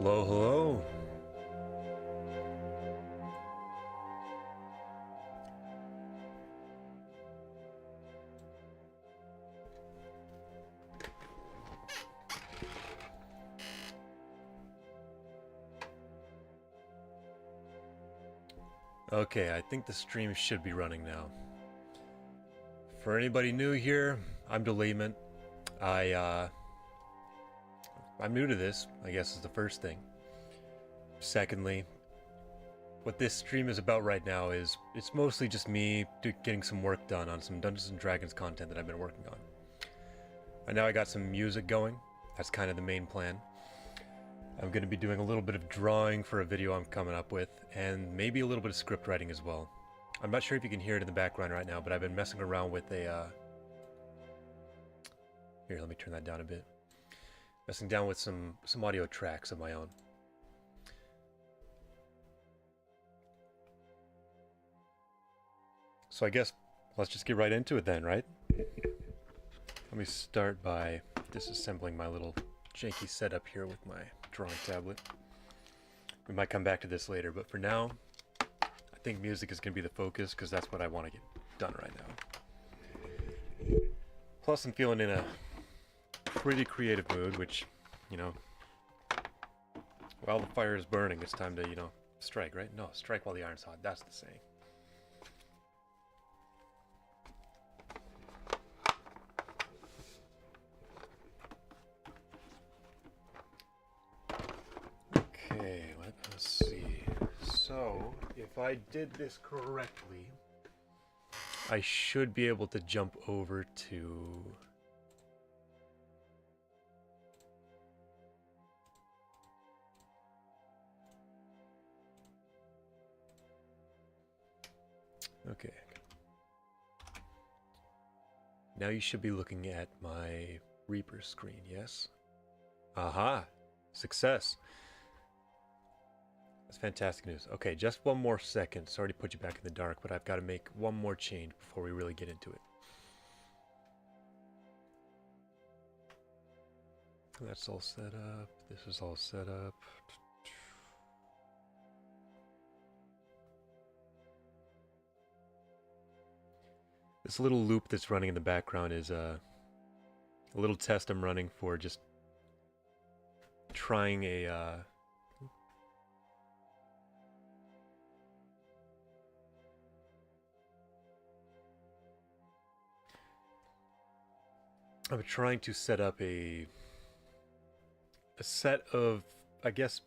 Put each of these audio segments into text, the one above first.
Hello, hello. Okay, I think the stream should be running now. For anybody new here, I'm Delayment. I'm new to this, I guess is the first thing. Secondly, what this stream is about right now is it's mostly just me getting some work done on some Dungeons and Dragons content that I've been working on. Right now I got some music going. That's kind of the main plan. I'm going to be doing a little bit of drawing for a video I'm coming up with, and maybe a little bit of script writing as well. I'm not sure if you can hear it in the background right now, but I've been messing around with a... Here, let me turn that down a bit. Messing down with some audio tracks of my own. So I guess let's just get right into it then, right? Let me start by disassembling my little janky setup here with my drawing tablet. We might come back to this later, but for now, I think music is going to be the focus because that's what I want to get done right now. Plus, I'm feeling in a pretty creative mood, which, you know, while the fire is burning, it's time to, you know, strike, right? No, strike while the iron's hot. That's the saying. Okay, let us see. So, if I did this correctly, I should be able to jump over to... Okay. Now you should be looking at my Reaper screen, yes? Aha! Success! That's fantastic news. Okay, just one more second. Sorry to put you back in the dark, but I've got to make one more change before we really get into it. That's all set up. This is all set up. This little loop that's running in the background is a little test I'm running for just trying a... I'm trying to set up a set of, I guess,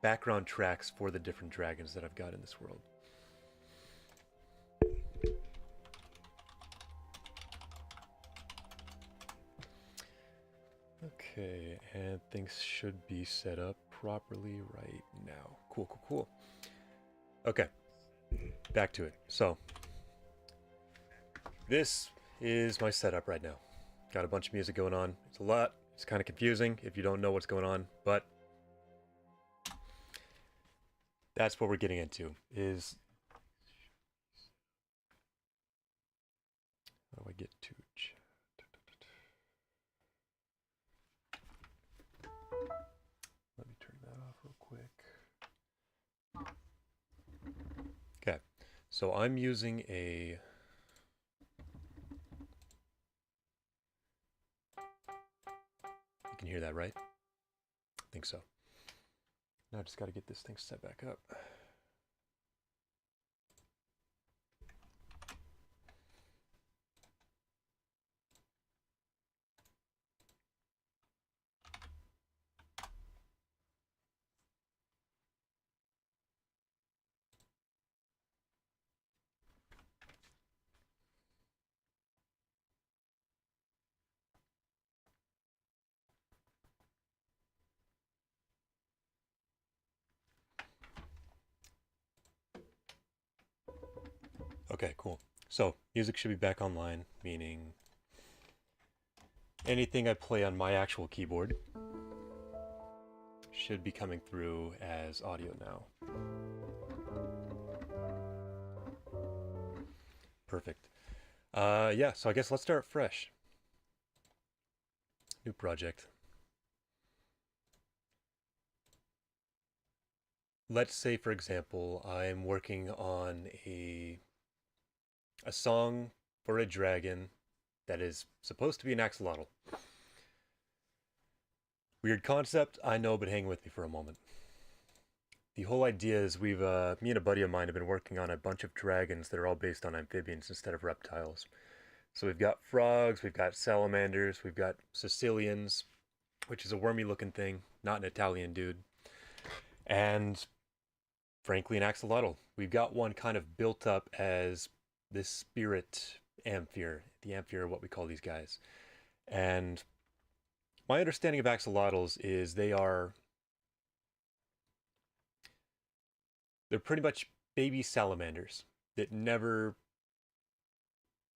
background tracks for the different dragons that I've got in this world. Okay, and things should be set up properly right now. Cool, cool, cool. Okay, back to it. So, this is my setup right now. Got a bunch of music going on. It's a lot. It's kind of confusing if you don't know what's going on, but that's what we're getting into, is... How do I get to chat? Let me turn that off real quick. Okay, so I'm using a... You can hear that, right? I think so. Now I just got to get this thing set back up. Okay, cool. So, music should be back online, meaning anything I play on my actual keyboard should be coming through as audio now. Perfect. Yeah, so I guess let's start fresh. New project. let's say, for example, I'm working on a song for a dragon that is supposed to be an axolotl. Weird concept, I know, but hang with me for a moment. The whole idea is me and a buddy of mine have been working on a bunch of dragons that are all based on amphibians instead of reptiles. So we've got frogs, we've got salamanders, we've got Sicilians, which is a wormy looking thing, not an Italian dude, and frankly an axolotl. We've got one kind of built up as this spirit amphir. The amphir are what we call these guys. And my understanding of axolotls is they're pretty much baby salamanders that never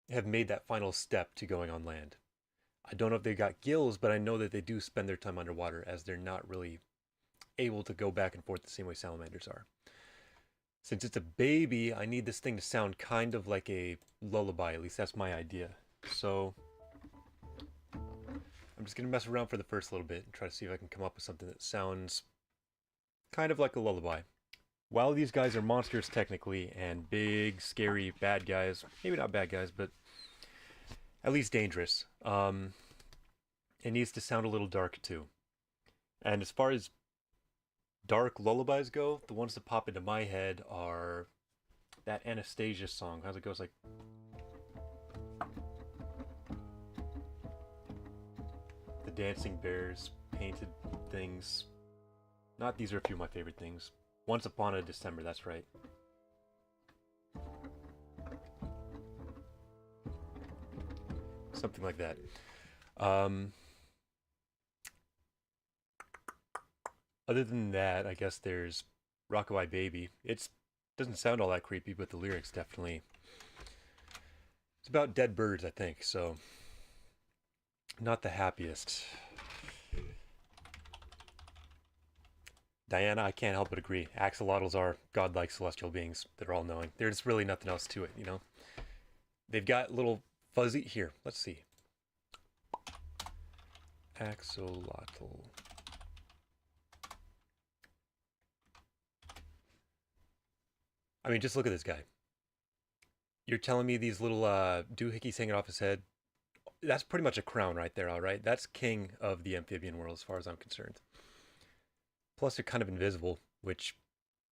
have made that final step to going on land. I don't know if they got gills, but I know that they do spend their time underwater as they're not really able to go back and forth the same way salamanders are. Since it's a baby, I need this thing to sound kind of like a lullaby. At least that's my idea. So I'm just going to mess around for the first little bit and try to see if I can come up with something that sounds kind of like a lullaby. While these guys are monsters technically and big, scary, bad guys, maybe not bad guys, but at least dangerous, it needs to sound a little dark too. And as far as dark lullabies go, the ones that pop into my head are that Anastasia song. How's it goes like... The dancing bears, painted things. Not these are a few of my favorite things. Once Upon a December, that's right. Something like that. Other than that, I guess there's Rockabye Baby. It doesn't sound all that creepy, but the lyrics definitely... It's about dead birds, I think, so... Not the happiest. Diana, I can't help but agree. Axolotls are godlike celestial beings that are all-knowing. There's really nothing else to it, you know? They've got little fuzzy... Here, let's see. Axolotl. I mean, just look at this guy. You're telling me these little doohickeys hanging off his head? That's pretty much a crown right there, all right? That's king of the amphibian world as far as I'm concerned. Plus, they're kind of invisible, which,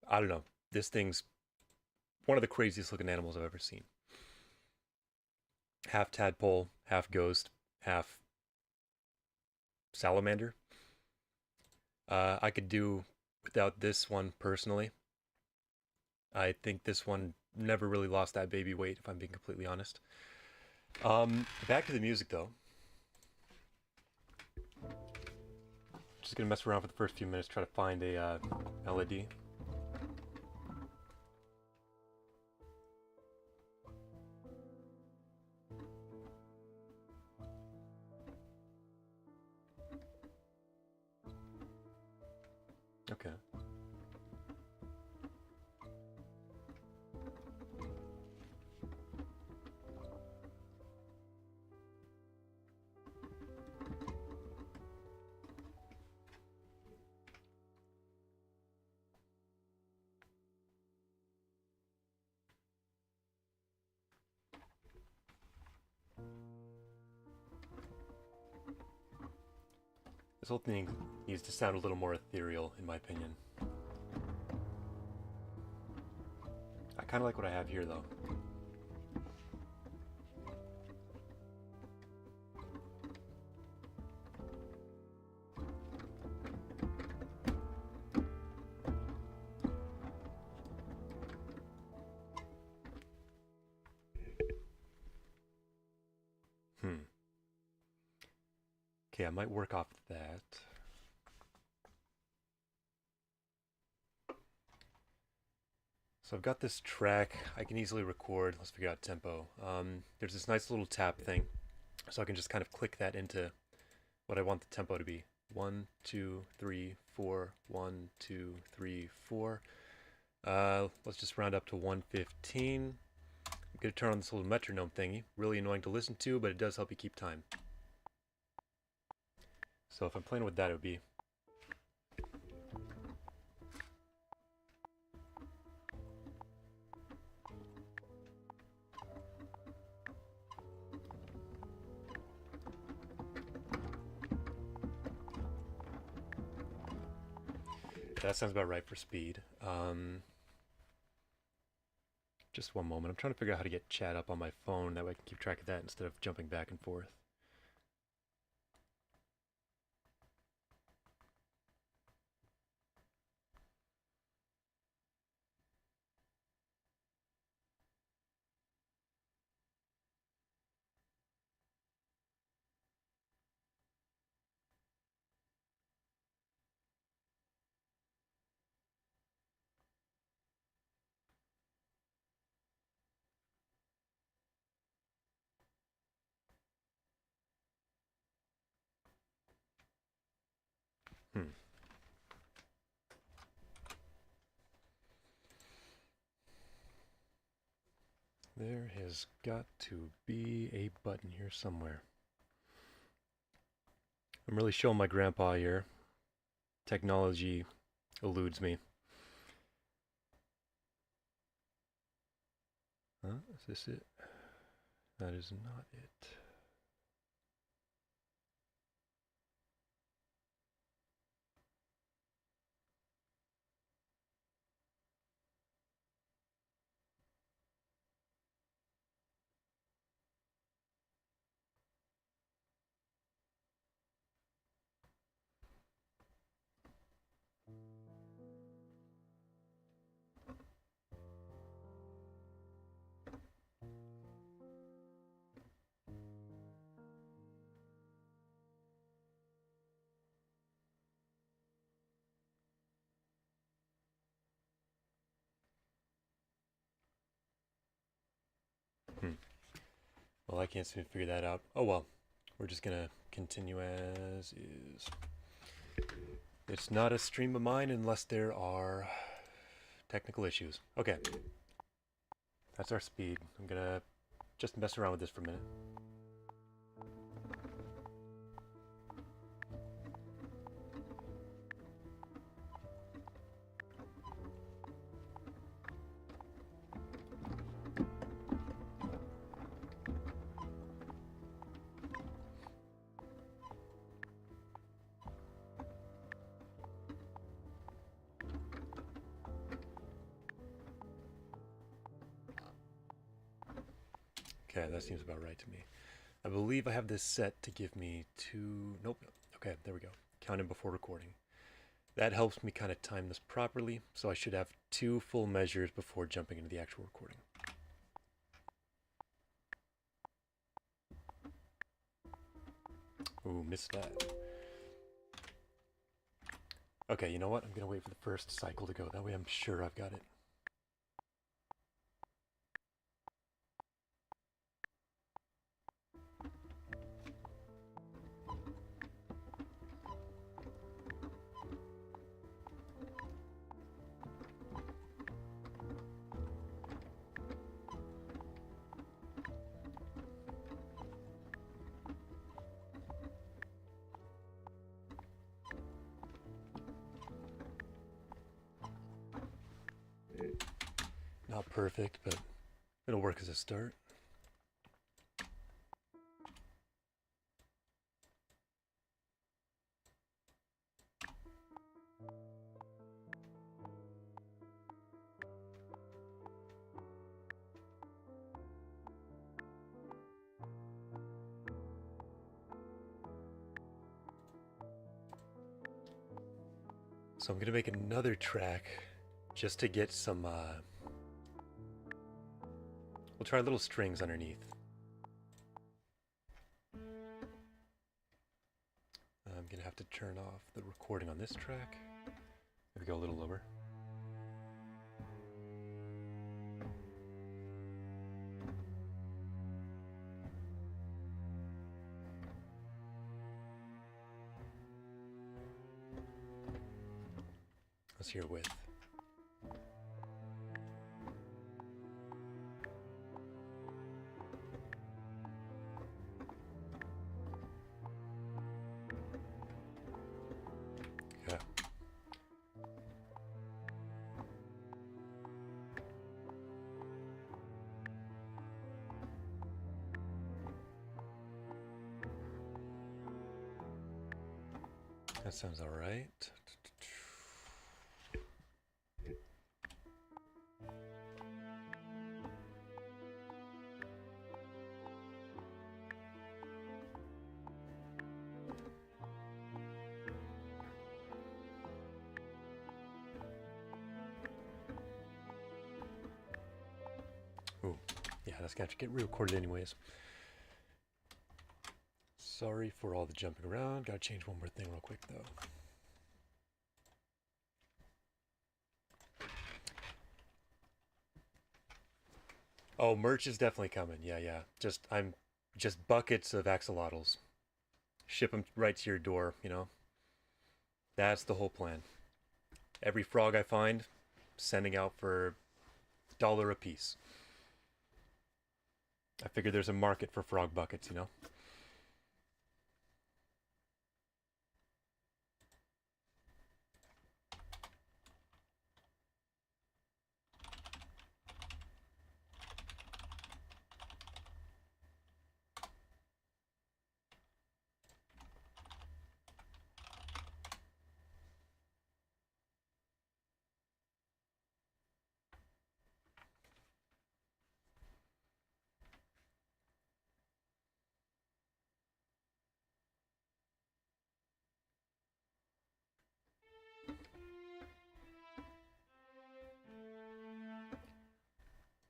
I don't know. This thing's one of the craziest looking animals I've ever seen. Half tadpole, half ghost, half salamander. I could do without this one personally. I think this one never really lost that baby weight, if I'm being completely honest. Back to the music, though. Just gonna mess around for the first few minutes, try to find a melody. Okay. This whole thing needs to sound a little more ethereal, in my opinion. I kind of like what I have here, though. Okay, I might work off that. So I've got this track I can easily record. Let's figure out tempo. There's this nice little tap thing, so I can just kind of click that into what I want the tempo to be. 1, 2, 3, 4, 1, 2, 3, 4. Let's just round up to 115. I'm gonna turn on this little metronome thingy. Really annoying to listen to, but it does help you keep time. So if I'm playing with that, it would be... That sounds about right for speed. Just one moment. I'm trying to figure out how to get chat up on my phone. That way I can keep track of that instead of jumping back and forth. Hmm. There has got to be a button here somewhere. I'm really showing my grandpa here. Technology eludes me. Huh? Is this it? That is not it. Hmm. Well, I can't seem to figure that out. Oh well. We're just gonna continue as is. It's not a stream of mine unless there are technical issues. Okay. That's our speed. I'm gonna just mess around with this for a minute. Okay, that seems about right to me. I believe I have this set to give me two... Nope. Okay, there we go. Counting before recording. That helps me kind of time this properly, so I should have 2 full measures before jumping into the actual recording. Ooh, missed that. Okay, you know what? I'm gonna wait for the first cycle to go. That way I'm sure I've got it. Not perfect, but it'll work as a start. So I'm gonna make another track just to get some, we'll try little strings underneath. I'm gonna have to turn off the recording on this track. Maybe go a little lower. Let's hear width. Yeah. That sounds all right. Yeah, that's gonna have to get re-recorded anyways. Sorry for all the jumping around. Gotta change one more thing real quick though. Oh, merch is definitely coming. Yeah, yeah. I'm just buckets of axolotls. Ship them right to your door, you know? That's the whole plan. Every frog I find, sending out for $1 a piece. I figure there's a market for frog buckets, you know?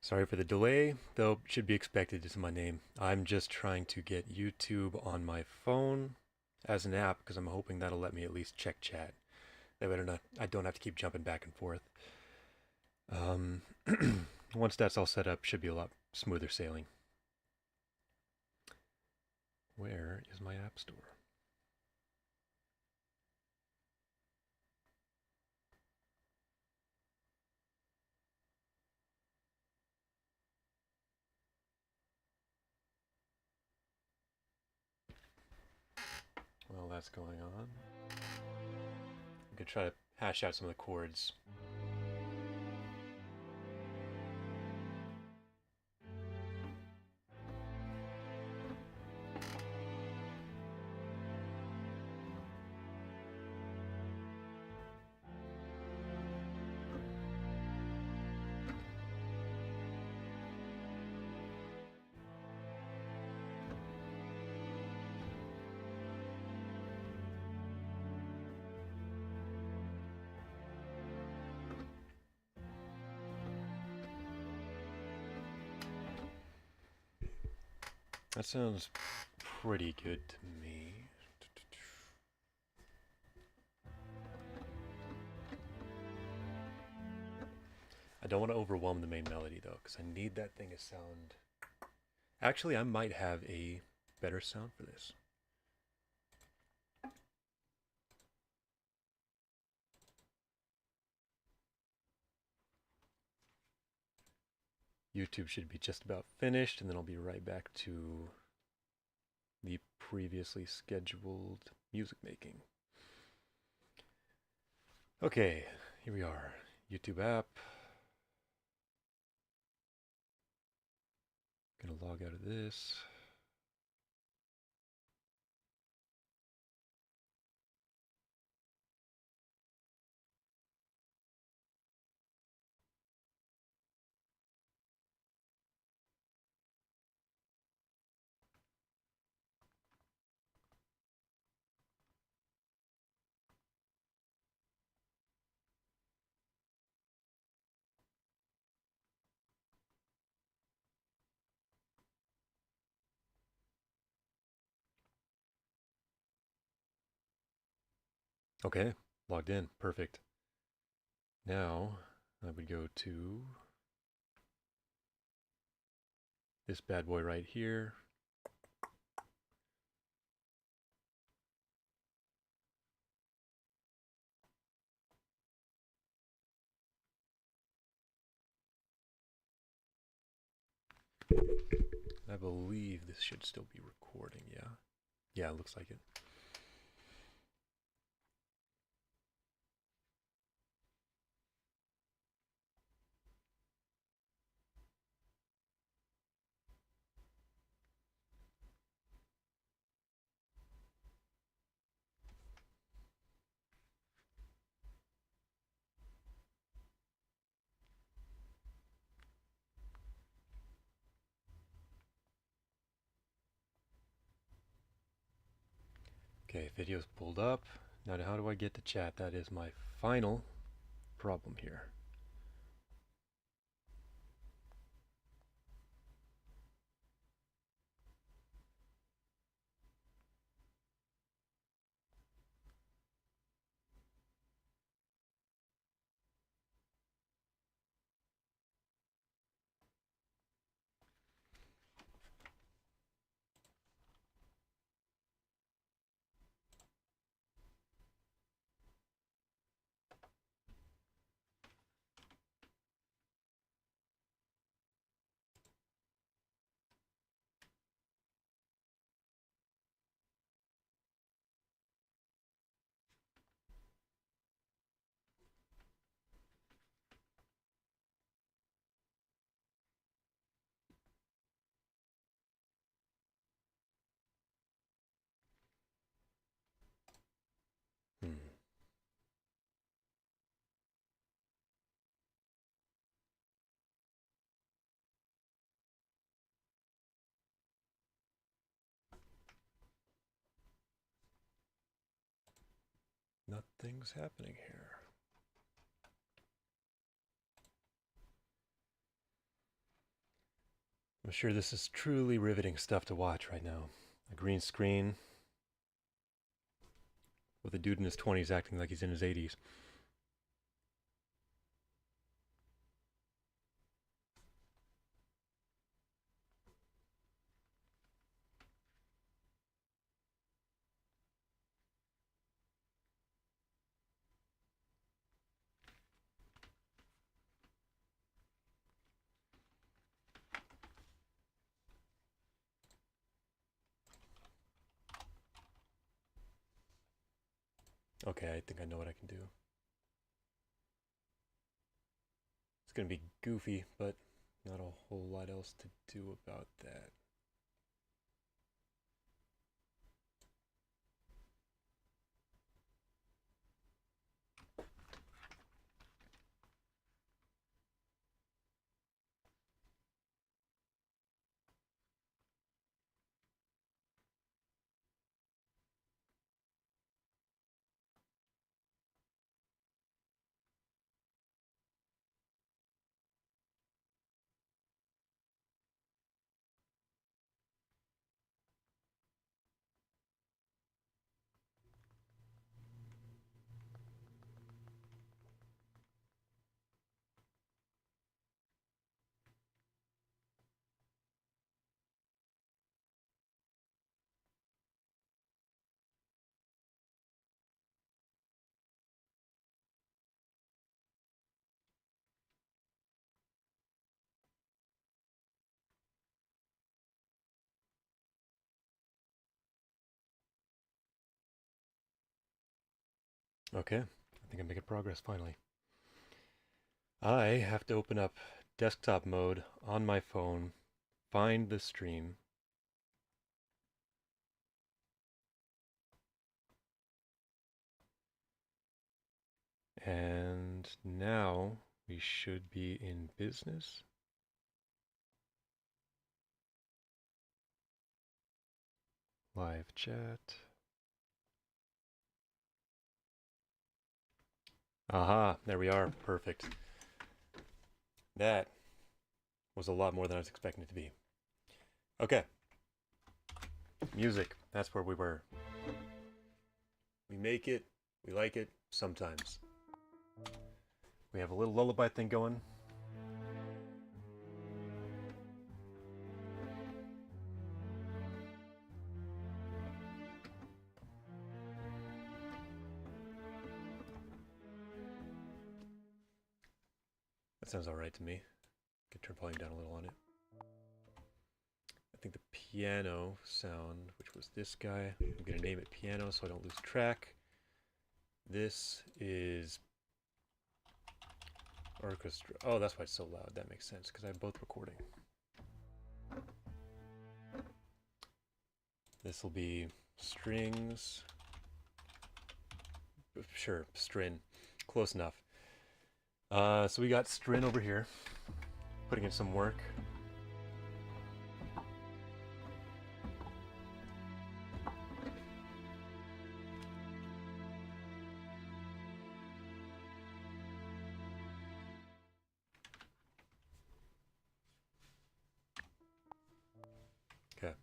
Sorry for the delay, though should be expected is my name. I'm just trying to get YouTube on my phone as an app because I'm hoping that'll let me at least check chat. That way I don't have to keep jumping back and forth. Once that's all set up, should be a lot smoother sailing. Where is my app store? While that's going on, I could try to hash out some of the chords. That sounds pretty good to me. I don't want to overwhelm the main melody though, because I need that thing to sound... Actually, I might have a better sound for this. YouTube should be just about finished, and then I'll be right back to the previously scheduled music making. Okay, here we are. YouTube app. Gonna log out of this. Okay, logged in. Perfect. Now I would go to this bad boy right here. I believe this should still be recording, yeah? Yeah, it looks like it. Okay, video's pulled up. Now how do I get to chat? That is my final problem here. Nothing's happening here. I'm sure this is truly riveting stuff to watch right now. A green screen with a dude in his 20s acting like he's in his 80s. Okay, I think I know what I can do. It's gonna be goofy, but not a whole lot else to do about that. Okay, I think I'm making progress finally. I have to open up desktop mode on my phone, find the stream, and now we should be in business. Live chat. Aha, there we are. Perfect. That was a lot more than I was expecting it to be. Okay. Music. That's where we were. We make it. We like it. Sometimes. We have a little lullaby thing going. That sounds alright to me. Could turn volume down a little on it. I think the piano sound, which was this guy, I'm going to name it piano so I don't lose track. This is orchestra. Oh, that's why it's so loud. That makes sense because I have both recording. This will be strings. Sure, string. Close enough. So we got Strin over here, putting in some work. Okay.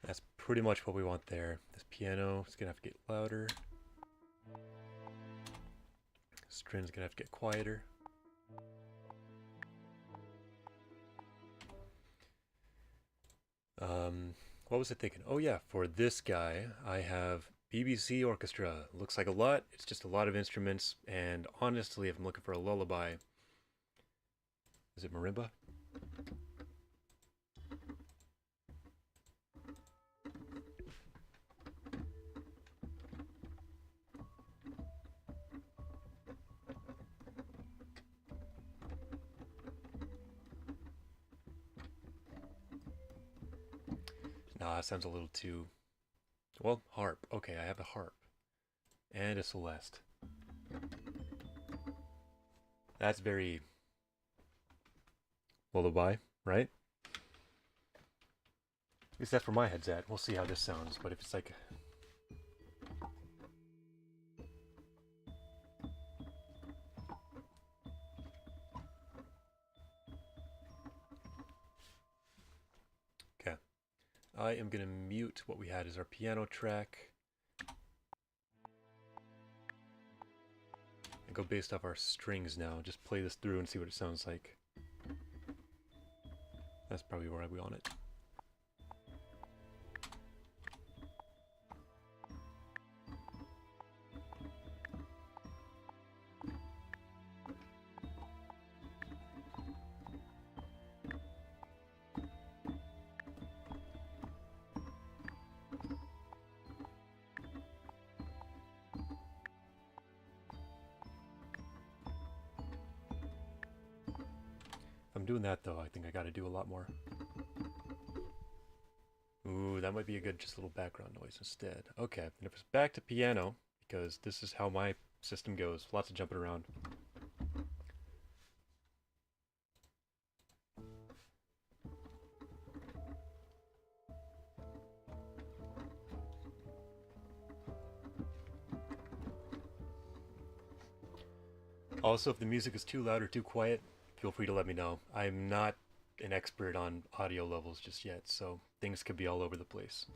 That's pretty much what we want there. This piano is gonna have to get louder. String's gonna have to get quieter. What was I thinking? Oh yeah, for this guy, I have BBC Orchestra. Looks like a lot. It's just a lot of instruments, and honestly, if I'm looking for a lullaby, is it marimba? Nah, that sounds a little too... Well, harp. Okay, I have a harp. And a Celeste. That's very... lullaby, right? At least that's where my head's at. We'll see how this sounds, but if it's like... Okay. I am going to mute what we had as our piano track. And go based off our strings now. Just play this through and see what it sounds like. That's probably where I want it. I'm doing that though, I think I gotta do a lot more. Ooh, that might be a good just little background noise instead. Okay, and if it's back to piano, because this is how my system goes. Lots of jumping around. Also, if the music is too loud or too quiet, feel free to let me know. I'm not an expert on audio levels just yet, so things could be all over the place.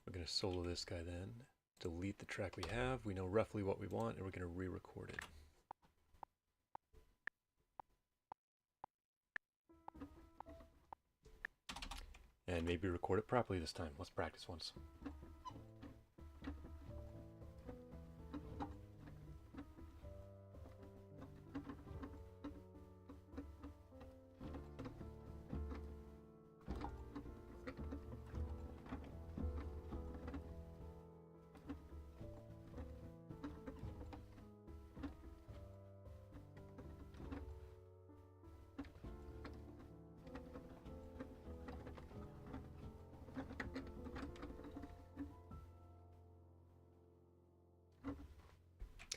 We're going to solo this guy then. Delete the track we have. We know roughly what we want, and we're going to re-record it. And maybe record it properly this time. Let's practice once.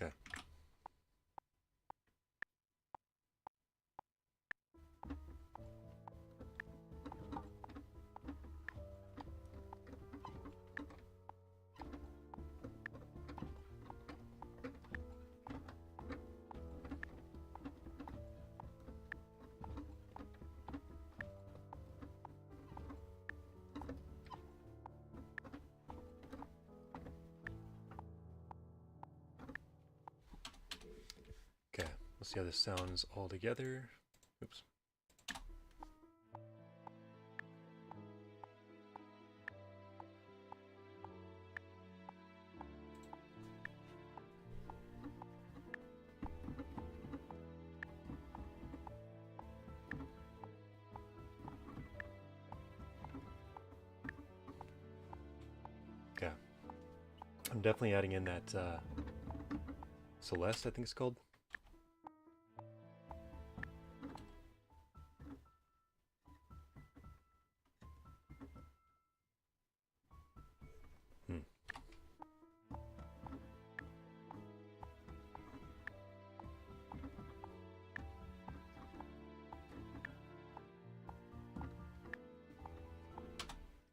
Okay. Okay, let's see how this sounds all together. Oops. Okay. I'm definitely adding in that Celeste, I think it's called.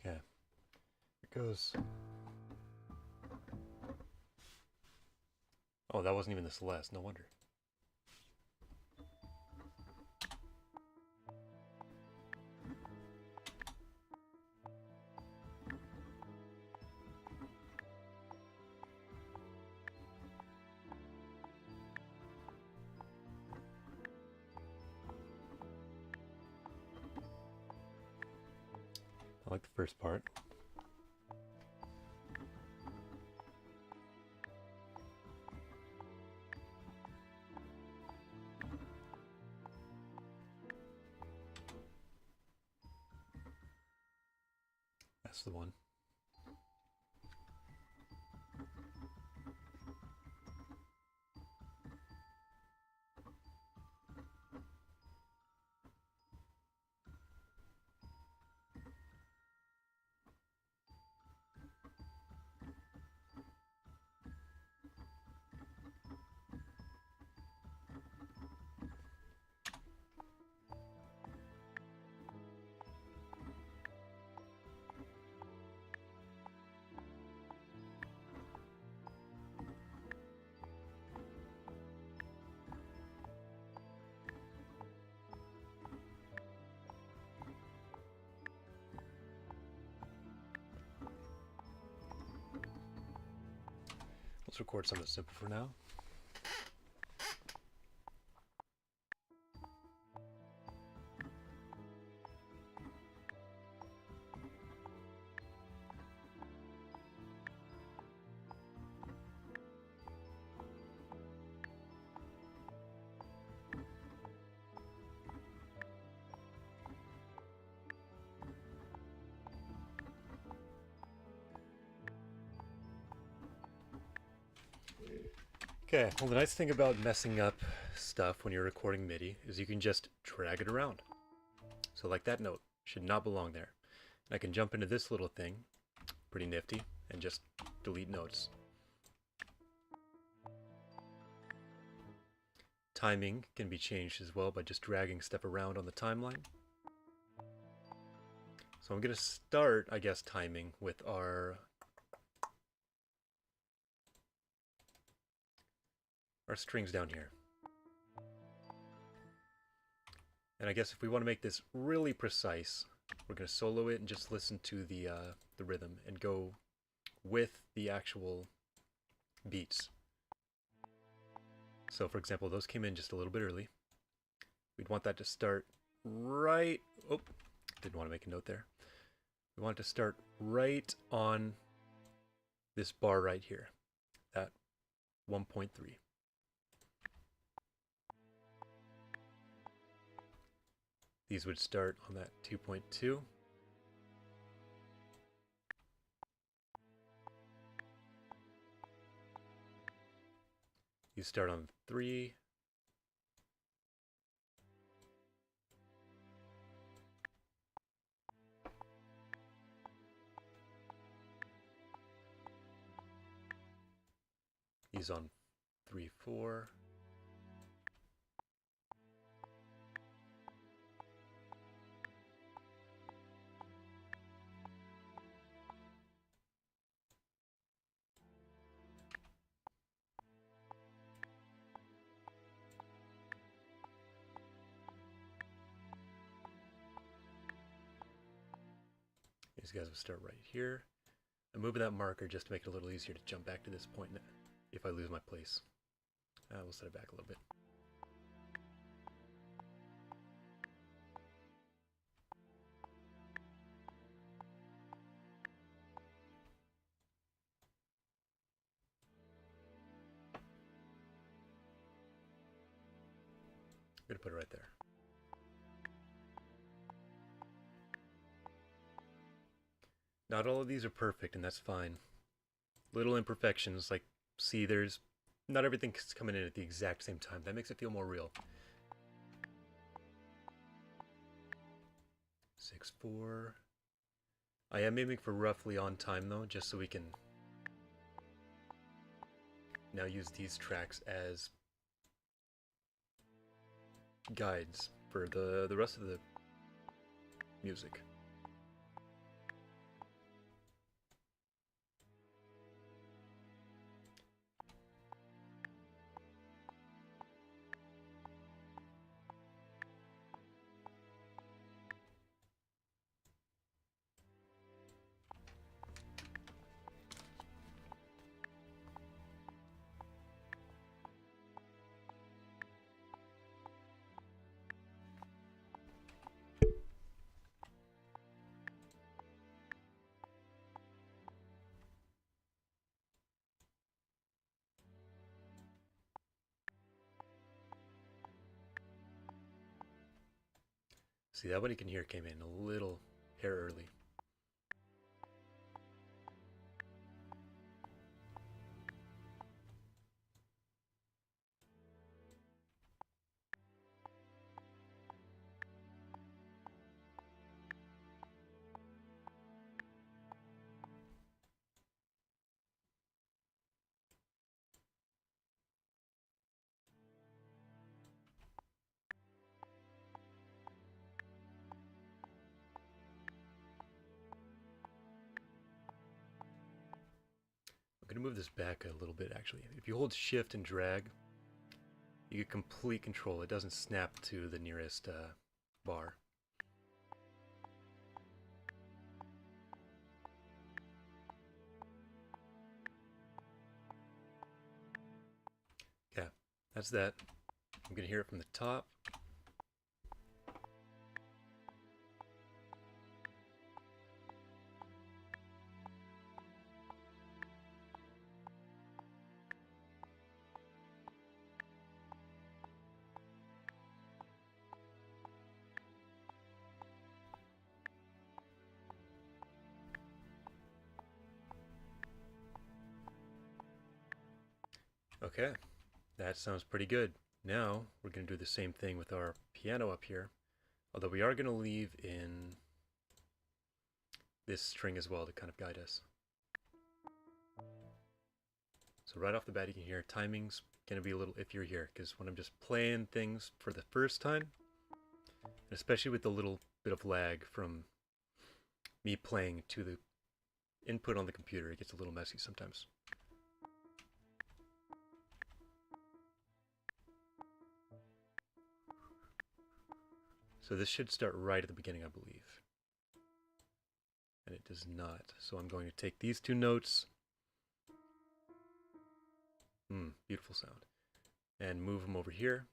Okay. It goes. Oh, that wasn't even the Celeste, no wonder. I like the first part. That's the one. Let's record something simple for now. Okay, well the nice thing about messing up stuff when you're recording MIDI is you can just drag it around. So like that note should not belong there. And I can jump into this little thing, pretty nifty, and just delete notes. Timing can be changed as well by just dragging stuff around on the timeline. So I'm going to start, I guess, timing with our strings down here. And I guess if we want to make this really precise, we're going to solo it and just listen to the rhythm and go with the actual beats. So for example, those came in just a little bit early. We'd want that to start right... Oh, didn't want to make a note there. We want it to start right on this bar right here, at 1.3. These would start on that 2.2. You start on 3. He's on 3, 4. These guys will start right here. I'm moving that marker just to make it a little easier to jump back to this point if I lose my place. We'll set it back a little bit. I'm going to put it right there. Not all of these are perfect, and that's fine. Little imperfections, like, see, there's not everything's coming in at the exact same time. That makes it feel more real. 6, 4. I am aiming for roughly on time though, just so we can now use these tracks as guides for the rest of the music. See, that one you can hear came in a little hair early. move this back a little bit actually. If you hold shift and drag, you get complete control. It doesn't snap to the nearest bar. Yeah, that's that. I'm gonna hear it from the top. Okay, that sounds pretty good. Now we're going to do the same thing with our piano up here, although we are going to leave in this string as well to kind of guide us. So right off the bat you can hear timing's going to be a little iffier here, because when I'm just playing things for the first time, and especially with the little bit of lag from me playing to the input on the computer, it gets a little messy sometimes. So this should start right at the beginning, I believe. And it does not. So I'm going to take these two notes. Beautiful sound. And move them over here.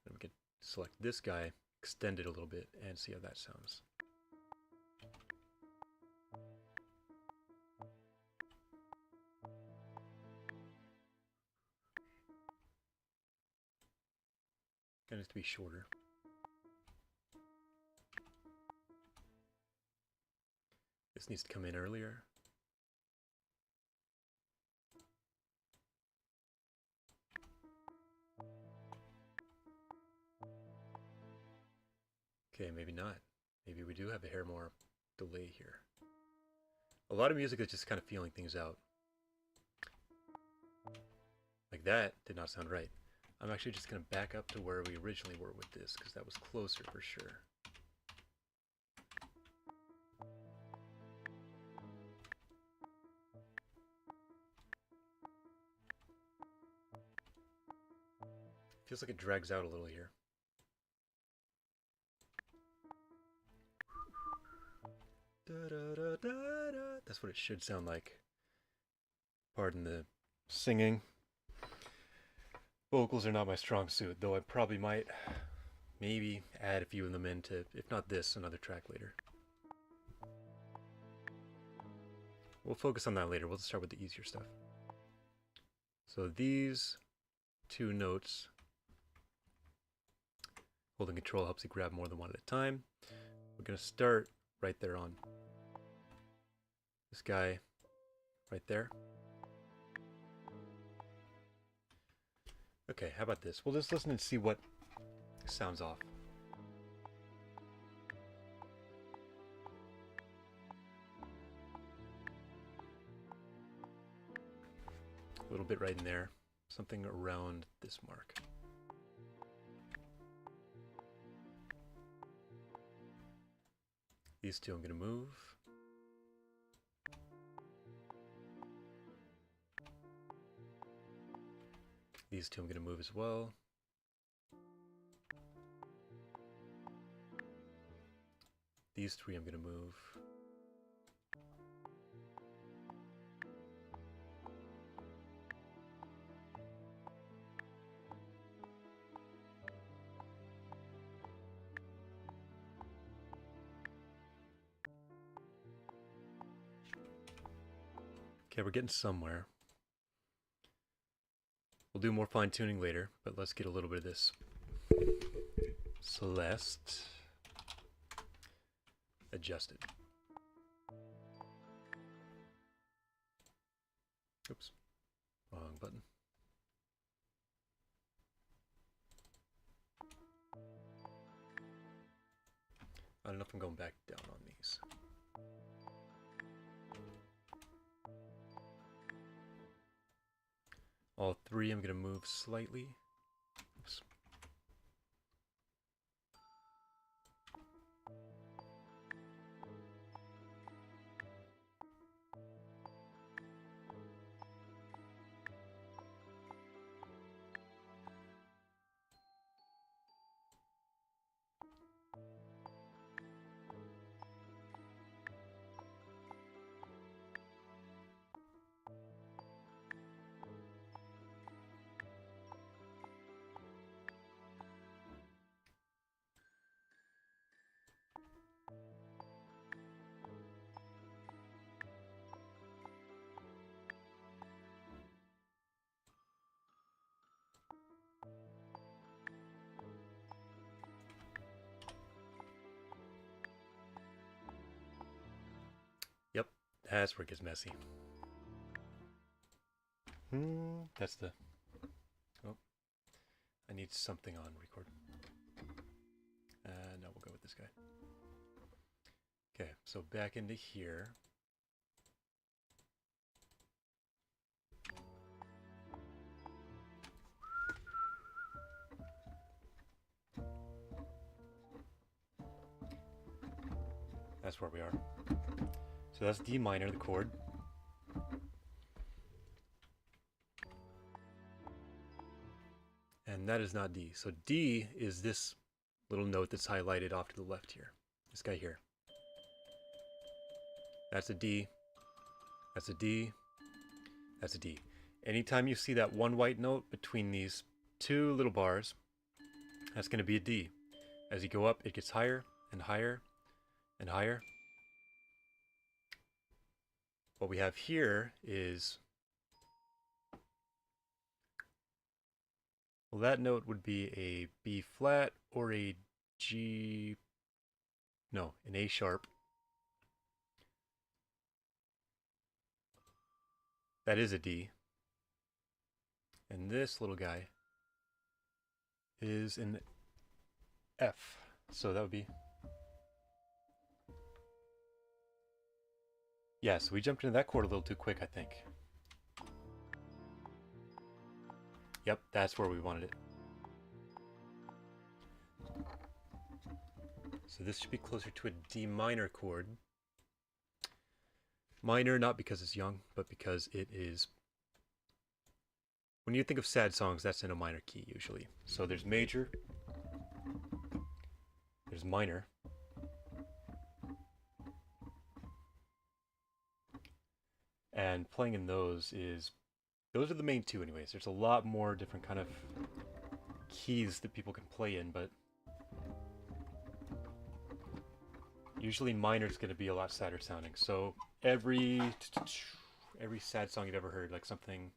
And we can select this guy, extend it a little bit, and see how that sounds. It needs to be shorter. This needs to come in earlier. Okay, maybe not. Maybe we do have a hair more delay here. A lot of music is just kind of feeling things out. Like that did not sound right. I'm actually just going to back up to where we originally were with this, because that was closer for sure. Feels like it drags out a little here. Da, da, da, da, da. That's what it should sound like. Pardon the singing. Vocals are not my strong suit, though I probably might maybe add a few of them into, if not this, another track later. We'll focus on that later. We'll start with the easier stuff. So these two notes, holding control helps you grab more than one at a time. We're going to start right there on this guy right there. Okay, how about this? We'll just listen and see what sounds off. A little bit right in there. Something around this mark. These two I'm going to move. These two I'm going to move as well. These three I'm going to move. Okay, we're getting somewhere. We'll do more fine-tuning later, but let's get a little bit of this. Celeste. Adjusted. Oops. Wrong button. I don't know if I'm going back down on these. All three I'm going to move slightly. Oops. That's where it gets messy. That's the... Oh. I need something on record. No, we'll go with this guy. Okay, so back into here. That's where we are. So that's D minor, the chord. And that is not D. So D is this little note that's highlighted off to the left here. This guy here. That's a D. That's a D. That's a D. Anytime you see that one white note between these two little bars, that's going to be a D. As you go up, it gets higher and higher and higher. What we have here is, well, that note would be a B flat or a G, no, an A sharp. That is a D. And this little guy is an F. So that would be... Yeah, so we jumped into that chord a little too quick, I think. Yep, that's where we wanted it. So this should be closer to a D minor chord. Minor, not because it's young, but because it is... When you think of sad songs, that's in a minor key, usually. So there's major, there's minor, and playing in those are the main two anyways. There's a lot more different kind of keys that people can play in, but usually minor is going to be a lot sadder sounding. So every sad song you've ever heard, like something...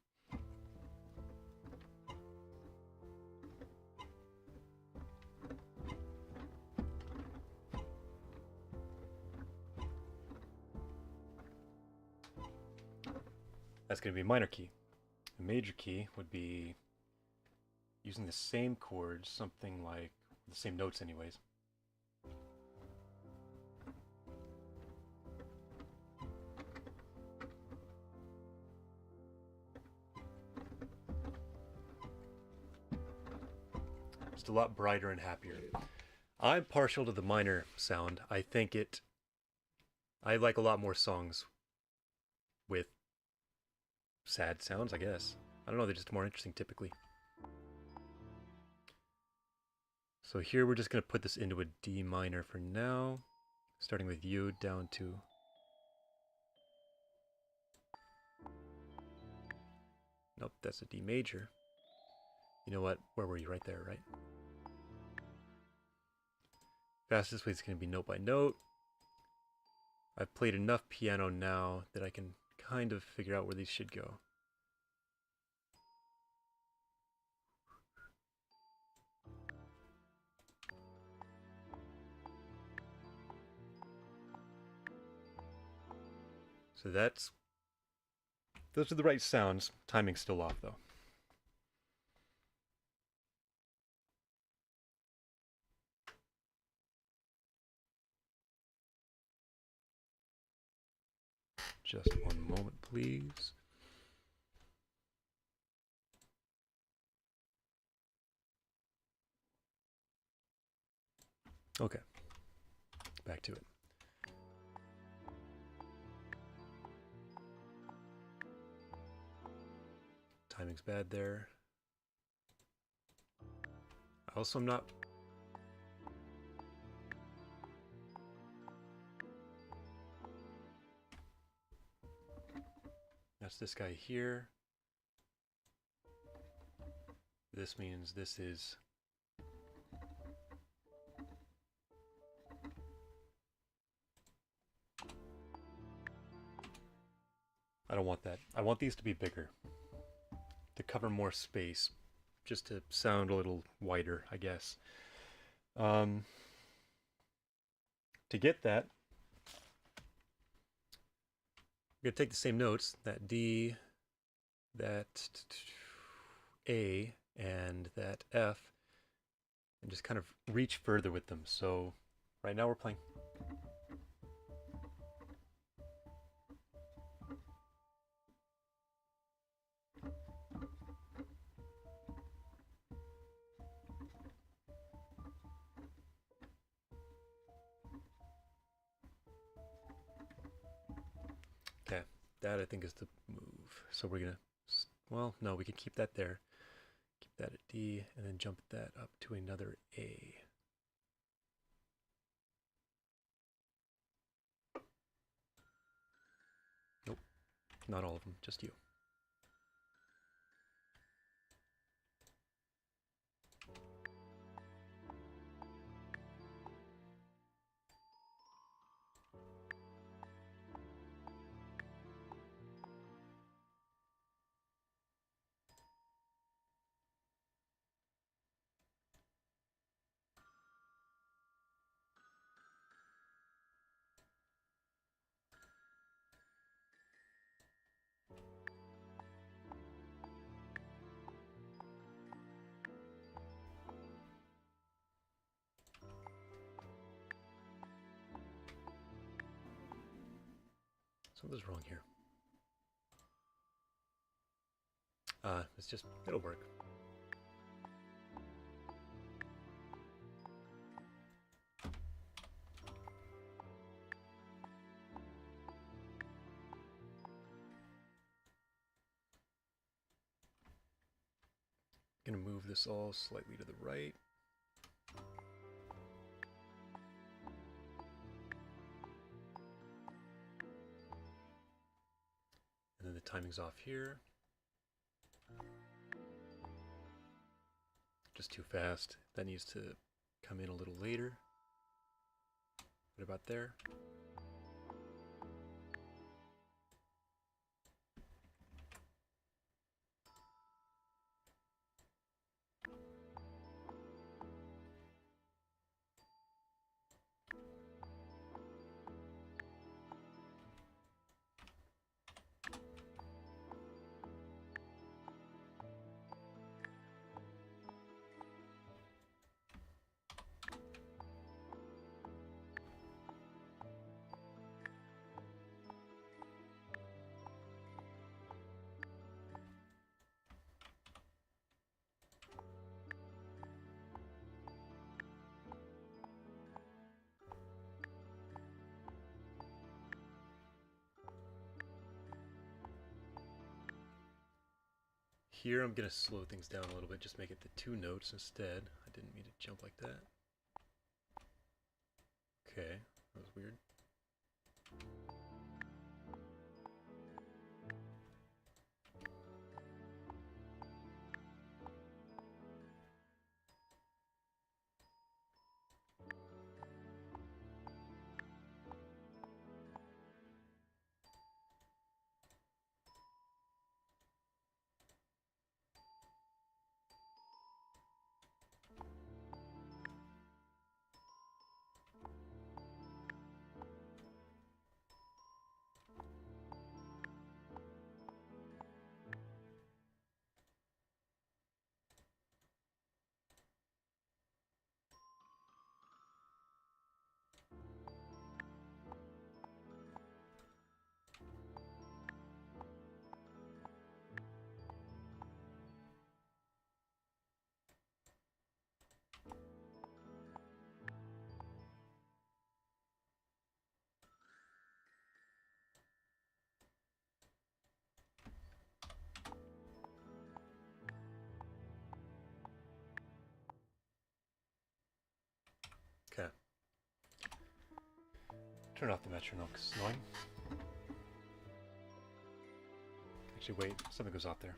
That's going to be a minor key. A major key would be using the same chords, something like the same notes anyways. Just a lot brighter and happier. I'm partial to the minor sound. I like a lot more songs with sad sounds, I guess. I don't know, they're just more interesting typically. So here we're just going to put this into a D minor for now, starting with U down to... Nope, that's a D major. You know what? Where were you? Right there, right? Fastest way is going to be note by note. I've played enough piano now that I can kind of figure out where these should go. So those are the right sounds. Timing's still off though. Just one moment, please. Okay, back to it. Timing's bad there. Also, I'm not... That's this guy here. This means this is... I don't want that. I want these to be bigger. To cover more space. Just to sound a little wider, I guess. To get that, going to take the same notes, that D, that A, and that F, and just kind of reach further with them. So right now we're playing. Okay, that I think is the move. So we're gonna, well, no, we can keep that there. Keep that at D, and then jump that up to another A. Nope, not all of them, just you. Something's wrong here. It's just, it'll work. Gonna move this all slightly to the right. And then the timing's off here. Just too fast. That needs to come in a little later. What about there? Here I'm going to slow things down a little bit, just make it the 2 notes instead. I didn't mean to jump like that. Okay, that was weird. Okay. Turn off the metronome because it's annoying. Actually, wait, something goes off there.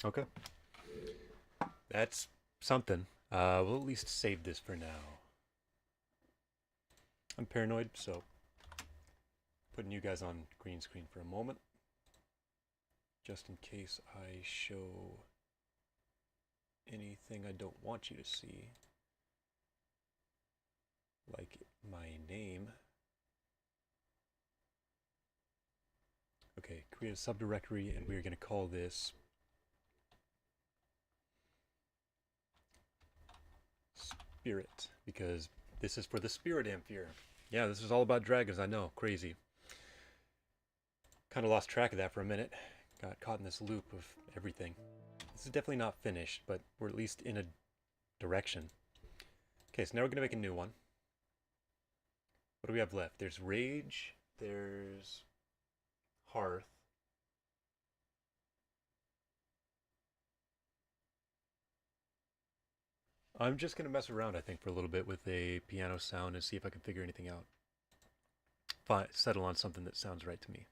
Okay. That's something. We'll at least save this for now. I'm paranoid, so putting you guys on green screen for a moment, just in case I show anything I don't want you to see, like my name. Okay, create a subdirectory, and we're going to call this Spirit, because this is for the Spirit Ampere. Yeah, this is all about dragons, I know, crazy. Kind of lost track of that for a minute. Got caught in this loop of everything. This is definitely not finished, but we're at least in a direction. Okay, so now we're going to make a new one. What do we have left? There's Rage, there's Hearth. I'm just going to mess around, I think, for a little bit with a piano sound and see if I can figure anything out. Settle on something that sounds right to me.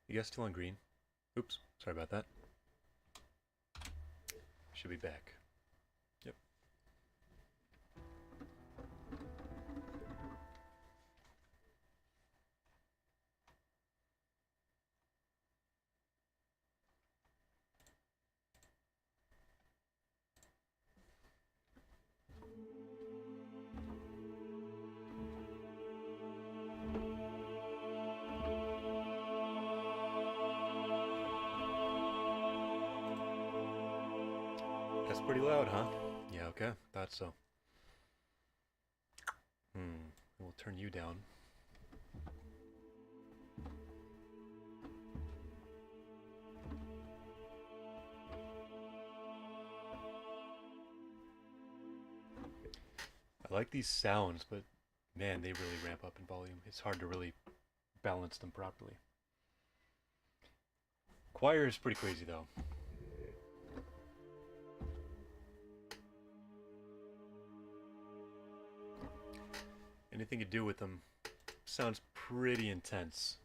You guys still on green? Oops, sorry about that. Should be back. Yep. That's pretty loud, huh? Yeah, okay. Thought so. We'll turn you down. I like these sounds, but man, they really ramp up in volume. It's hard to really balance them properly. Choir is pretty crazy, though. Anything you do with them sounds pretty intense.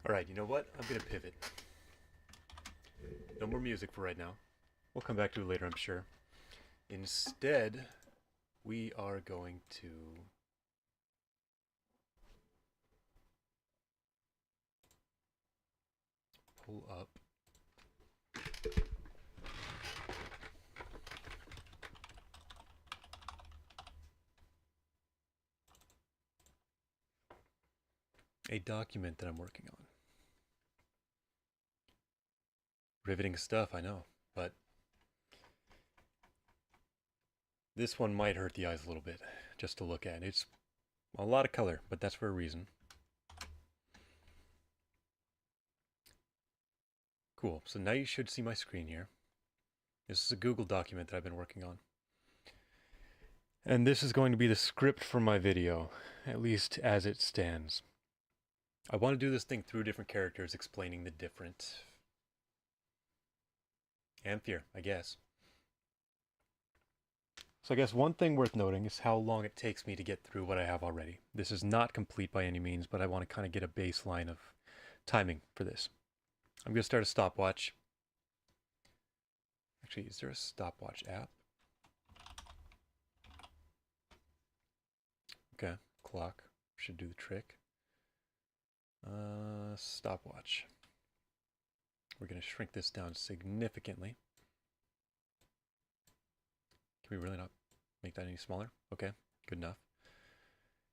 Alright, you know what? I'm gonna pivot. No more music for right now. We'll come back to it later, I'm sure. Instead, we are going to pull up a document that I'm working on. Riveting stuff, I know, but This one might hurt the eyes a little bit, just to look at. It's a lot of color, but that's for a reason. Cool, so now you should see my screen here. This is a Google document that I've been working on. And this is going to be the script for my video, at least as it stands. I want to do this thing through different characters, explaining the different Amphere, I guess. So I guess one thing worth noting is how long it takes me to get through what I have already. This is not complete by any means, but I want to kind of get a baseline of timing for this. I'm going to start a stopwatch. Actually, is there a stopwatch app? Okay, clock should do the trick. Stopwatch. We're going to shrink this down significantly. Can we really not make that any smaller? Okay, good enough.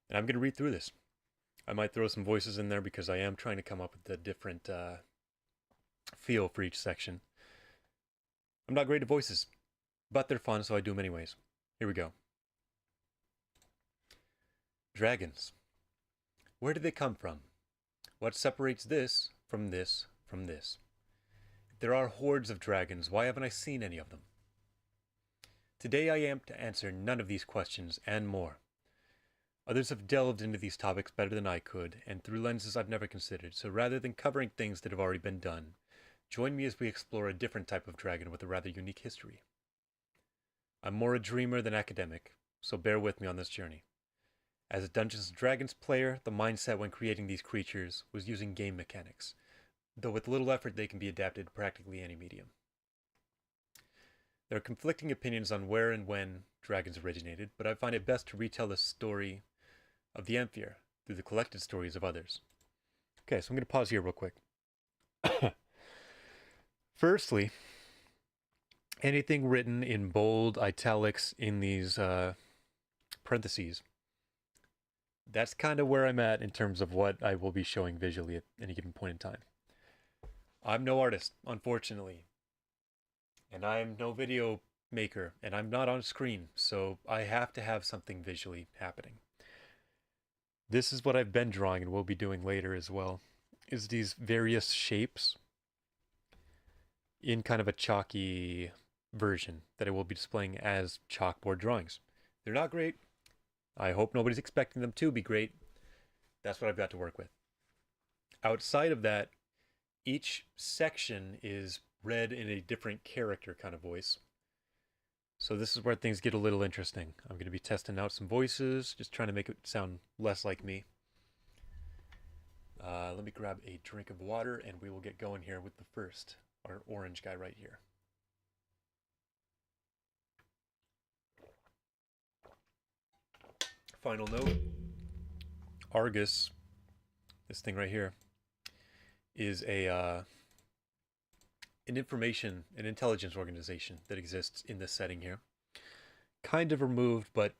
And I'm going to read through this. I might throw some voices in there because I am trying to come up with a different feel for each section. I'm not great at voices, but they're fun, so I do them anyways. Here we go. Dragons. Where did they come from? What separates this from this from this? If there are hordes of dragons, why haven't I seen any of them? Today I am to answer none of these questions and more. Others have delved into these topics better than I could, and through lenses I've never considered, so rather than covering things that have already been done, join me as we explore a different type of dragon with a rather unique history. I'm more a dreamer than academic, so bear with me on this journey. As a Dungeons & Dragons player, the mindset when creating these creatures was using game mechanics, though with little effort they can be adapted to practically any medium. There are conflicting opinions on where and when dragons originated, but I find it best to retell the story of the Amphere through the collected stories of others. Okay, so I'm going to pause here real quick. Firstly, anything written in bold italics in these parentheses, that's kind of where I'm at in terms of what I will be showing visually at any given point in time. I'm no artist, unfortunately. And I'm no video maker, and I'm not on screen, so I have to have something visually happening. This is what I've been drawing and will be doing later as well, is these various shapes in kind of a chalky version that I will be displaying as chalkboard drawings. They're not great. I hope nobody's expecting them to be great. That's what I've got to work with. Outside of that, each section is read in a different character kind of voice. So this is where things get a little interesting. I'm going to be testing out some voices, just trying to make it sound less like me. Let me grab a drink of water and we will get going here with the first, our orange guy right here. Final note, Argus, this thing right here, is an intelligence organization that exists in this setting here. Kind of removed, but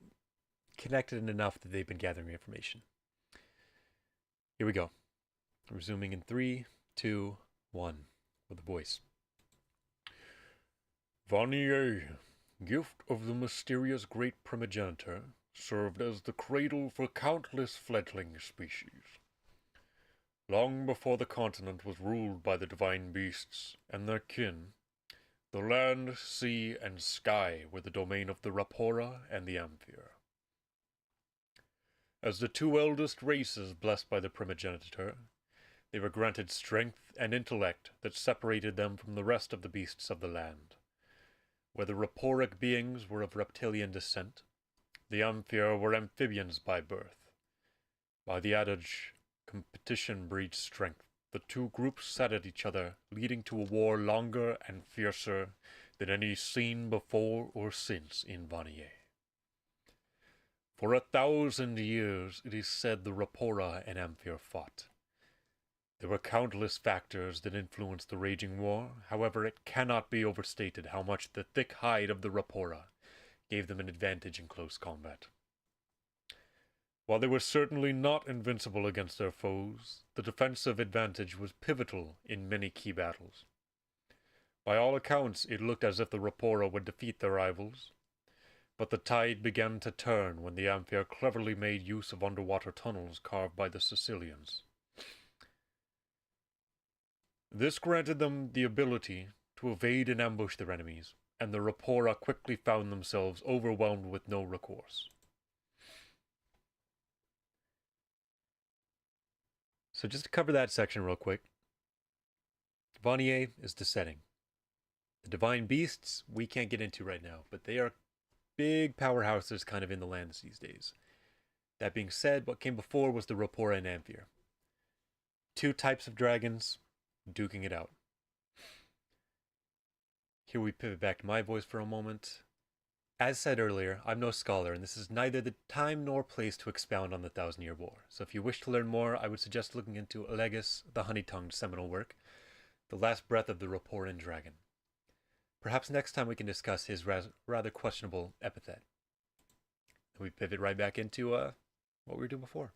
connected enough that they've been gathering information. Here we go. Resuming in 3, 2, 1, with a voice. Vanier, gift of the mysterious great primogenitor, served as the cradle for countless fledgling species. Long before the continent was ruled by the divine beasts and their kin, the land, sea, and sky were the domain of the Rapora and the Amphere. As the two eldest races blessed by the primogenitor, they were granted strength and intellect that separated them from the rest of the beasts of the land. Where the Raporic beings were of reptilian descent, the Amphere were amphibians by birth. By the adage, competition breeds strength, the two groups sat at each other, leading to a war longer and fiercer than any seen before or since in Vanier. For 1,000 years, it is said the Rapora and Amphere fought. There were countless factors that influenced the raging war. However, it cannot be overstated how much the thick hide of the Rapora gave them an advantage in close combat. While they were certainly not invincible against their foes, the defensive advantage was pivotal in many key battles. By all accounts, it looked as if the Rapora would defeat their rivals, But the tide began to turn when the Ampere cleverly made use of underwater tunnels carved by the Sicilians. This granted them the ability to evade and ambush their enemies, and the Rapora quickly found themselves overwhelmed with no recourse. So just to cover that section real quick, Vannier is descending. The Divine Beasts we can't get into right now, but they are big powerhouses kind of in the lands these days. That being said, what came before was the Rapora and Ampere. Two types of dragons duking it out. Here we pivot back to my voice for a moment. As said earlier, I'm no scholar, and this is neither the time nor place to expound on the Thousand Year War. So if you wish to learn more, I would suggest looking into Elegus, the Honey-Tongued seminal work, The Last Breath of the Raporan Dragon. Perhaps next time we can discuss his rather questionable epithet. And we pivot right back into what we were doing before.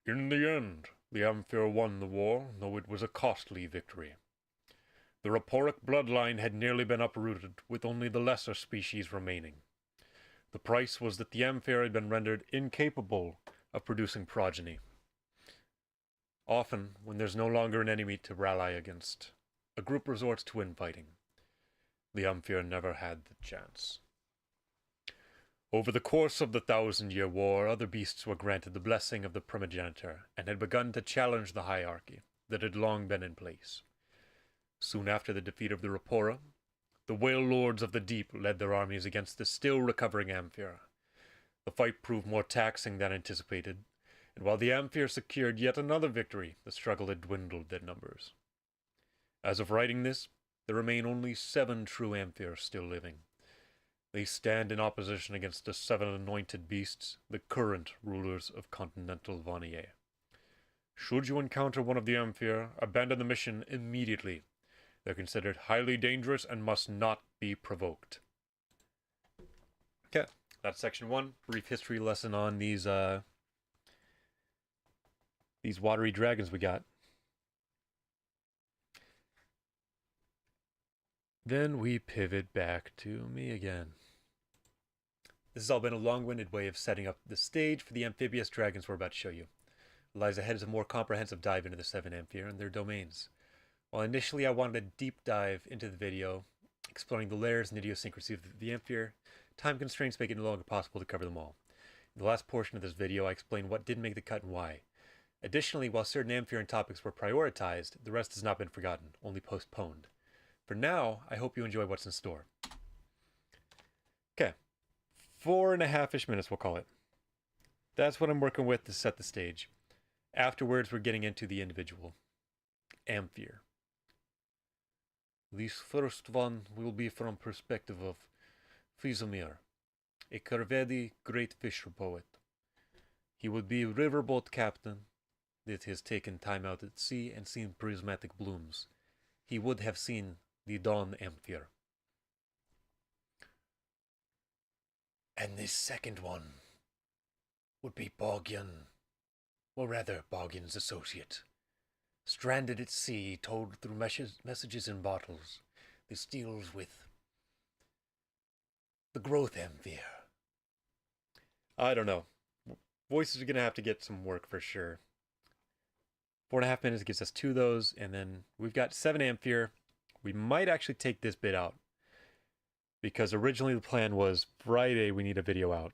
In the end, the Ampere won the war, though it was a costly victory. The Raporic bloodline had nearly been uprooted, with only the lesser species remaining. The price was that the Ampere had been rendered incapable of producing progeny. Often, when there's no longer an enemy to rally against, a group resorts to infighting. The Ampere never had the chance. Over the course of the 1,000-Year War, other beasts were granted the blessing of the primogeniture, and had begun to challenge the hierarchy that had long been in place. Soon after the defeat of the Rapora, the Whale Lords of the Deep led their armies against the still recovering Ampere. The fight proved more taxing than anticipated, and while the Ampere secured yet another victory, the struggle had dwindled their numbers. As of writing this, there remain only 7 true Ampere still living. They stand in opposition against the 7 anointed beasts, the current rulers of continental Vannier. Should you encounter one of the Ampere, abandon the mission immediately. They're considered highly dangerous and must not be provoked. Okay, that's section 1. Brief history lesson on these watery dragons we got. Then we pivot back to me again. This has all been a long-winded way of setting up the stage for the amphibious dragons we're about to show you. What lies ahead is a more comprehensive dive into the 7 Ampere and their domains. While initially I wanted a deep dive into the video, exploring the layers and idiosyncrasies of the Ampere, time constraints make it no longer possible to cover them all. In the last portion of this video, I explained what didn't make the cut and why. Additionally, while certain Amphirean topics were prioritized, the rest has not been forgotten, only postponed. For now, I hope you enjoy what's in store. Okay, 4.5-ish minutes we'll call it. That's what I'm working with to set the stage. Afterwards, we're getting into the individual Ampere. This first one will be from perspective of Fizamir, a Kervedi great fisher poet. He would be a riverboat captain that has taken time out at sea and seen prismatic blooms. He would have seen the dawn Ampere. And this second one would be Bogyan, or rather Bogyan's associate. Stranded at sea, told through messages in bottles. This deals with the growth Ampere. I don't know. Voices are going to have to get some work for sure. 4.5 minutes gives us 2 of those, and then we've got 7 Ampere. We might actually take this bit out, because originally the plan was Friday we need a video out.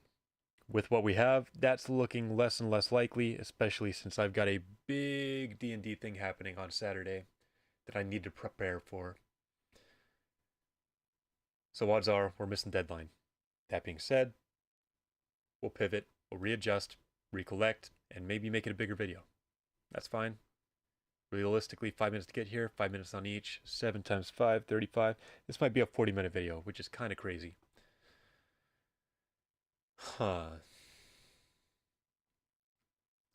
With what we have, that's looking less and less likely, especially since I've got a big D&D thing happening on Saturday that I need to prepare for. So odds are we're missing deadline. That being said, we'll pivot, we'll readjust, recollect, and maybe make it a bigger video. That's fine. Realistically, 5 minutes to get here, 5 minutes on each, 7 times 5, 35. This might be a 40-minute video, which is kind of crazy. Huh.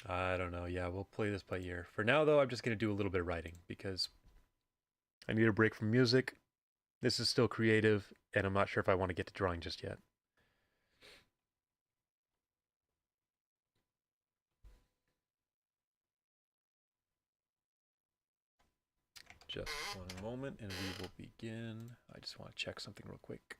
I don't know. Yeah, we'll play this by ear. For now, though, I'm just going to do a little bit of writing because I need a break from music. This is still creative, and I'm not sure if I want to get to drawing just yet. Just one moment, and we will begin. I just want to check something real quick.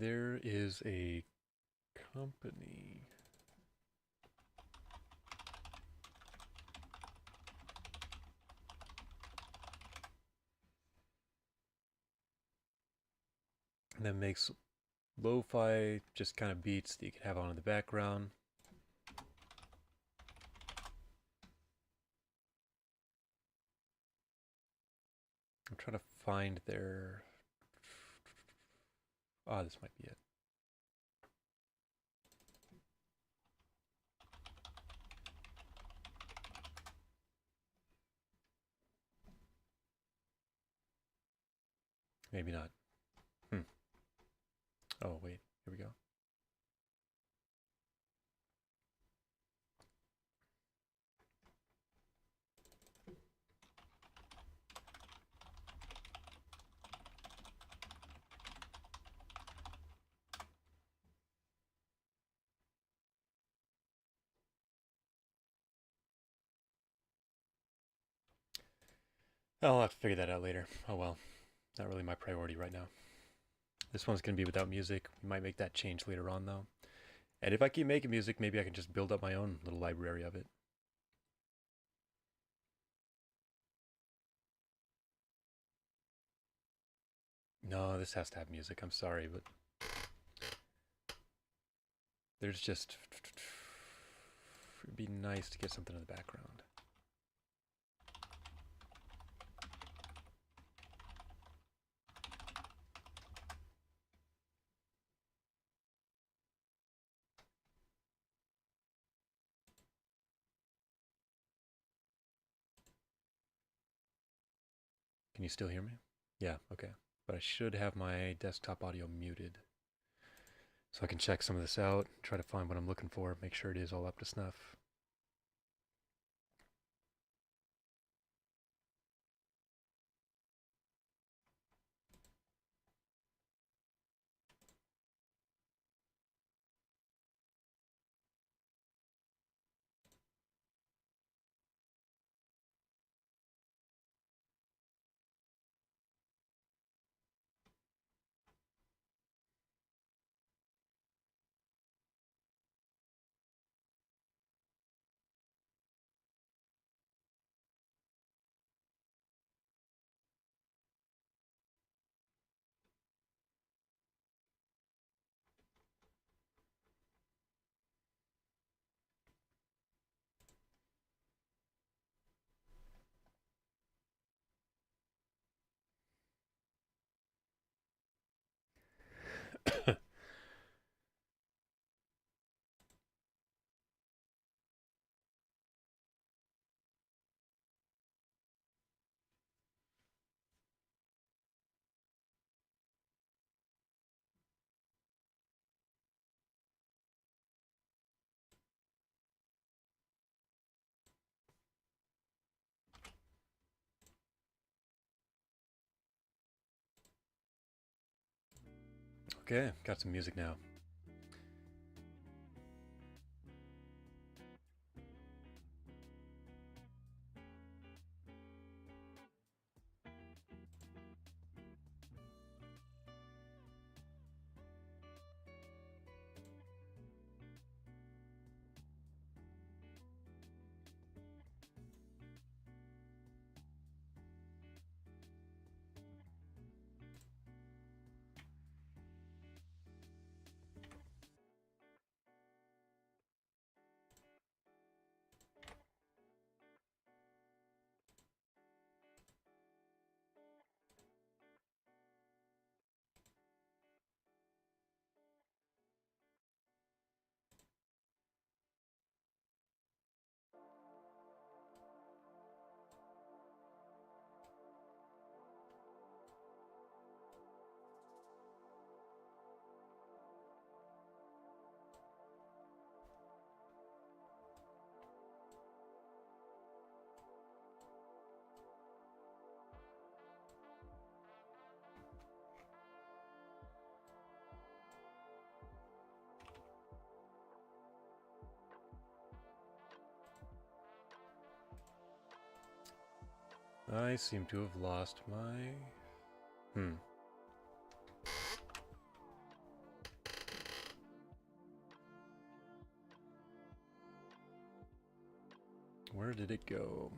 There is a company. That makes lo-fi just kind of beats that you can have on in the background. I'm trying to find their... Ah, this might be it. Maybe not. Oh, wait. Here we go. I'll have to figure that out later. Oh well. Not really my priority right now. This one's going to be without music. We might make that change later on, though. And if I keep making music, maybe I can just build up my own little library of it. No, this has to have music. I'm sorry, but there's just... It'd be nice to get something in the background. Can you still hear me? Yeah, okay. But I should have my desktop audio muted. So I can check some of this out, try to find what I'm looking for, make sure it is all up to snuff. Okay, got some music now. I seem to have lost my... Where did it go?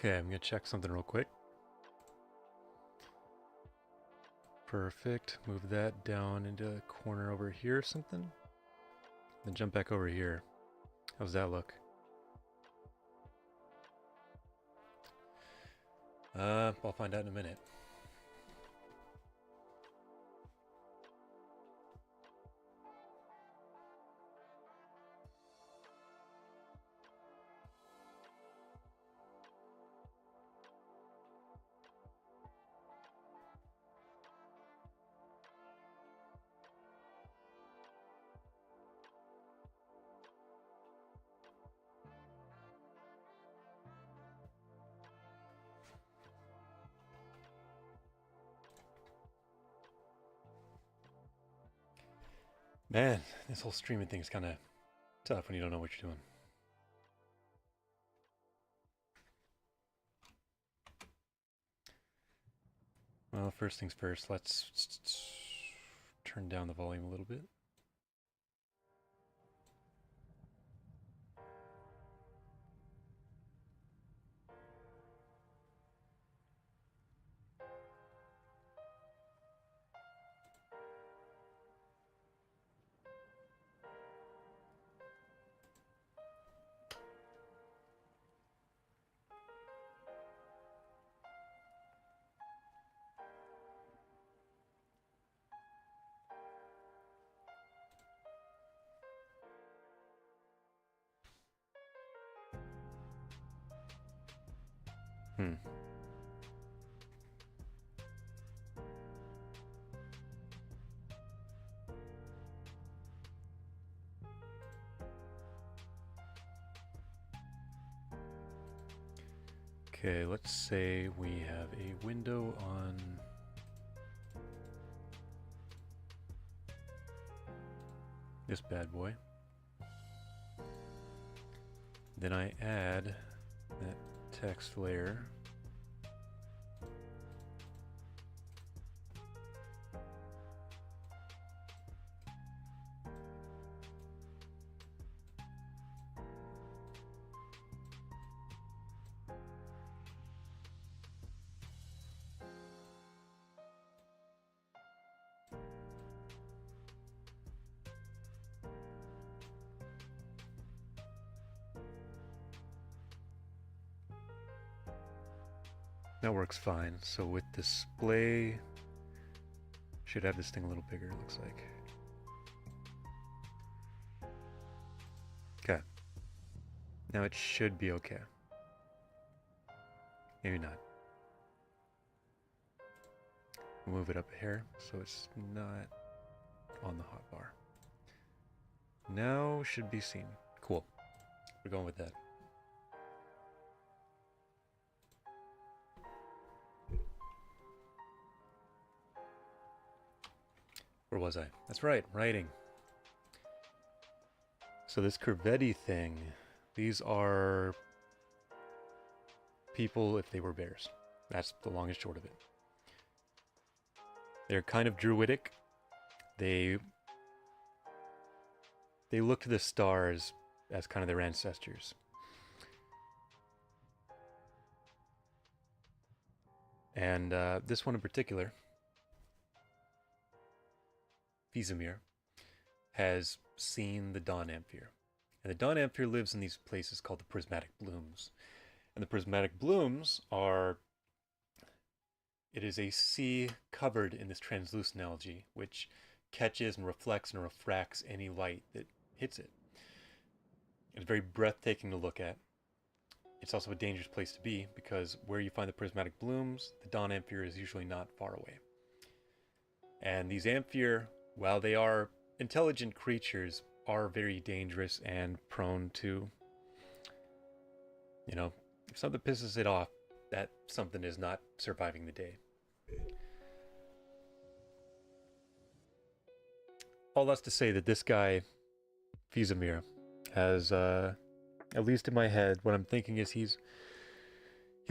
Okay, I'm gonna check something real quick. Perfect. Move that down into a corner over here or something. Then jump back over here. How's that look? I'll find out in a minute. Man, this whole streaming thing is kind of tough when you don't know what you're doing. Well, first things first, let's turn down the volume a little bit. Hmm. Okay, let's say we have a window on this bad boy. Then I add that text layer. That works fine. So with display, should have this thing a little bigger, it looks like. Okay. Now it should be okay. Maybe not. Move it up a hair so it's not on the hotbar. Now should be seen. Cool. We're going with that. Where was I? That's right, writing. So this Corvetti thing, these are people if they were bears. That's the long and short of it. They're kind of druidic. They look to the stars as kind of their ancestors. And this one in particular, Vizimir, has seen the Dawn Amphere. And the Dawn Amphere lives in these places called the Prismatic Blooms. And the Prismatic Blooms are... It is a sea covered in this translucent algae, which catches and reflects and refracts any light that hits it. It's very breathtaking to look at. It's also a dangerous place to be, because where you find the prismatic blooms, the Dawn Amphere is usually not far away. And these Amphere, while they are intelligent creatures, are very dangerous and prone to, you know, if something pisses it off, that something is not surviving the day. All that's to say that this guy, Vizimir, has, at least in my head, what I'm thinking is he's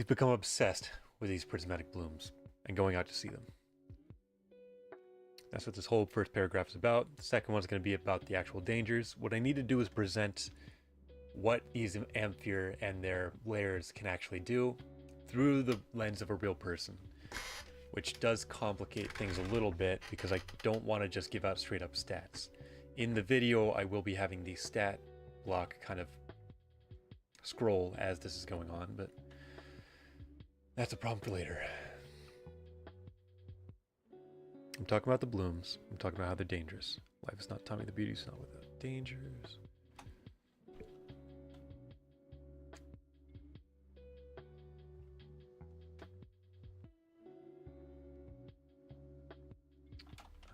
become obsessed with these prismatic blooms and going out to see them. That's what this whole first paragraph is about. The second one's going to be about the actual dangers. What I need to do is present what these Amphere and their layers can actually do through the lens of a real person, which does complicate things a little bit because I don't want to just give out straight up stats. In the video, I will be having the stat block kind of scroll as this is going on, but that's a problem for later. I'm talking about the blooms. I'm talking about how they're dangerous. Life is not Tommy the Beauty, it's not without dangers.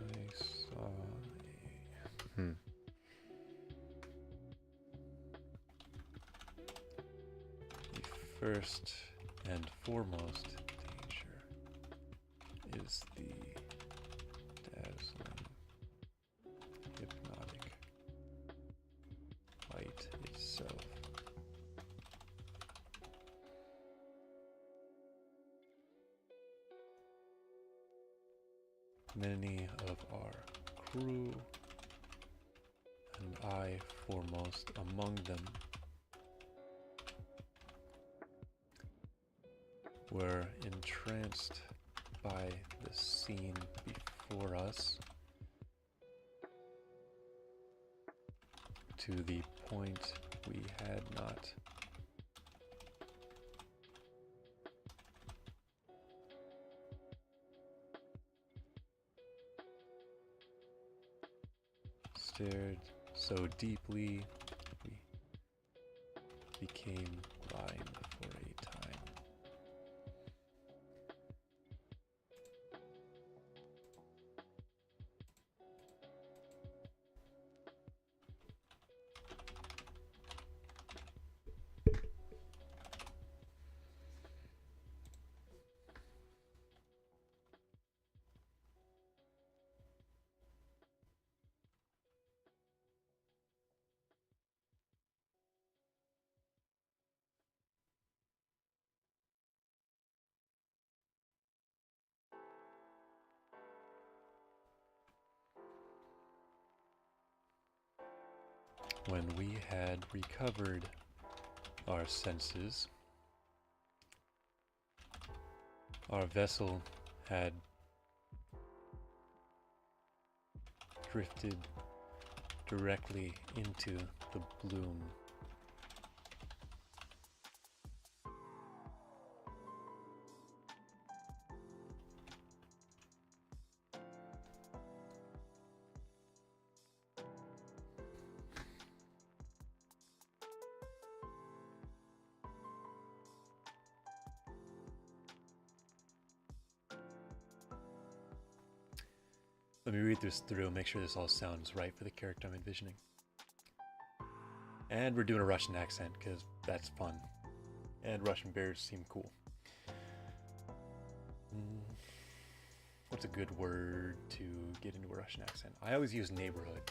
I saw a... The first and foremost danger is the dazzling, hypnotic light itself. Many of our crew, and I foremost among them, were entranced by the scene before us to the point we had not stared so deeply we became blind for a time. When we had recovered our senses, our vessel had drifted directly into the bloom. Let me read this through, make sure this all sounds right for the character I'm envisioning. And we're doing a Russian accent, because that's fun. And Russian bears seem cool. What's a good word to get into a Russian accent? I always use neighborhood.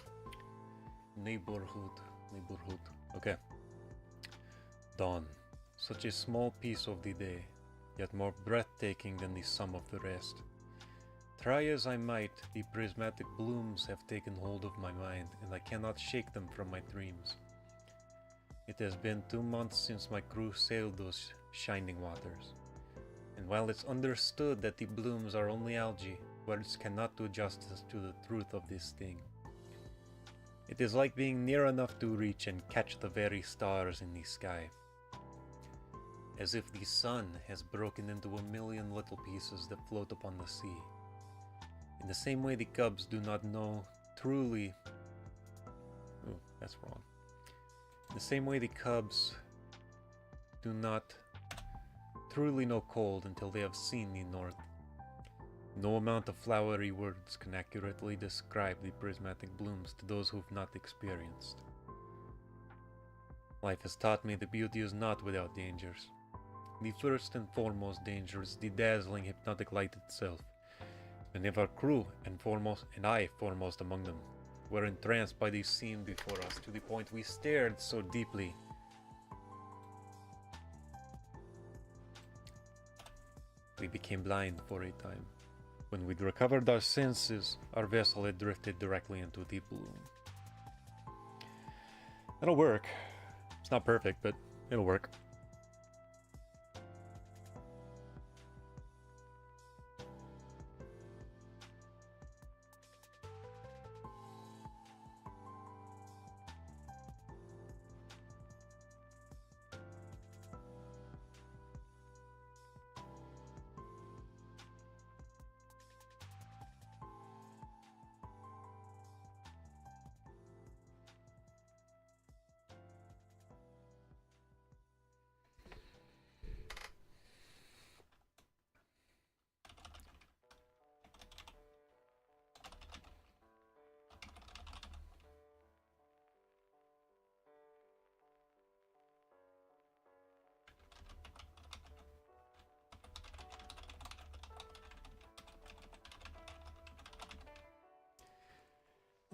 Neighborhood. Okay. Dawn. Such a small piece of the day, yet more breathtaking than the sum of the rest. Try as I might, the prismatic blooms have taken hold of my mind, and I cannot shake them from my dreams. It has been 2 months since my crew sailed those shining waters, and while it's understood that the blooms are only algae, words cannot do justice to the truth of this thing. It is like being near enough to reach and catch the very stars in the sky, as if the sun has broken into a million little pieces that float upon the sea. In the same way the cubs do not know truly... Oh, that's wrong. In the same way the cubs do not truly know cold until they have seen the north. No amount of flowery words can accurately describe the prismatic blooms to those who have not experienced. Life has taught me that beauty is not without dangers. The first and foremost danger is the dazzling hypnotic light itself. Many of our crew, and I foremost among them, were entranced by the scene before us to the point we stared so deeply. We became blind for a time. When we'd recovered our senses, our vessel had drifted directly into the bloom. It'll work. It's not perfect, but it'll work.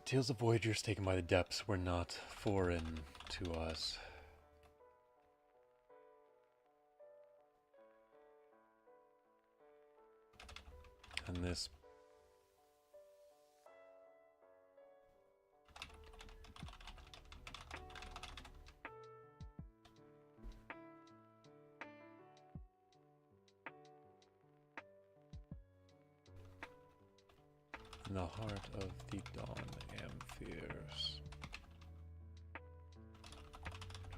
Tales of voyagers taken by the depths were not foreign to us. And this in the heart of the dawn amphirs.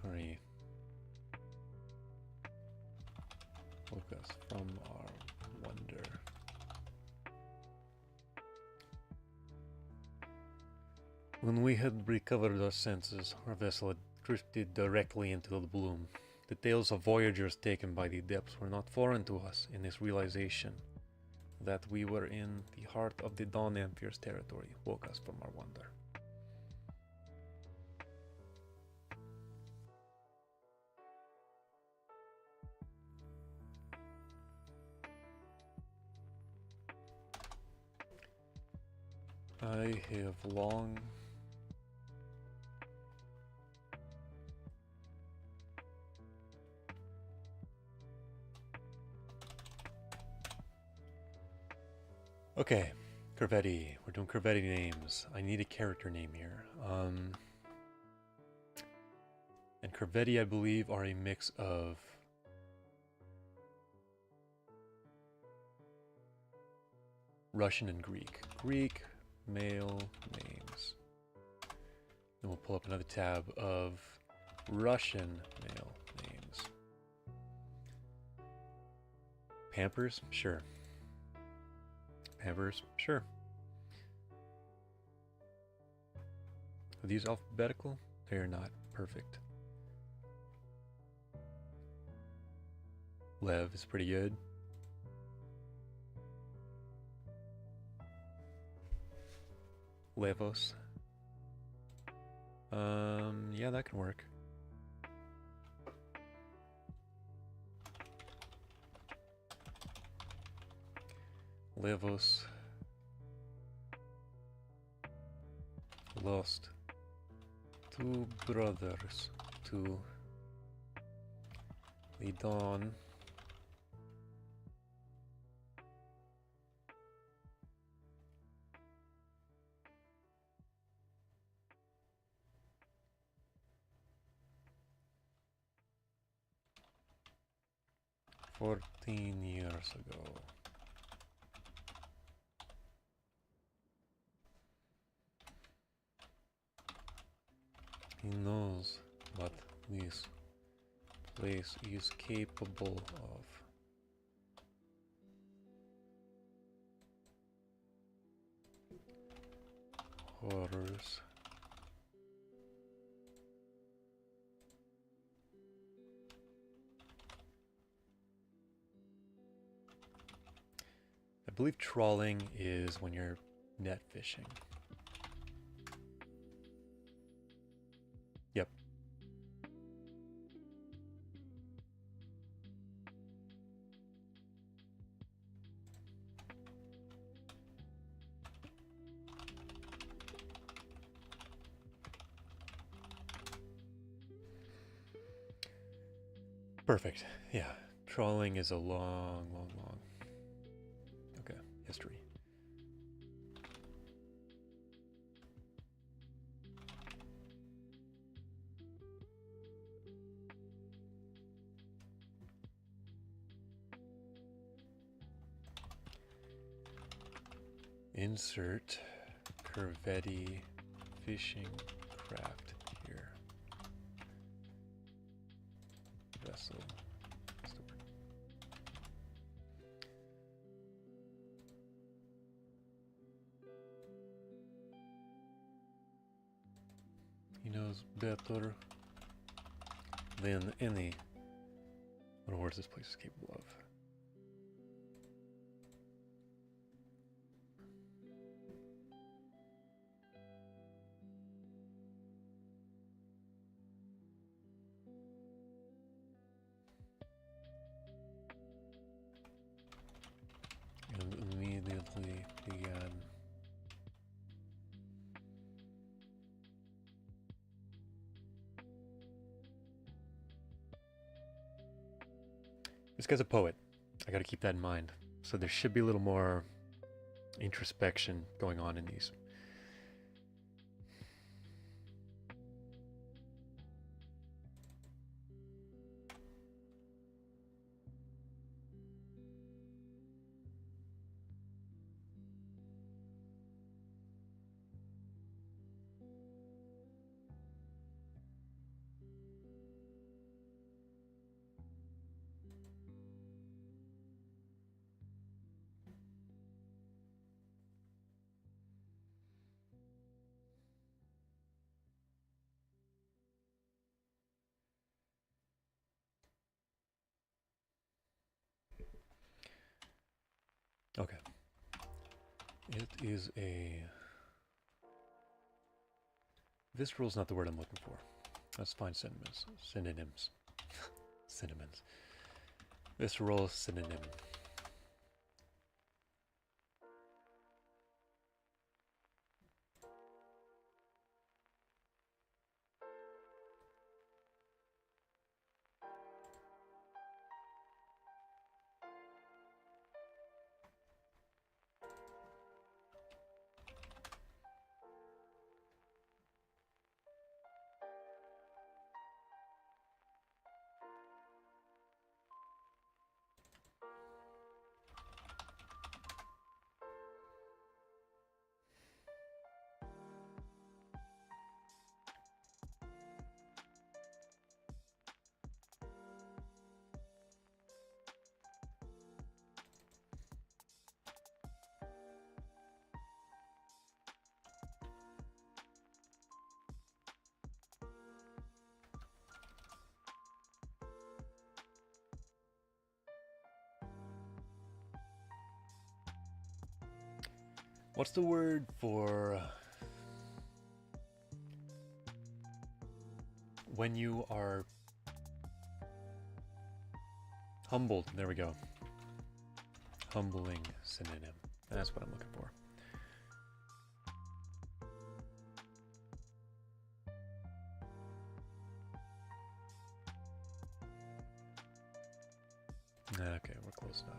Hurry. Focus from our wonder. When we had recovered our senses, our vessel had drifted directly into the bloom. The tales of voyagers taken by the depths were not foreign to us in this realization that we were in the heart of the Dawn Amphire's territory woke us from our wonder. I have long Okay, Corvetti. We're doing Corvetti names. I need a character name here. And Corvetti, I believe, are a mix of Russian and Greek. Greek male names. Then we'll pull up another tab of Russian male names. Pampers? Sure. Pampers? Sure. Are these alphabetical? They are not. Perfect. Lev is pretty good. Levos. Yeah, that can work. Levos. Lost 2 brothers to the dawn 14 years ago. He knows what this place is capable of. Horrors. I believe trawling is when you're net fishing. Yep. Perfect. Yeah. Trawling is a long, long, long. Okay. History. Insert Curvetti fishing craft here. Vessel. What's the word? He knows better than any what horse this place is capable of. And immediately began this guy's a poet. I gotta keep that in mind. So there should be a little more introspection going on in these. Okay. It is a... Visceral is not the word I'm looking for. Let's find synonyms. Synonyms. Synonyms. Visceral synonym. What's the word for when you are humbled? There we go. Humbling synonym. That's what I'm looking for. Okay, we're close enough.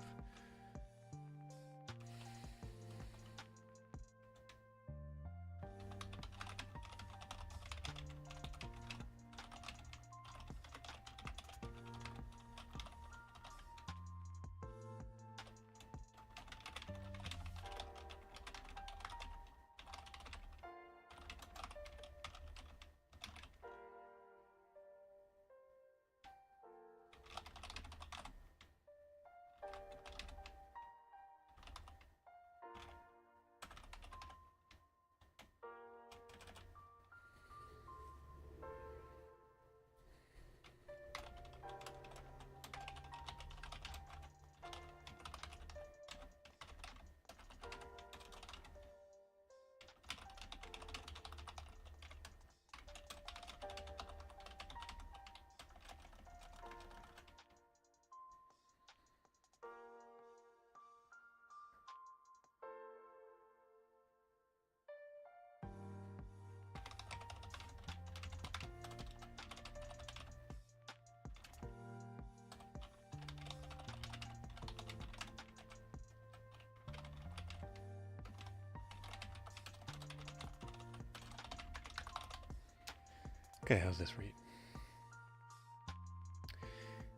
Okay, how's this read?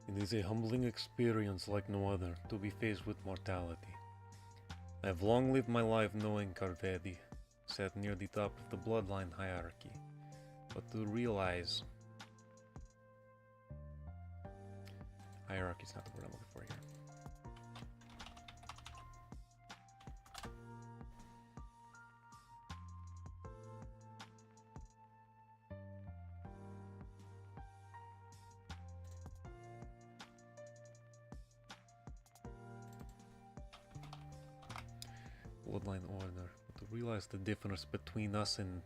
It is a humbling experience like no other to be faced with mortality. I have long lived my life knowing Karvedi sat near the top of the bloodline hierarchy, but to realize hierarchy is not the word I'm looking for here. Bloodline order. To realize the difference between us and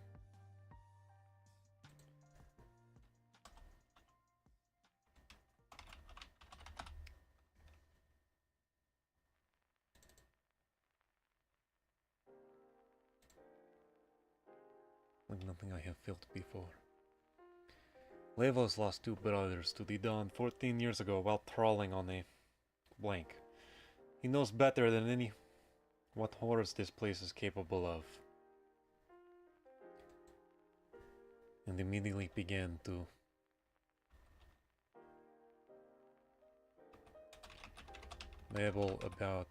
like nothing I have felt before. Levos lost 2 brothers to the Dawn 14 years ago while trawling on a blank. He knows better than any what horrors this place is capable of, and immediately began to babble about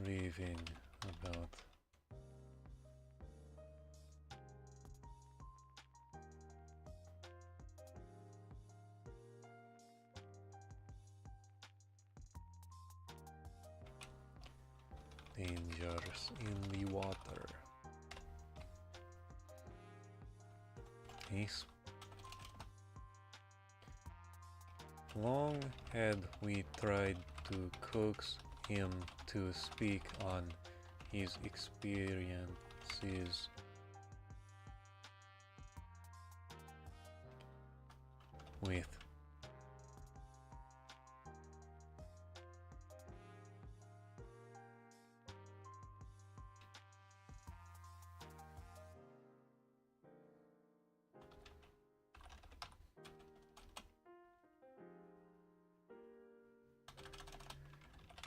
raving about dangers in the water. Ace. Long had we tried to coax him to speak on his experiences with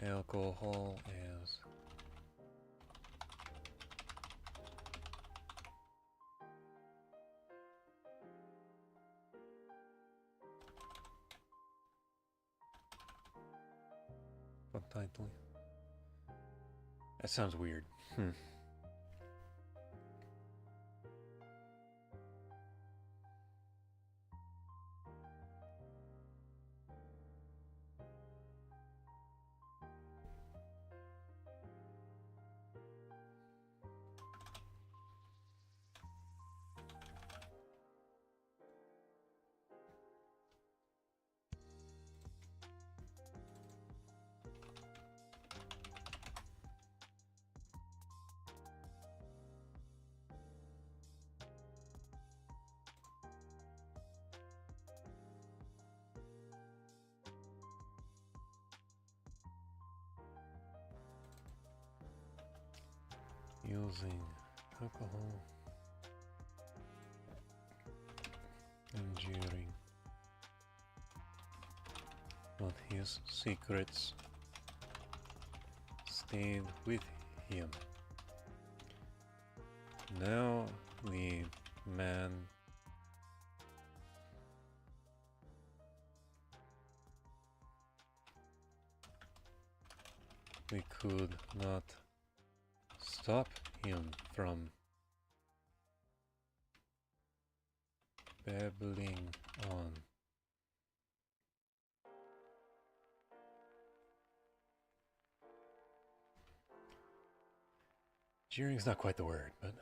alcohol as subtitle. That sounds weird. Using alcohol, enduring, but his secrets stayed with him. Now the man we could not stop him from babbling on. Jeering's not quite the word, but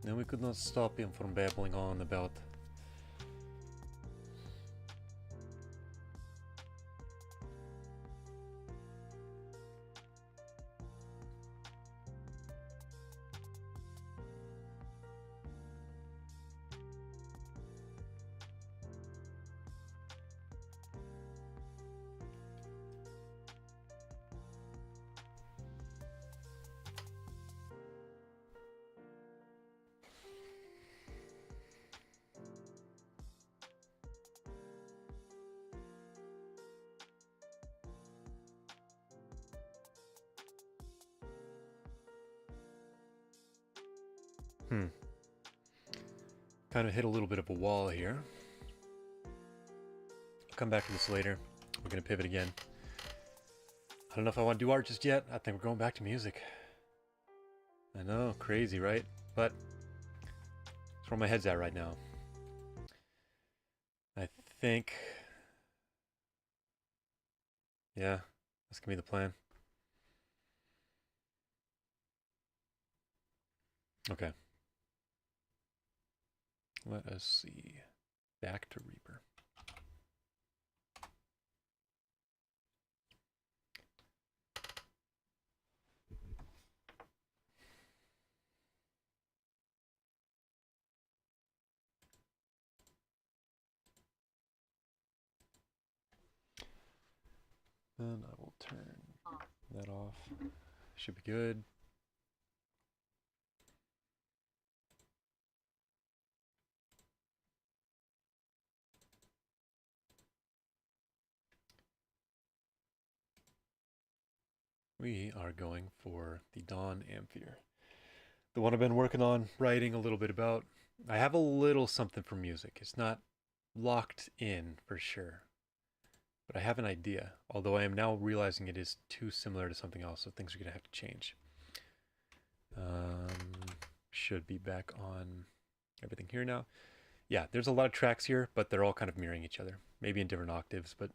And we could not stop him from babbling on about... Kind of hit a little bit of a wall here. I'll come back to this later. We're going to pivot again. I don't know if I want to do art just yet. I think we're going back to music. I know, crazy, right? But that's where my head's at right now. I think... yeah, that's going to be the plan. Okay. Let us see. Back to Reaper. Then I will turn that off. Should be good. We are going for the Dawn Amphere. The one I've been working on, writing a little bit about. I have a little something for music. It's not locked in for sure, but I have an idea. Although I am now realizing it is too similar to something else, so things are gonna have to change. Should be back on everything here now. Yeah, there's a lot of tracks here, but they're all kind of mirroring each other. Maybe in different octaves, but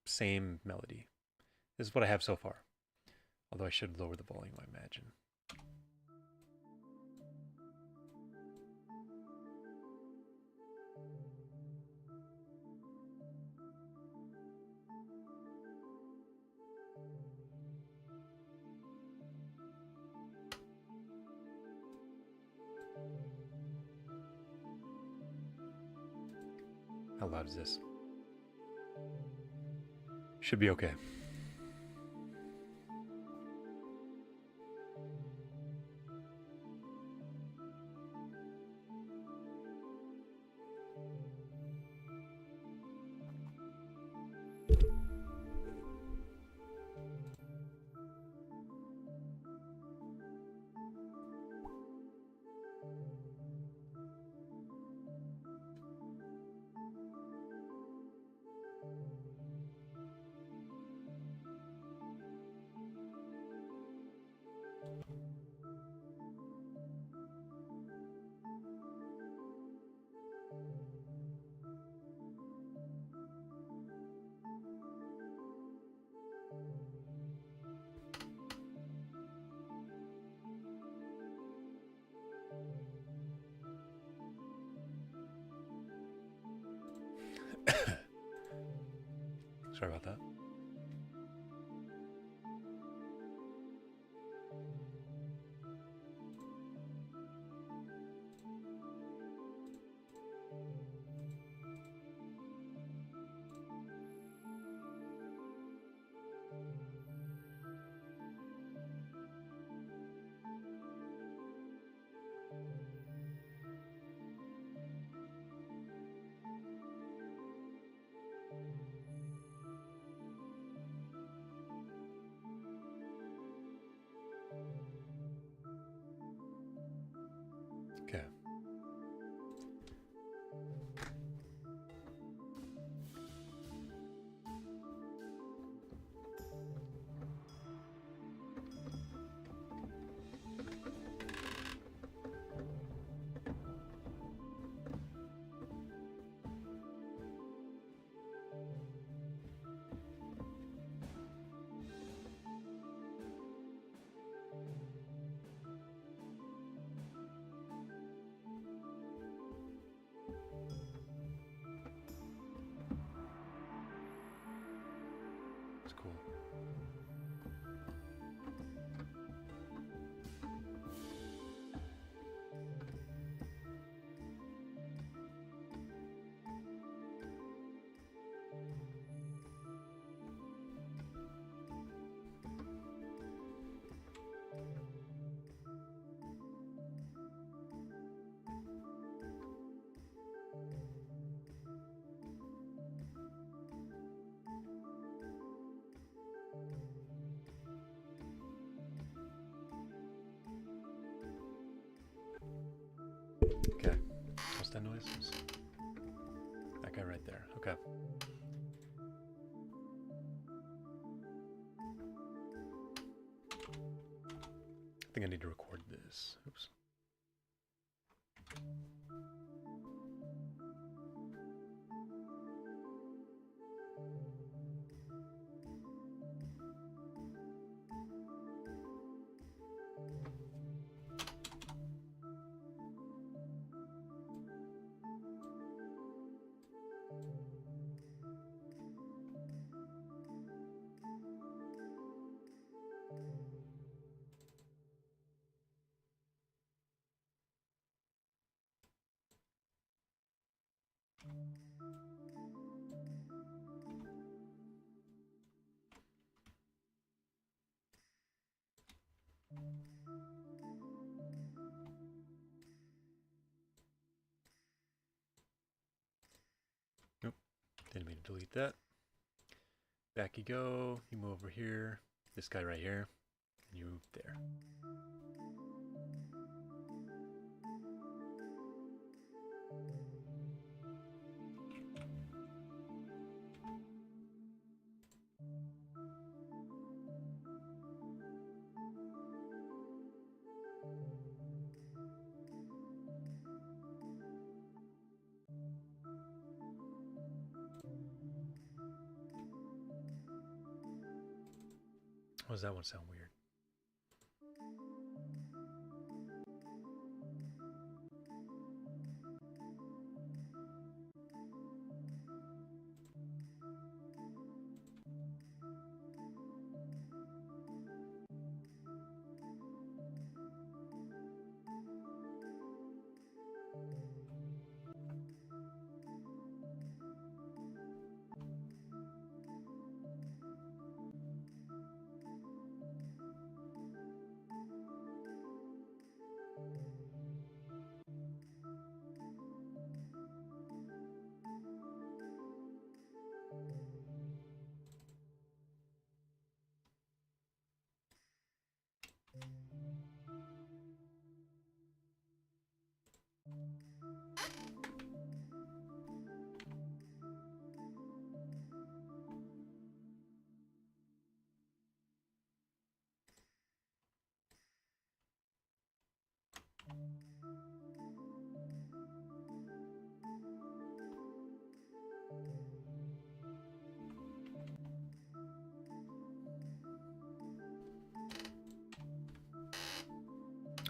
same melody. This is what I have so far. Although I should lower the volume, I imagine. How loud is this? Should be okay. Sorry about that. right there. Okay. I think I need to record this. Oops. Nope, didn't mean to delete that. Back you go, you move over here, this guy right here, and you move there. Why does that one sound weird?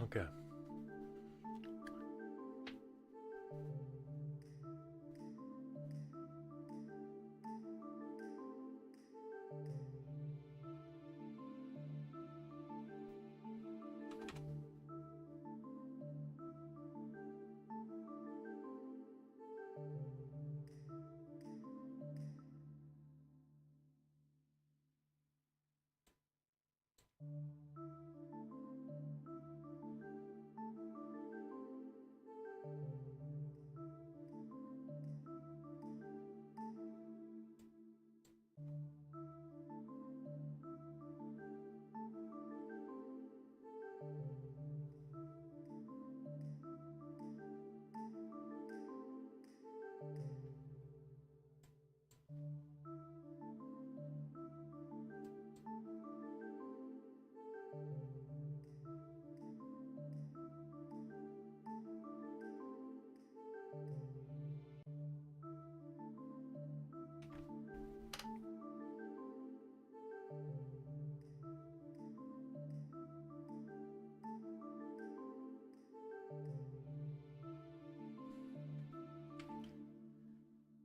Okay.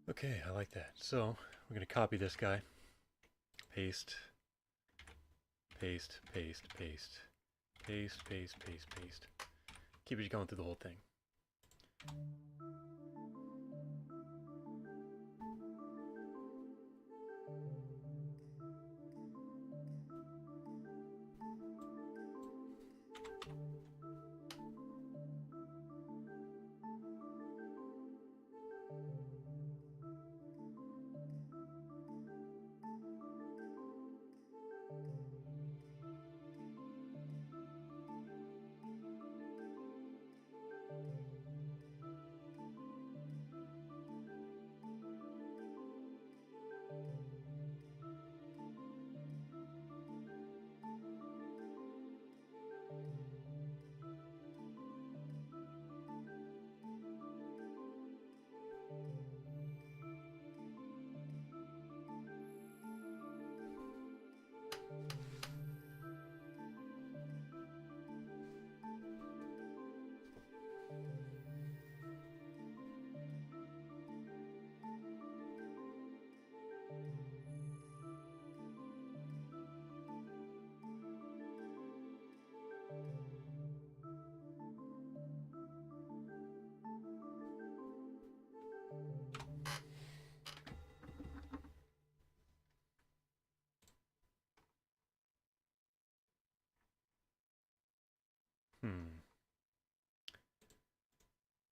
Okay, I like that. So we're going to copy this guy. Paste, paste, paste, paste, paste, paste, paste, paste. Keep it going through the whole thing.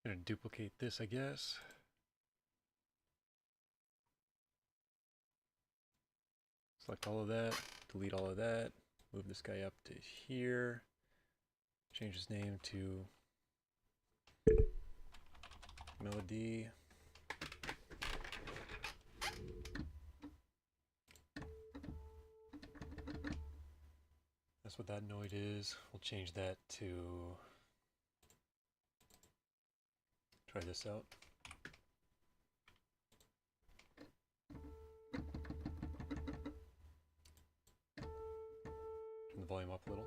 Gonna duplicate this, I guess. Select all of that, delete all of that, move this guy up to here, change his name to Melody. That's what that noid is. We'll change that to, try this out. Turn the volume up a little.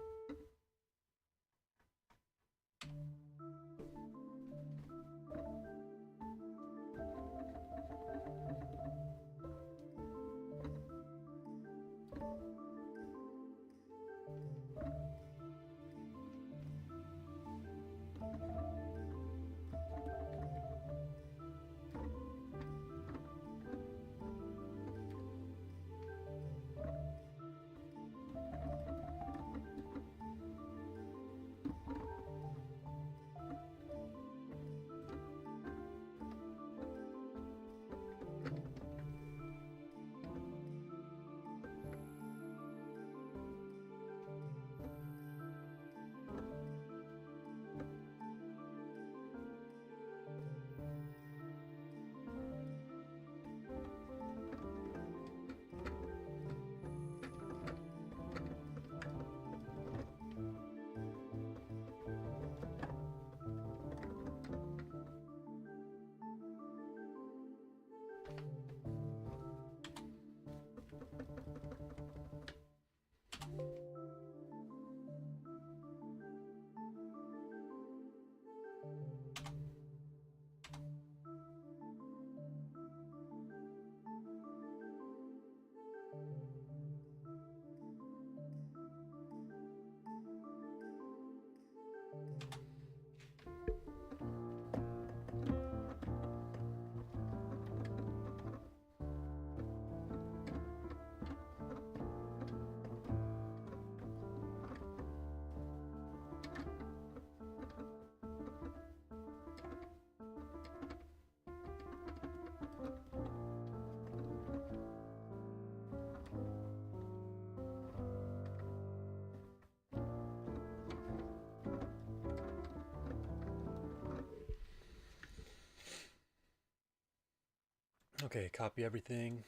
Okay, copy everything.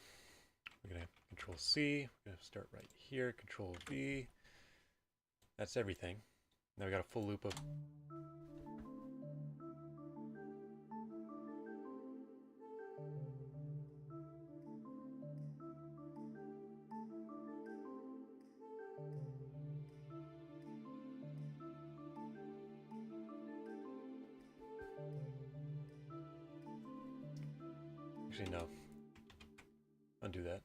We're gonna Control C. We're gonna start right here. Control V. That's everything. Now we got a full loop of. Actually, no. Undo that.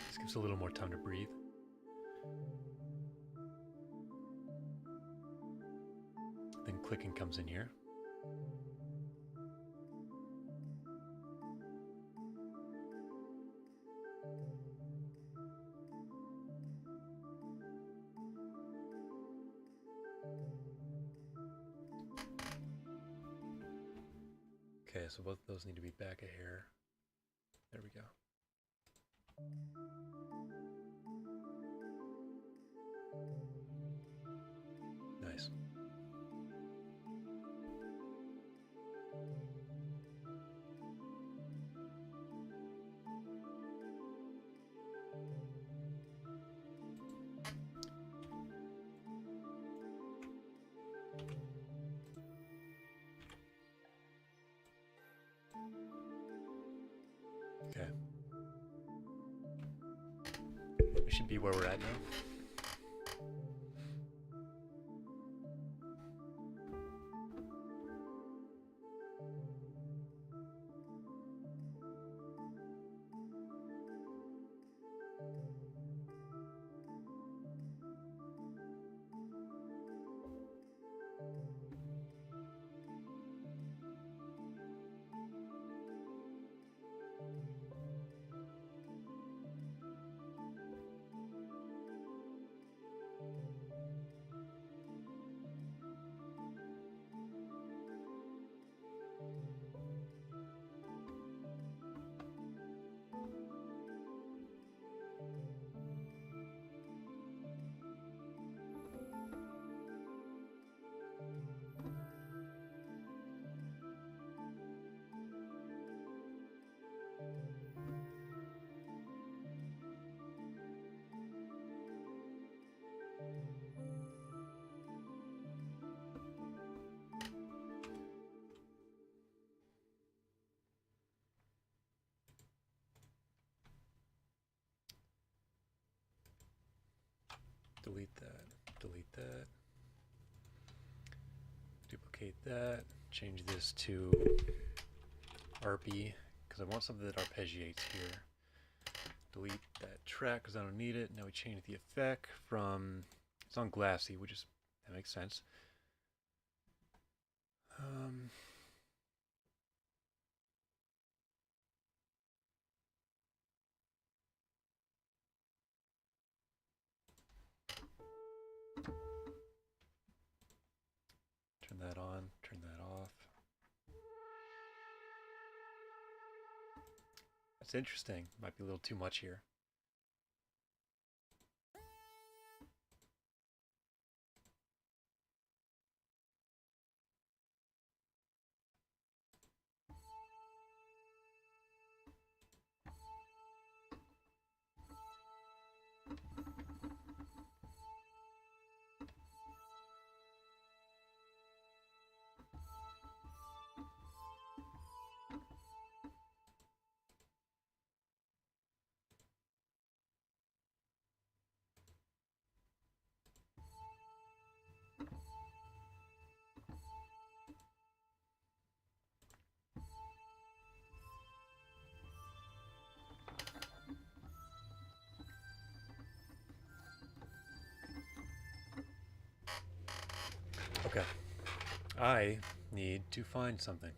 This gives a little more time to breathe. Then clicking comes in here. Okay, so both of those need to be back a hair. There we go. Nice. Okay. We should be where we're at now. Delete that, delete that, duplicate that, change this to arpy, because I want something that arpeggiates here. Delete that track because I don't need it. Now we change the effect from, it's on glassy, which is, that makes sense. Turn that on, turn that off. That's interesting. Might be a little too much here. Okay. I need to find something.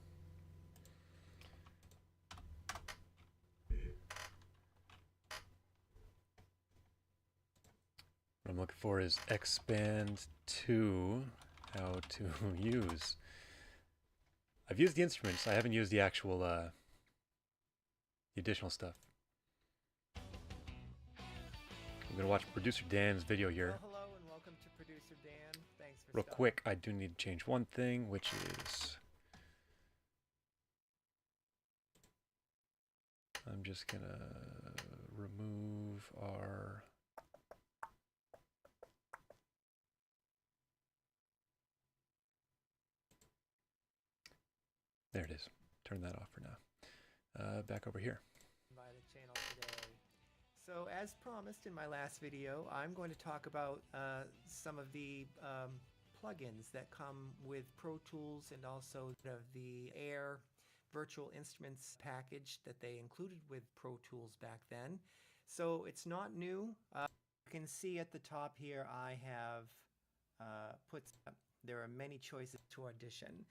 What I'm looking for is expand to how to use. I've used the instruments. I haven't used the actual, the additional stuff. I'm gonna watch Producer Dan's video here. Well, hello and welcome to Producer Dan. Thanks for Real quick, I do need to change one thing, which is I'm just gonna remove our there it is. Turn that off for now. Back over here. by the channel today. So as promised in my last video, I'm going to talk about some of the plugins that come with Pro Tools and also the Air Virtual Instruments package that they included with Pro Tools back then. So it's not new. You can see at the top here I have there are many choices to audition.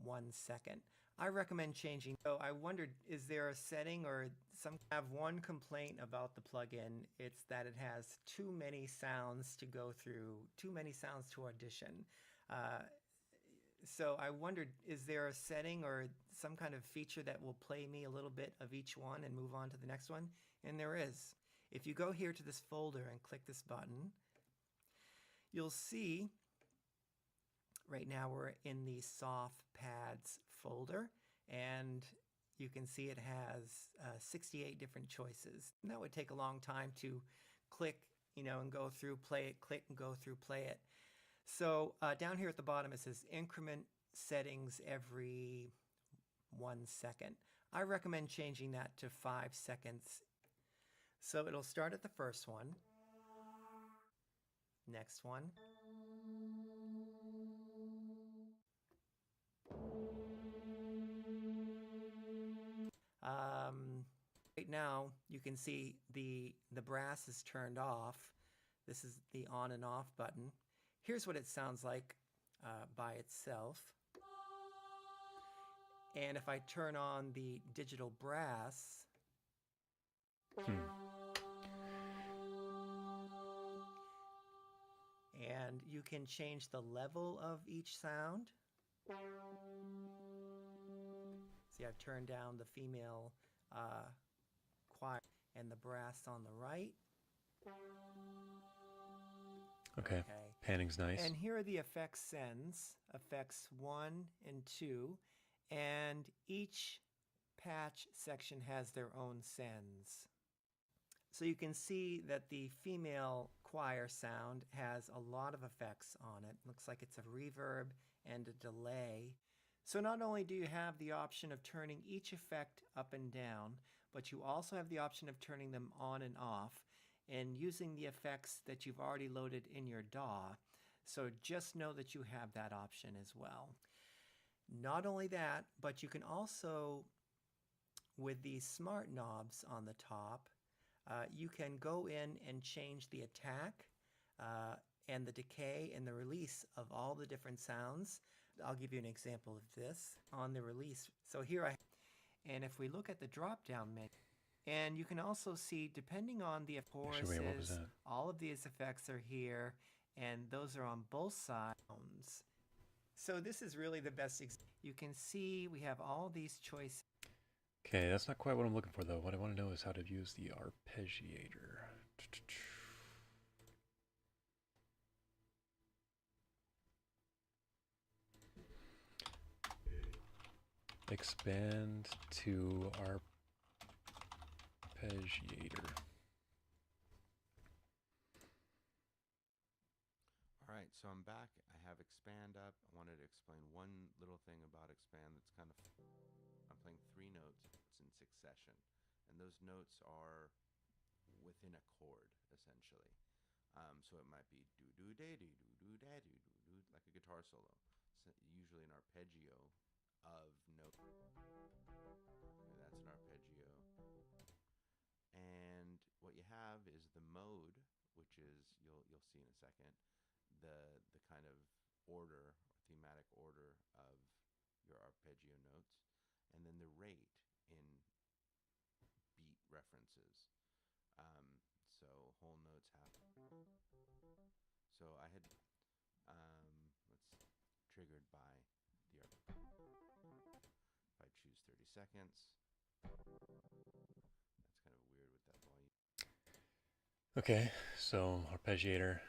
1 second. I recommend changing. So I wondered, is there a setting or some? I have one complaint about the plugin. It's that it has too many sounds to go through, too many sounds to audition. So I wondered, is there a setting or some kind of feature that will play me a little bit of each one and move on to the next one? And there is. If you go here to this folder and click this button, you'll see right now we're in the soft pads folder, and you can see it has 68 different choices. And that would take a long time to click, and go through, play it, click and go through, play it. So down here at the bottom it says increment settings every 1 second. I recommend changing that to 5 seconds. So it'll start at the first one, next one, right now you can see the brass is turned off. This is the on and off button. Here's what it sounds like by itself. And if I turn on the digital brass, and you can change the level of each sound. See, I've turned down the female choir and the brass on the right. Okay. Panning's nice. And here are the effects sends, effects 1 and 2, and each patch section has their own sends. So you can see that the female choir sound has a lot of effects on it. Looks like it's a reverb and a delay. So not only do you have the option of turning each effect up and down, but you also have the option of turning them on and off and using the effects that you've already loaded in your DAW. So just know that you have that option as well. Not only that, but you can also, with these smart knobs on the top, you can go in and change the attack and the decay and the release of all the different sounds. I'll give you an example of this on the release. So here and if we look at the drop-down menu, and you can also see, depending on the choruses, all of these effects are here, and those are on both sides. So this is really the best example. You can see we have all these choices. Okay, that's not quite what I'm looking for, though. What I want to know is how to use the arpeggiator. Expand to arpeggiator. All right, so I'm back. I have expand up. I wanted to explain one little thing about expand that's kind of... I'm playing 3 notes. It's in succession. And those notes are within a chord, essentially. So it might be do-do-da-do-do-do-da-do-do-do, like a guitar solo. So usually an arpeggio of note. Okay, that's an arpeggio. And what you have is the mode, which is, you'll see in a second, the kind of order, or thematic order of your arpeggio notes, and then the rate in beat references. So whole notes have. So I had, triggered by the if I choose 30 seconds, that's kind of weird with that volume. Okay, so arpeggiator,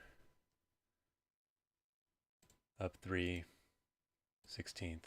up 3, 16th.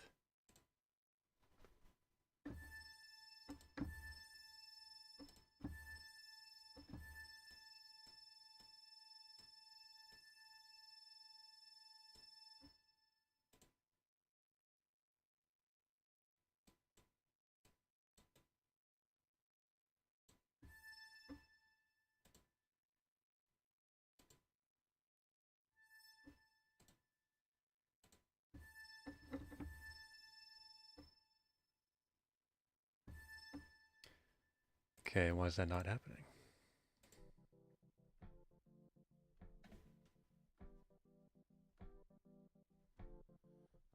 Okay, why is that not happening?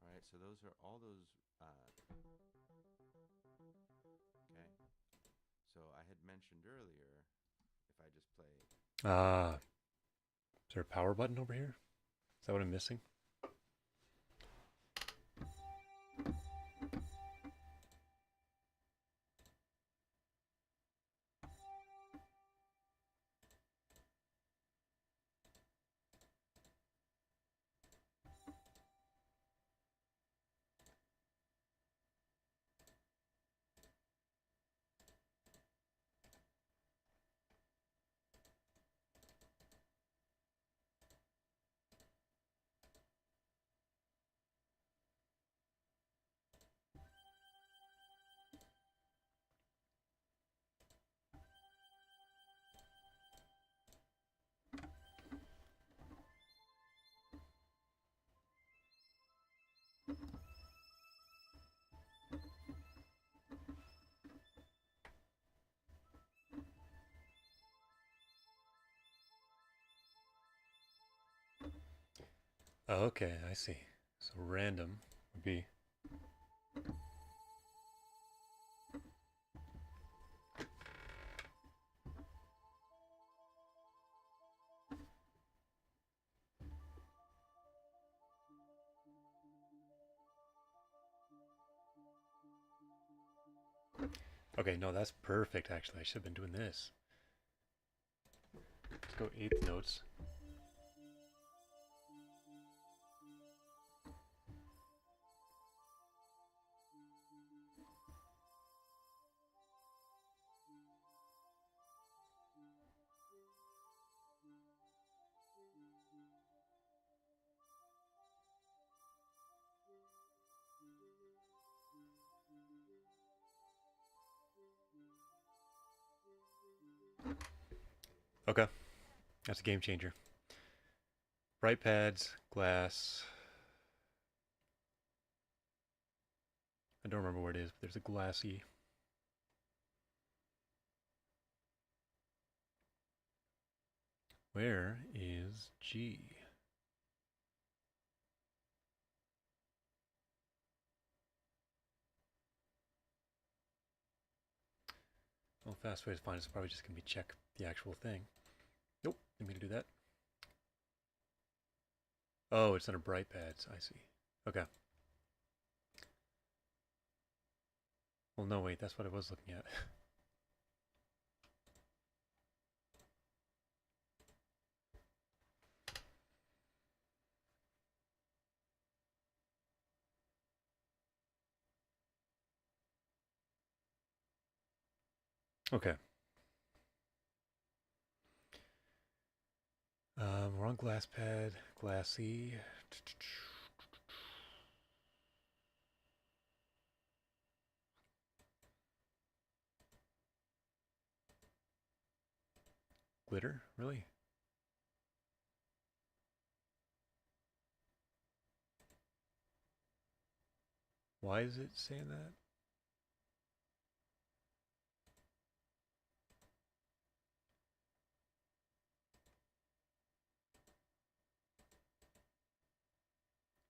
All right, so those are all those. Okay, so I had mentioned earlier, if I just play. Is there a power button over here? Is that what I'm missing? Oh, okay, I see. So random would be okay, no, that's perfect actually. I should have been doing this. Let's go eighth notes. Okay, that's a game changer. Bright pads, glass. I don't remember where it is, but there's a glassy. Where is G? Well, fast way to find it is probably just going to be check the actual thing. Nope, didn't mean to do that. Oh, it's under bright pads. I see. Okay. Well, no, wait, that's what I was looking at. Okay. We're on glass pad, glassy. Glitter? Really? Why is it saying that?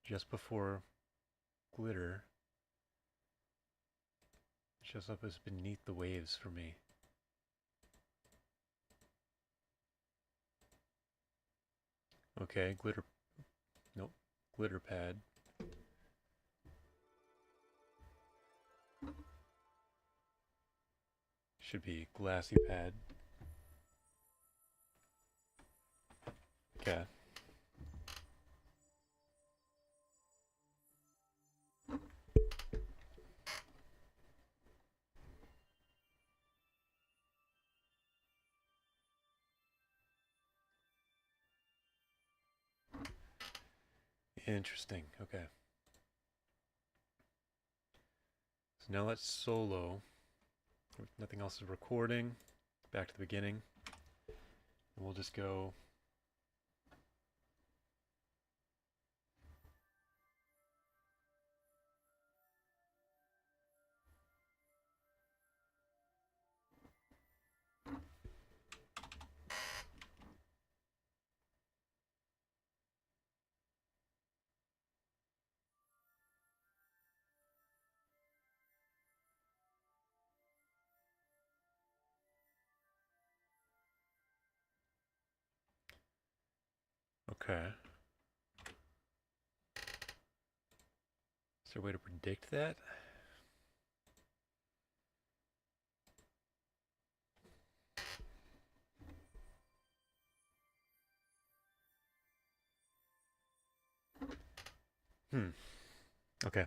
Just before glitter. It shows up as beneath the waves for me. Okay, glitter. Nope. Glitter pad. Should be glassy pad. Okay. Interesting. Okay. So now let's solo. Nothing else is recording. Back to the beginning. And we'll just go. Okay. Is there a way to predict that? Okay.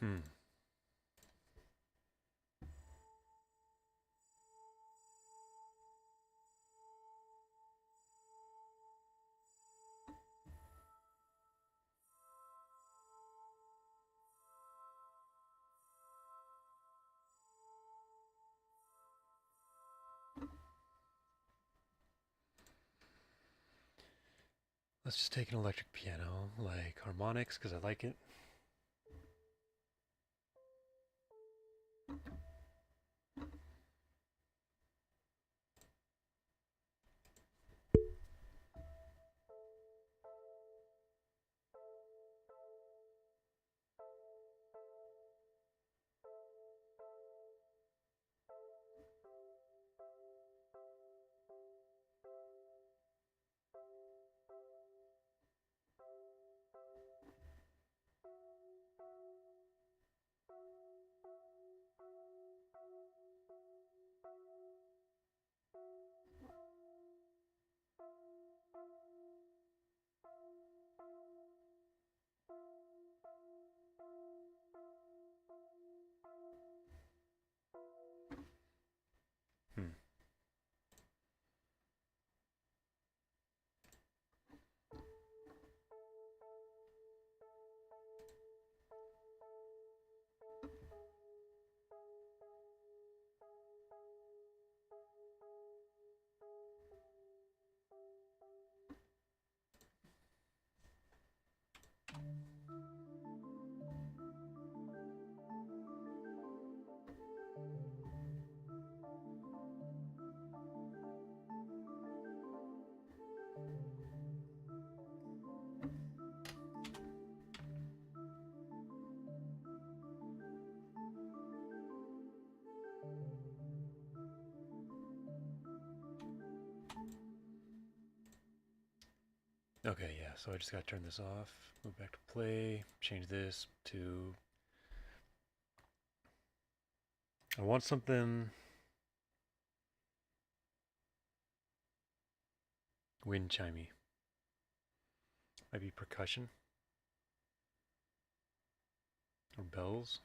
Hmm. Let's just take an electric piano, like harmonics, because I like it. Hmm. Okay, yeah, so I just gotta turn this off, move back to play, change this to... I want something... wind chimey. Maybe percussion? Or bells?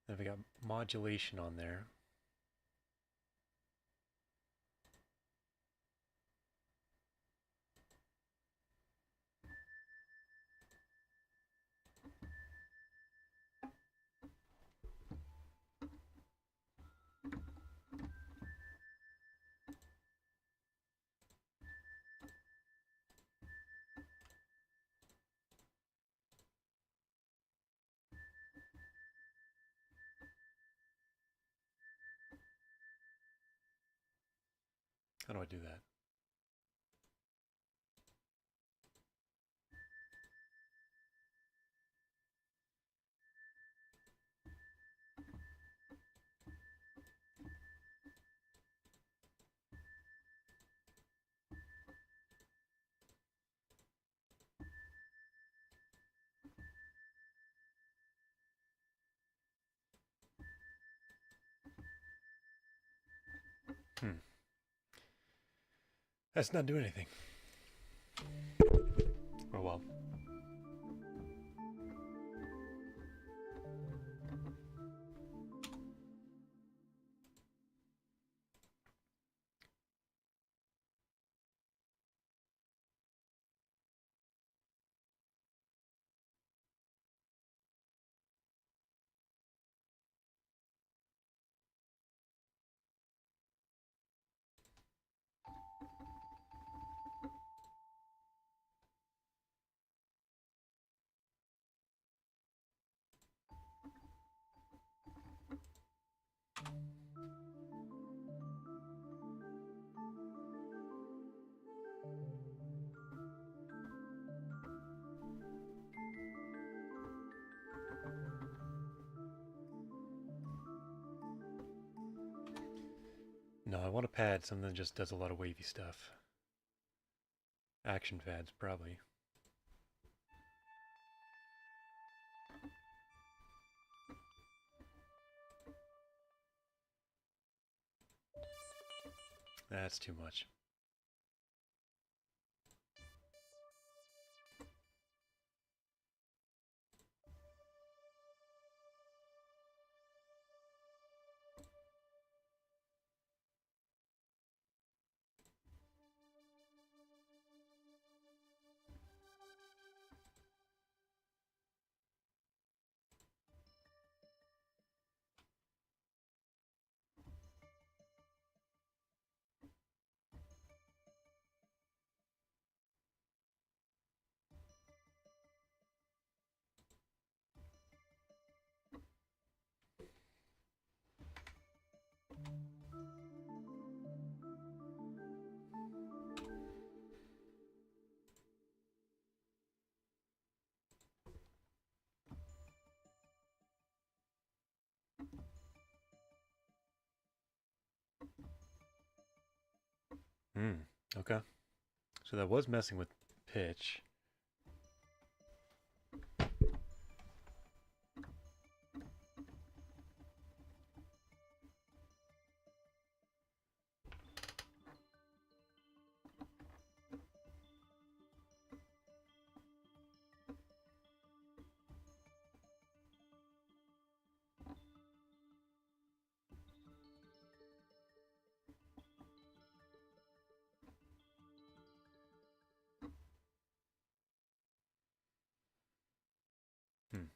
Then we got modulation on there. How do I do that? Hmm. That's not doing anything. Oh well. No, I want a pad, something that just does a lot of wavy stuff. Action pads, probably. That's too much. Okay. So that was messing with pitch. Hmm.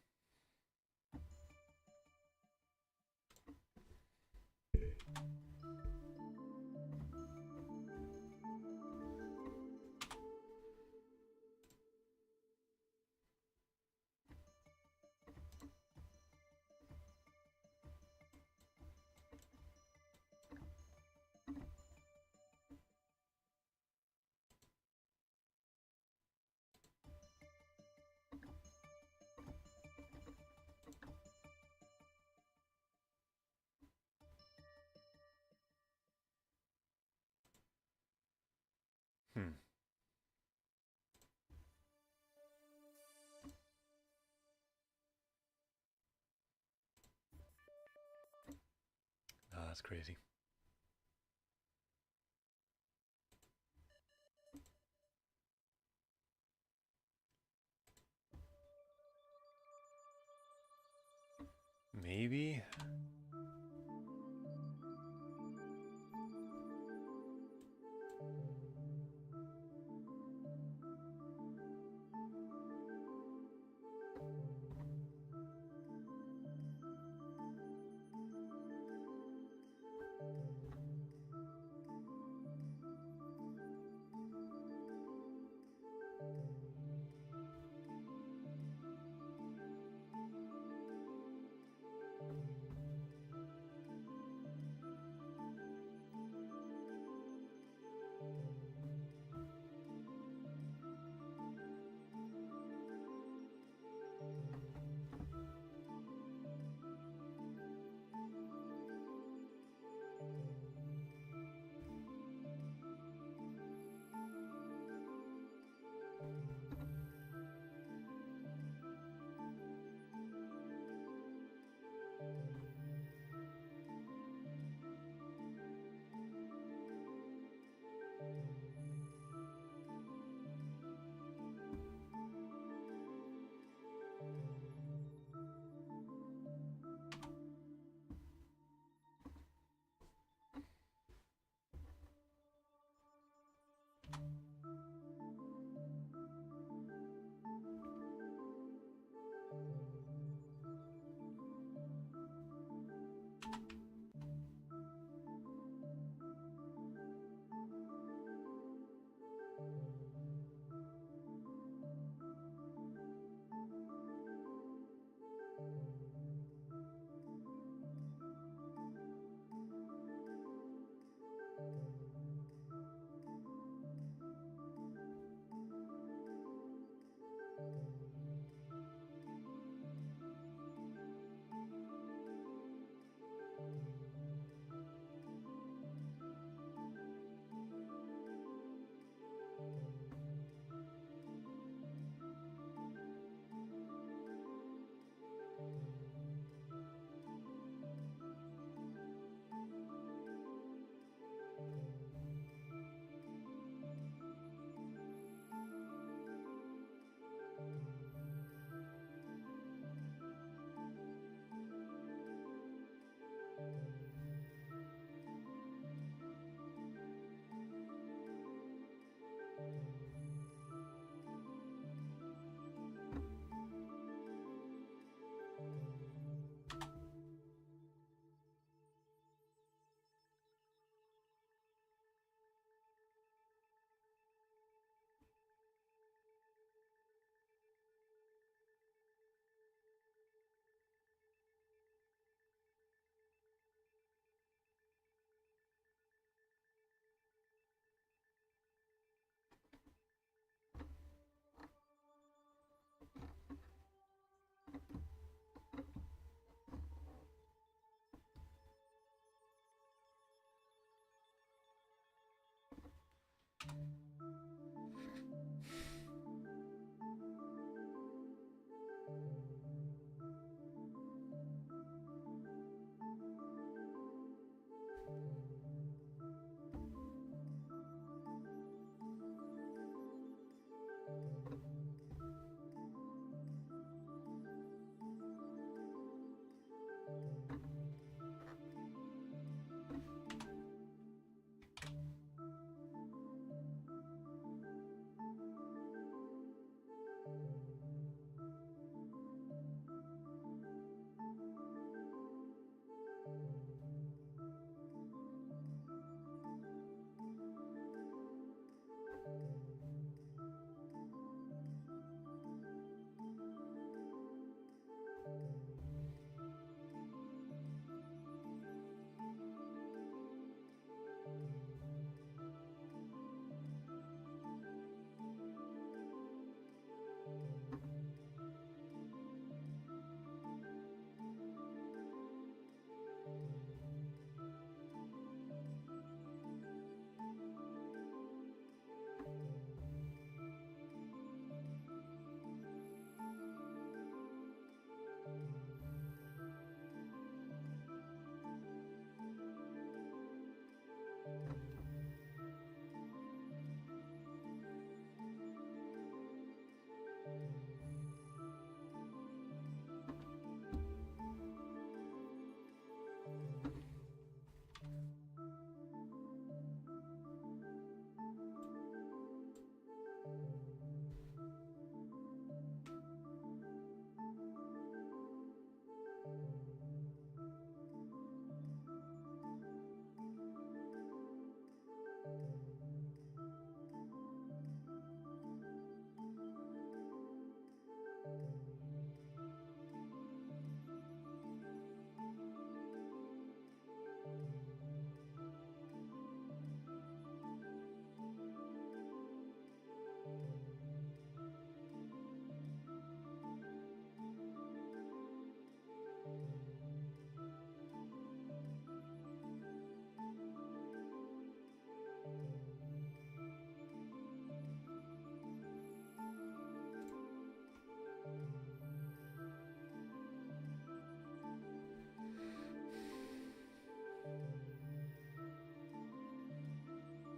Hmm. Ah, that's crazy. Maybe.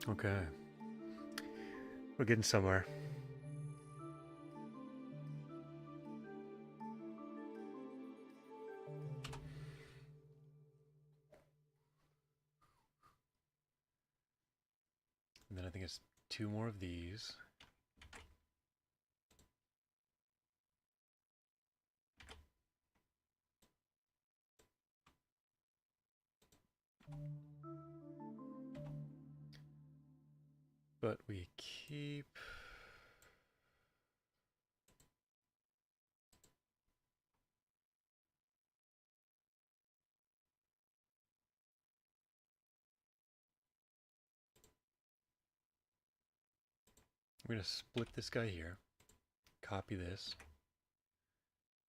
Okay. We're getting somewhere. And then I think it's 2 more of these. But we keep... We're going to split this guy here, copy this,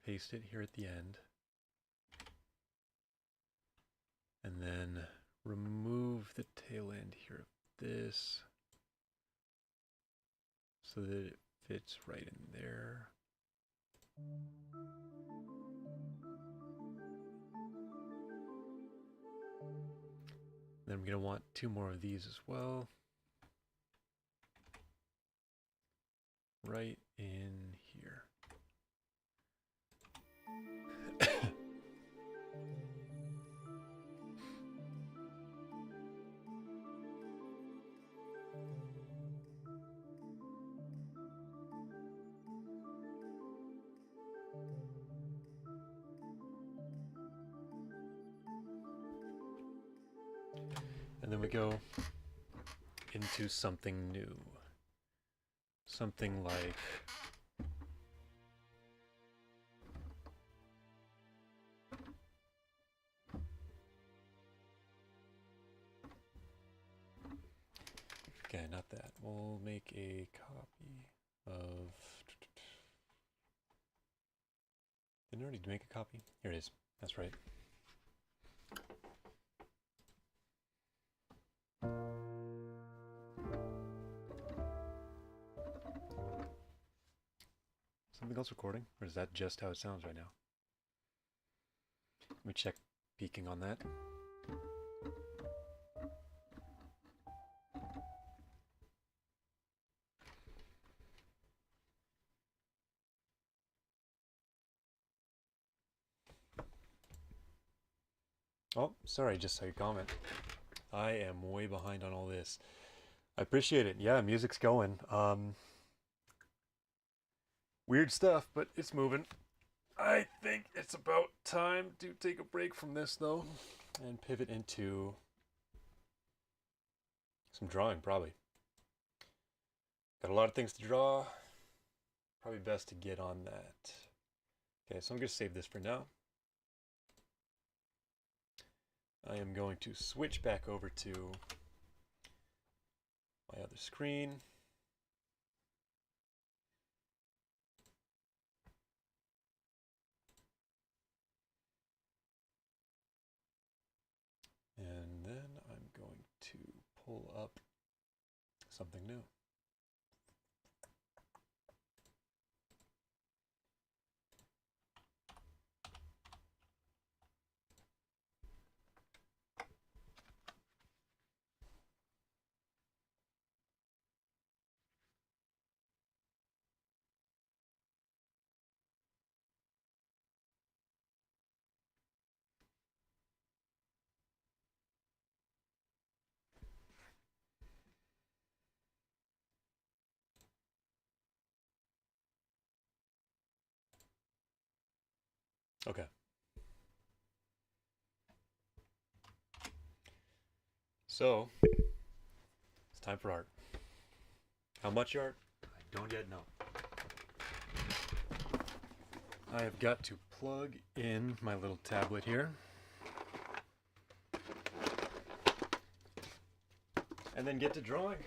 paste it here at the end, and then remove the tail end here of this so that it fits right in there. Then we're going to want 2 more of these as well. Right in here. And then we go into something new. Something like okay, not that. We'll make a copy of didn't I already make a copy? Here it is. That's right. Something else recording? Or is that just how it sounds right now? Let me check peaking on that. Oh, sorry, just saw your comment. I am way behind on all this. I appreciate it. Yeah, music's going. Weird stuff, but it's moving. I think it's about time to take a break from this, though, and pivot into some drawing, probably. Got a lot of things to draw. Probably best to get on that. Okay, so I'm going to save this for now. I am going to switch back over to my other screen. And then I'm going to pull up something new. Okay. So, it's time for art. How much art? I don't yet know. I have got to plug in my little tablet here. And then get to drawing.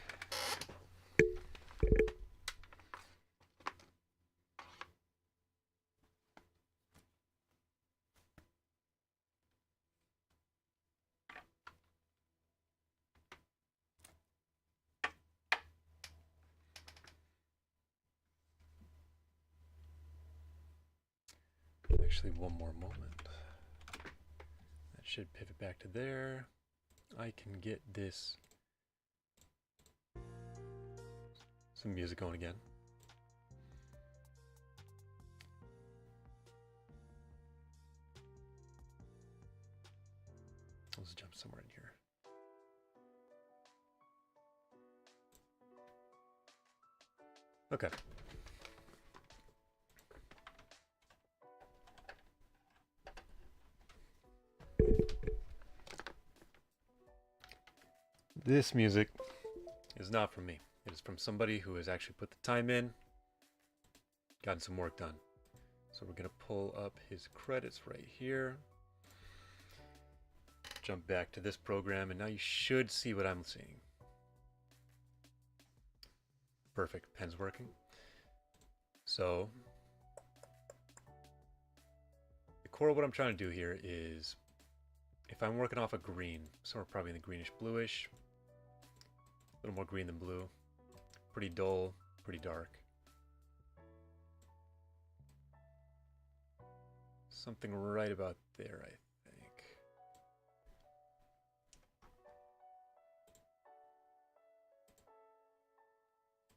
Actually, one more moment. That should pivot back to there. I can get this. Some music going again. Let's jump somewhere in here. Okay. This music is not from me. It is from somebody who has actually put the time in, gotten some work done. So we're going to pull up his credits right here. Jump back to this program, and now you should see what I'm seeing. Perfect. Pen's working. So the core of what I'm trying to do here is, if I'm working off a green, somewhere probably in the greenish bluish, a little more green than blue, pretty dull, pretty dark. Something right about there, I think.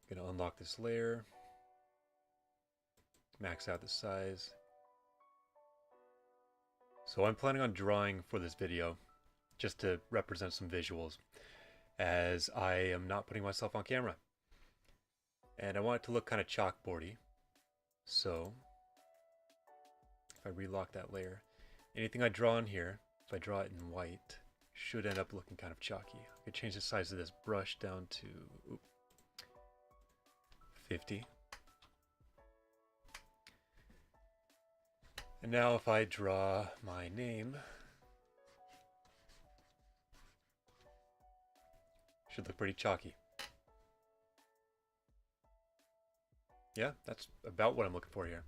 Gonna unlock this layer, max out the size. So I'm planning on drawing for this video, just to represent some visuals, as I am not putting myself on camera. And I want it to look kind of chalkboardy. So if I relock that layer, anything I draw in here, if I draw it in white, should end up looking kind of chalky. I could change the size of this brush down to 50. And now if I draw my name, should look pretty chalky. Yeah, that's about what I'm looking for here.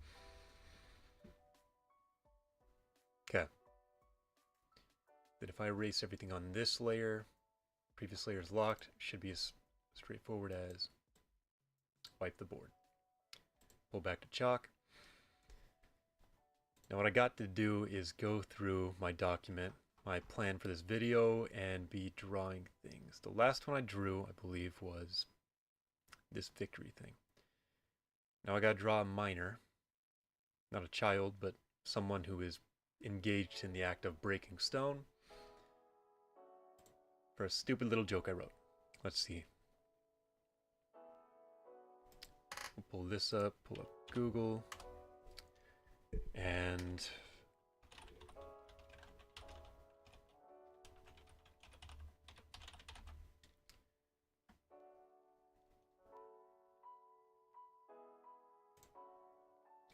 Okay. Then if I erase everything on this layer, previous layer is locked, should be as straightforward as wipe the board. Pull back to chalk. Now what I got to do is go through my document, my plan for this video, and be drawing things. The last one I drew, I believe, was this victory thing. Now I gotta draw a minor, not a child, but someone who is engaged in the act of breaking stone, for a stupid little joke I wrote. Let's see. We'll pull this up, pull up Google, and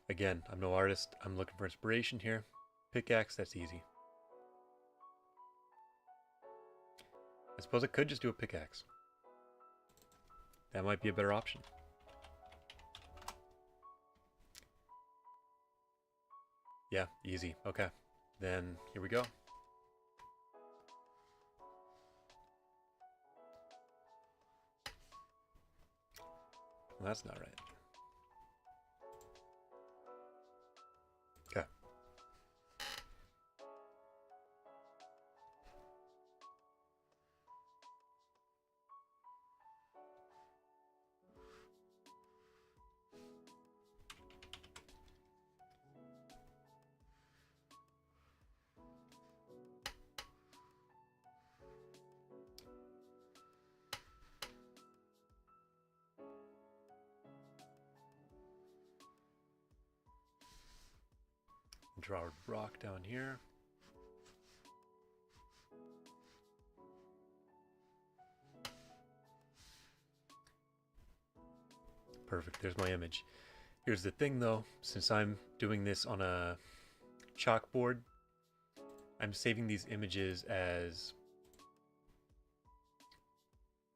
again, I'm no artist. I'm looking for inspiration here. Pickaxe, that's easy. I suppose I could just do a pickaxe. That might be a better option. Yeah, easy. Okay. Then here we go. Well, that's not right. Okay. Draw a rock down here. Perfect, there's my image. Here's the thing though, since I'm doing this on a chalkboard, I'm saving these images as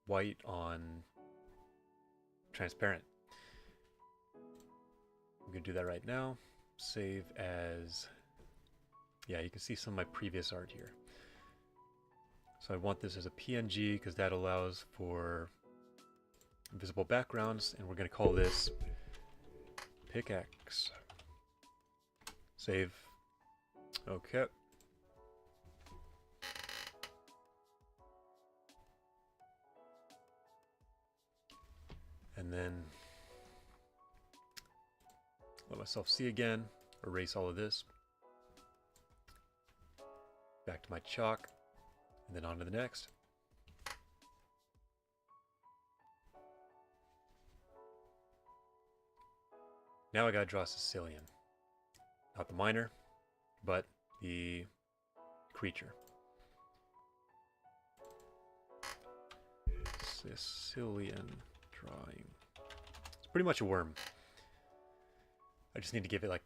white on transparent. I'm gonna do that right now. Save as, yeah, you can see some of my previous art here. So I want this as a PNG because that allows for invisible backgrounds, and we're going to call this pickaxe. Save. Okay. And then let myself see again, erase all of this, back to my chalk, and then on to the next. Now I gotta draw a Sicilian. Not the miner, but the creature. Sicilian drawing. It's pretty much a worm. I just need to give it like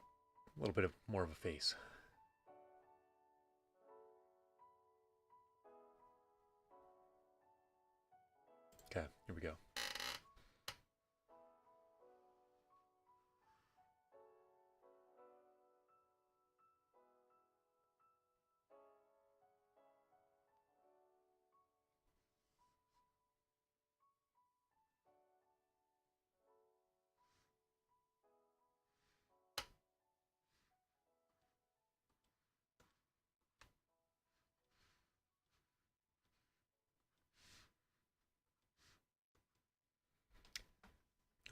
a little bit of more of a face. Okay, here we go.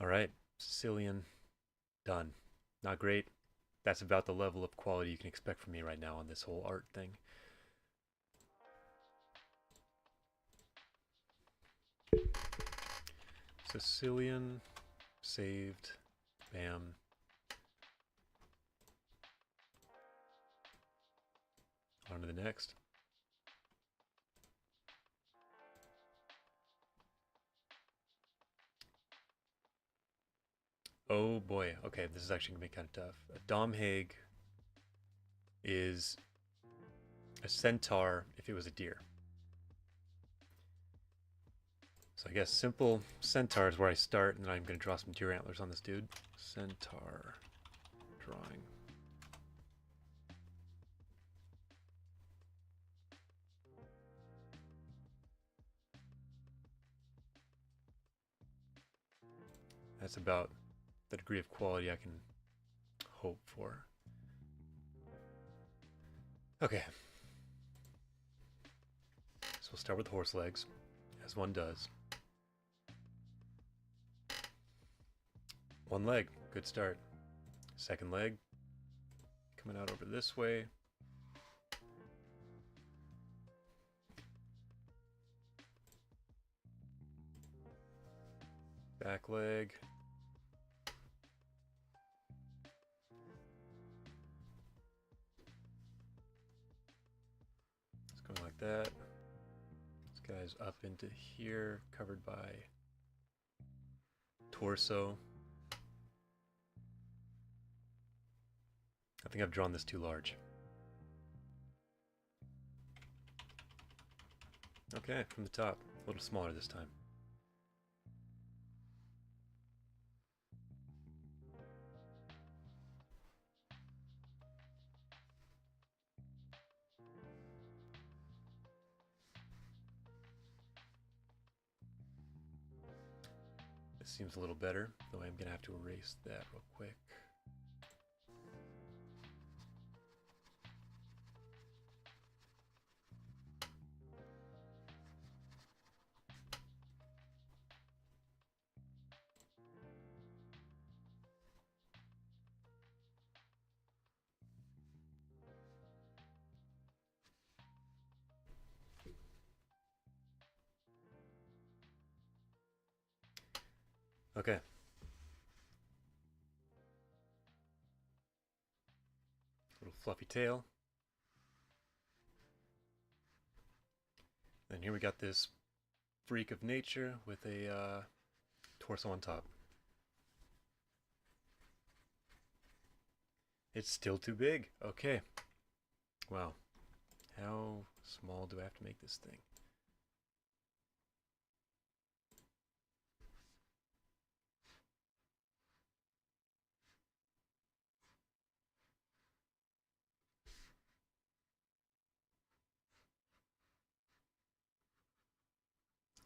All right, Sicilian, done. Not great. That's about the level of quality you can expect from me right now on this whole art thing. Sicilian, saved, bam. On to the next. Oh boy. Okay, this is actually gonna be kind of tough. A Domheg is a centaur if it was a deer. So I guess simple centaur is where I start, and then I'm gonna draw some deer antlers on this dude. Centaur drawing. That's about the degree of quality I can hope for. Okay. So we'll start with horse legs, as one does. One leg, good start. Second leg, coming out over this way. Back leg. It's going like that. This guy's up into here, covered by torso. I think I've drawn this too large. Okay, from the top, a little smaller this time. This seems a little better, though I'm gonna have to erase that real quick. Okay. Little fluffy tail. Then here we got this freak of nature with a torso on top. It's still too big. Okay. Wow. How small do I have to make this thing?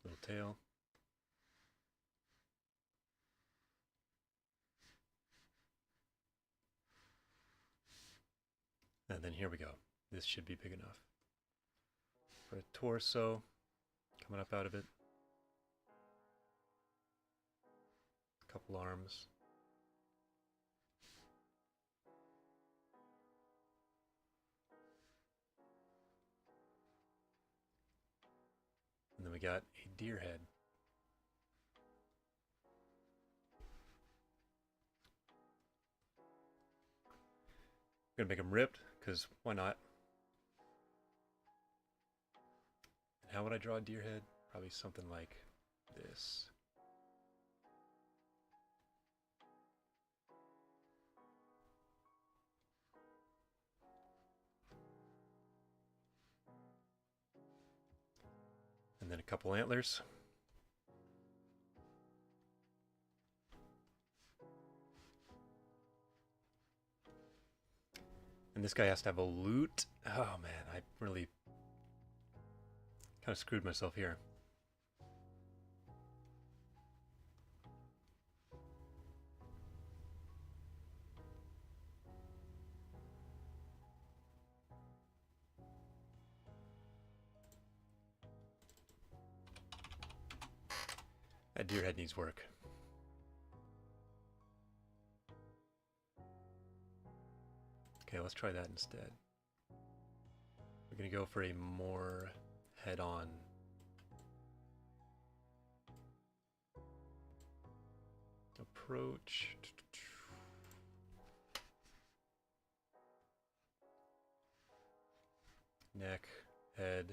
Little tail. And then here we go. This should be big enough. For a torso coming up out of it. A couple arms. And then we got a deer head. I'm gonna make him ripped, because why not? And how would I draw a deer head? Probably something like this. And then a couple antlers. And this guy has to have a lute. Oh man, I really kind of screwed myself here. That deer head needs work. Okay, let's try that instead. We're gonna go for a more head-on approach. Neck, head.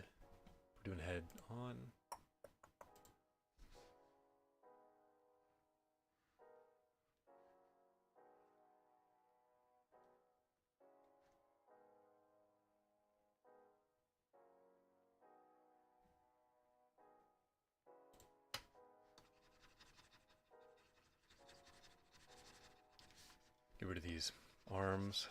We're doing head on. Get rid of these arms.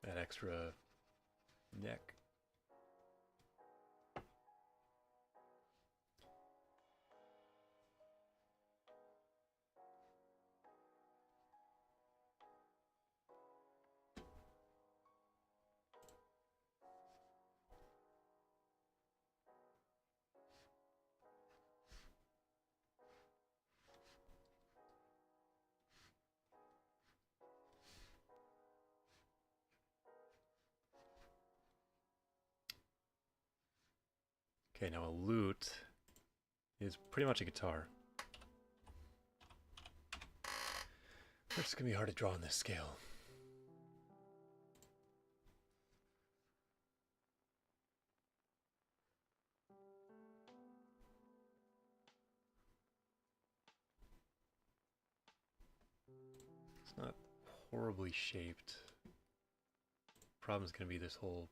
That extra neck. Okay, now a lute is pretty much a guitar. It's gonna be hard to draw on this scale. It's not horribly shaped. Problem's gonna be this whole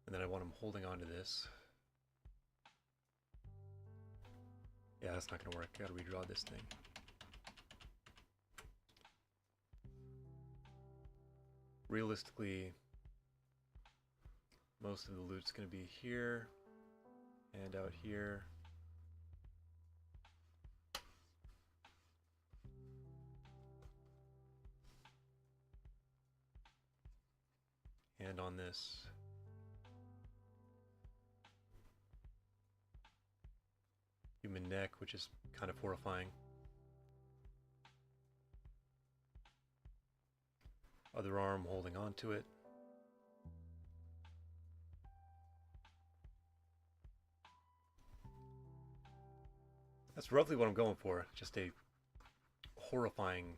and then I want him holding on to this. Yeah, that's not gonna work. I gotta redraw this thing. Realistically, most of the lute's gonna be here and out here. And on this. Human neck, which is kind of horrifying. Other arm holding on to it. That's roughly what I'm going for, just a horrifying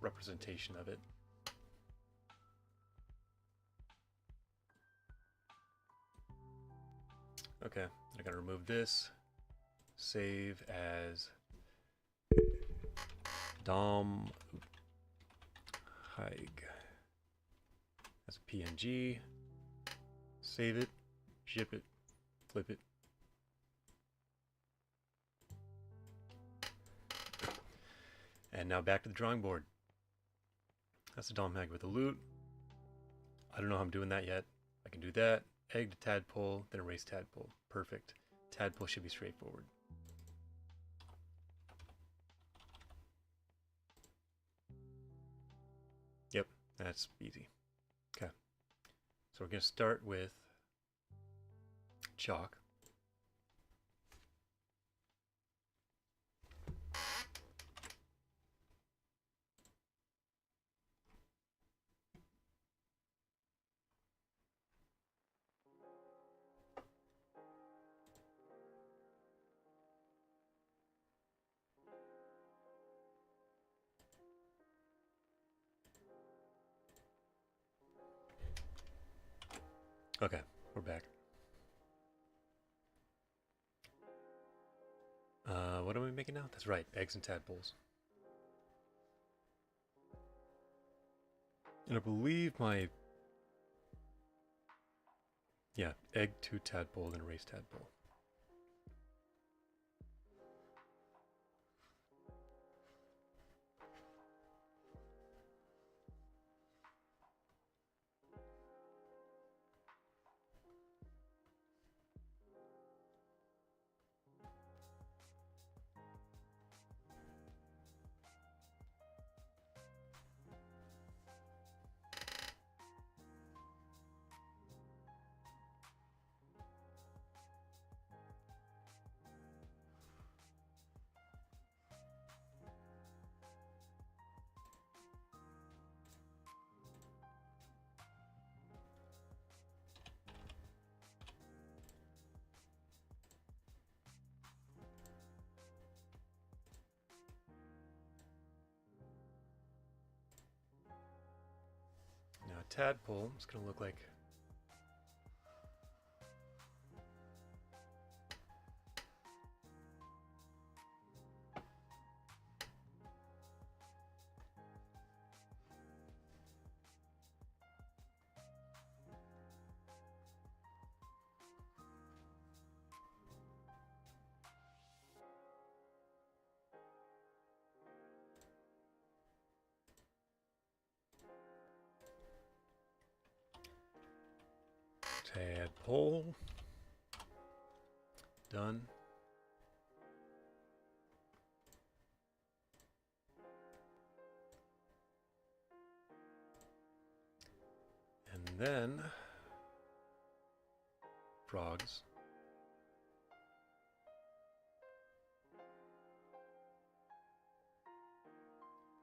representation of it. Okay, I gotta remove this. Save as Dom Haig. That's a PNG. Save it, ship it, flip it. And now back to the drawing board. That's the Dom Haig with the lute. I don't know how I'm doing that yet. I can do that. Egg to tadpole, then erase tadpole. Perfect. Tadpole should be straightforward. Yep, that's easy. Okay. So we're going to start with chalk. Okay, we're back. What are we making now? That's right, eggs and tadpoles. And I believe yeah, egg to tadpole, then erase tadpole. Now a tadpole is going to look like hole. Done. And then frogs.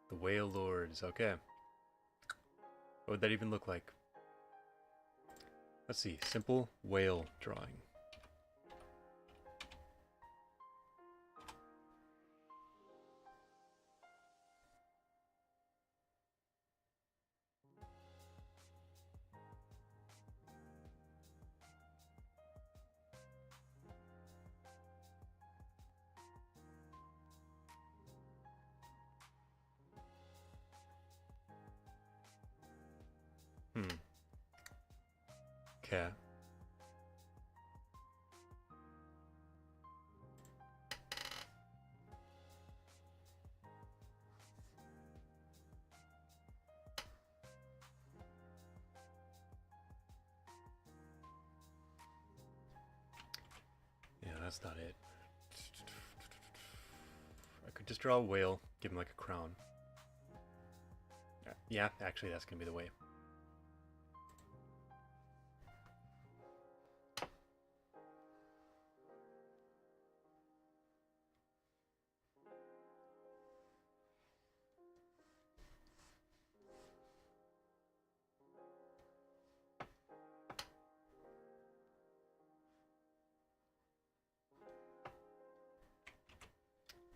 The Whale Lords, okay. What would that even look like? Let's see, simple whale drawing. Okay. Yeah, that's not it. I could just draw a whale, give him like a crown. Yeah, actually that's gonna be the way.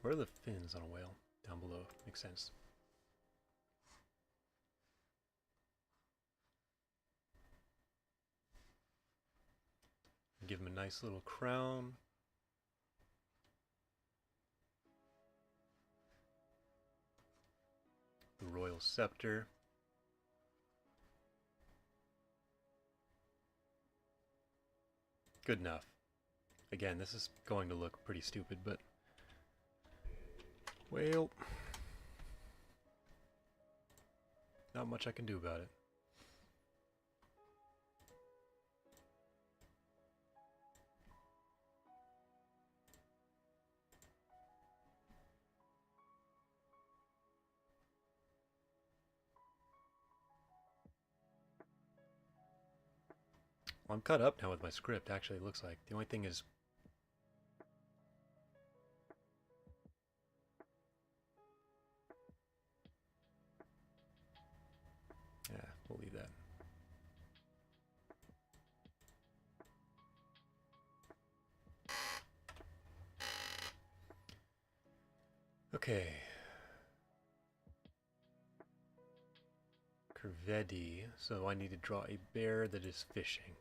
Where are the fins on a whale? Down below. Makes sense. Give him a nice little crown. The royal scepter. Good enough. Again, this is going to look pretty stupid, but well, not much I can do about it. Well, I'm caught up now with my script, actually, it looks like. The only thing is... yeah, we'll leave that. Okay. Curvedi. So I need to draw a bear that is fishing.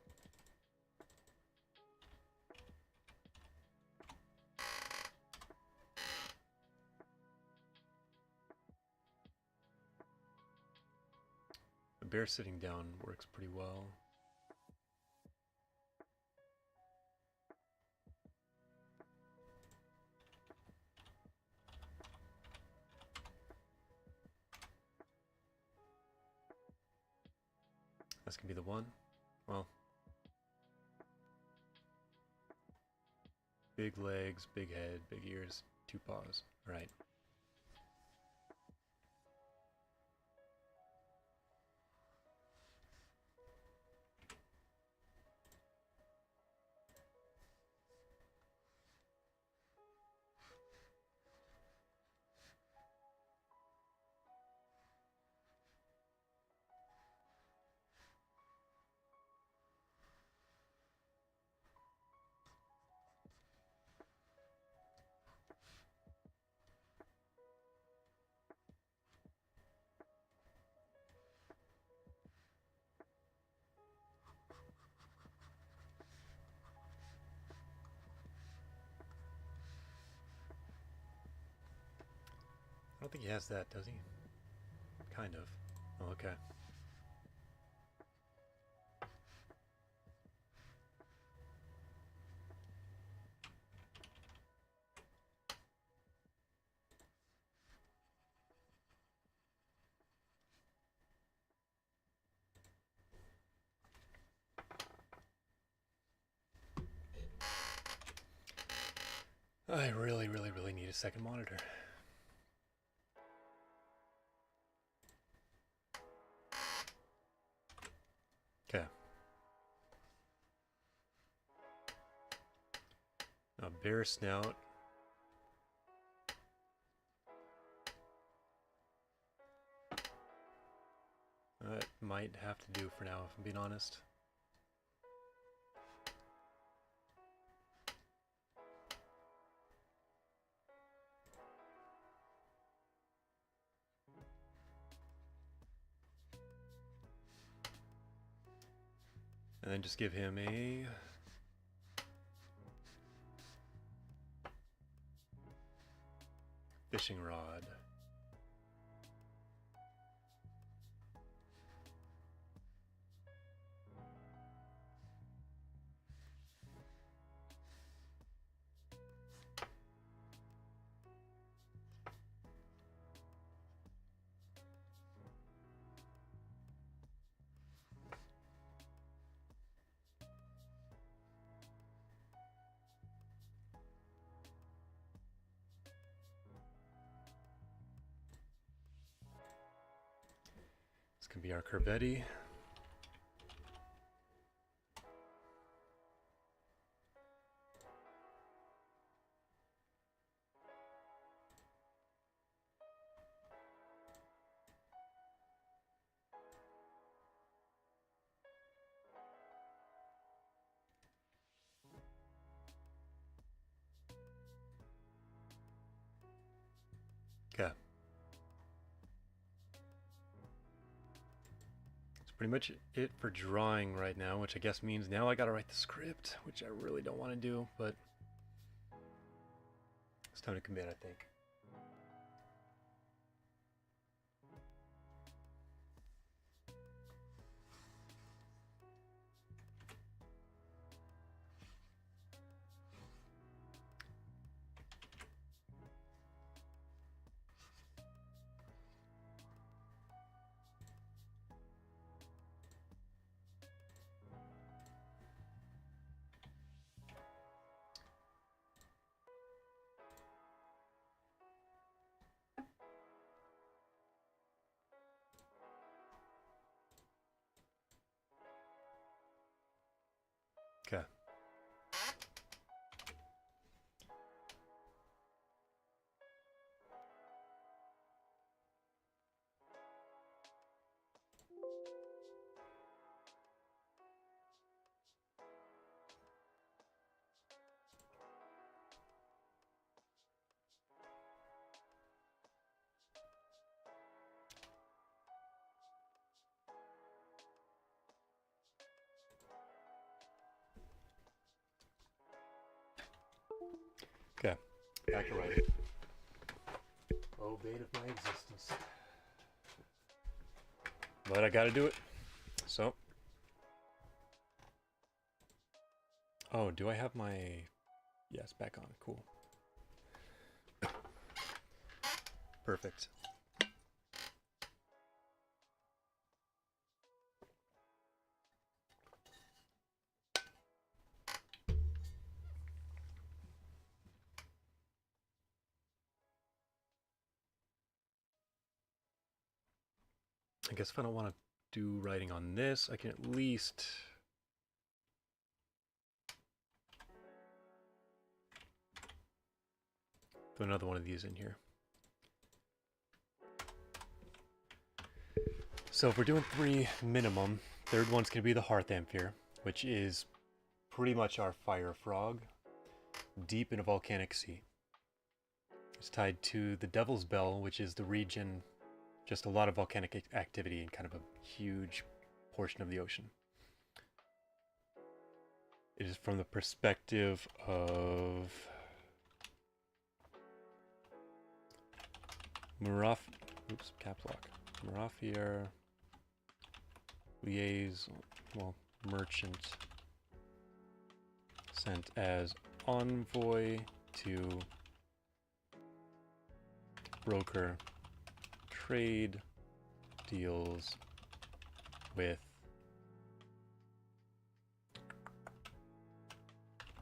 A bear sitting down works pretty well. That's gonna be the one. Well, big legs, big head, big ears, 2 paws. All right. I don't think he has that, does he? Kind of. Oh, okay. I really, really, really need a second monitor. Okay. A bear snout. That might have to do for now, if I'm being honest. And then just give him a fishing rod. This can be our Corvetti. Okay. That's pretty much it for drawing right now, which I guess means now I gotta write the script, which I really don't want to do, but it's time to commit, I think. Okay. Okay. Back to writing. Oh, bane of my existence. But I gotta do it. So. Oh, do I have my... Yes, back on. Cool. Perfect. I guess if I don't want to do writing on this, I can at least... throw another one of these in here. So if we're doing 3 minimum, third one's going to be the Hearth Amphere, which is pretty much our fire frog, deep in a volcanic sea. It's tied to the Devil's Bell, which is the region, just a lot of volcanic activity in kind of a huge portion of the ocean. It is from the perspective of Murafier merchant, sent as envoy to broker trade deals with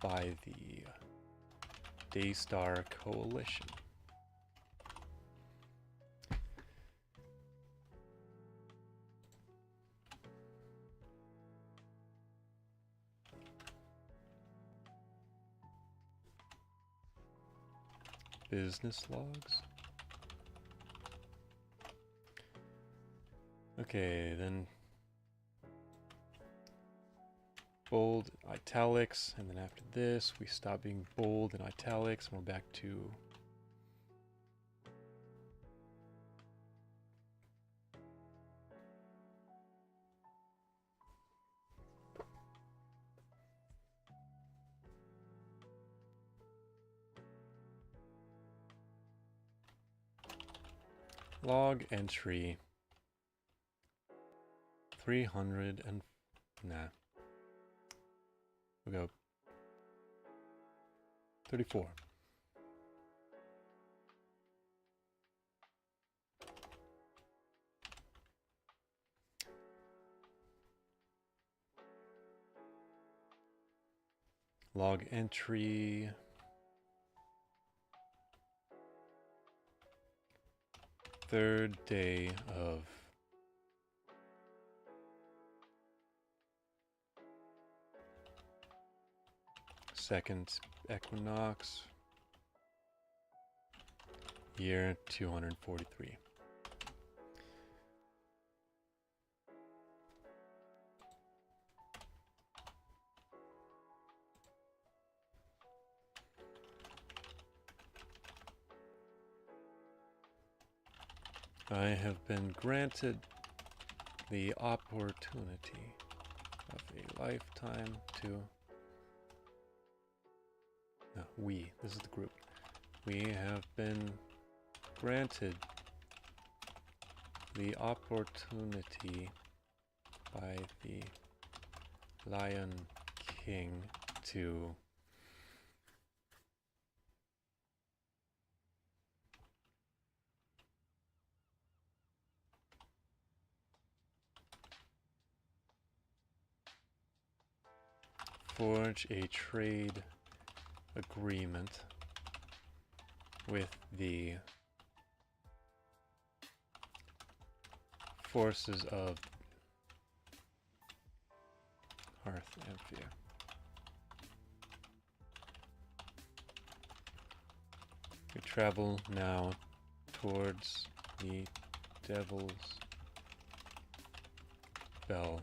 by the Daystar Coalition. Business logs. Okay, then bold, italics, and then after this we stop being bold and italics and we're back to log entry 300 and nah. We'll go 34. Log entry 3rd day of second equinox, year 243. I have been granted the opportunity of a lifetime to... No, we. This is the group. We have been granted the opportunity by the Lion King to forge a trade agreement with the forces of Hearth Amphia. We travel now towards the Devil's Bell.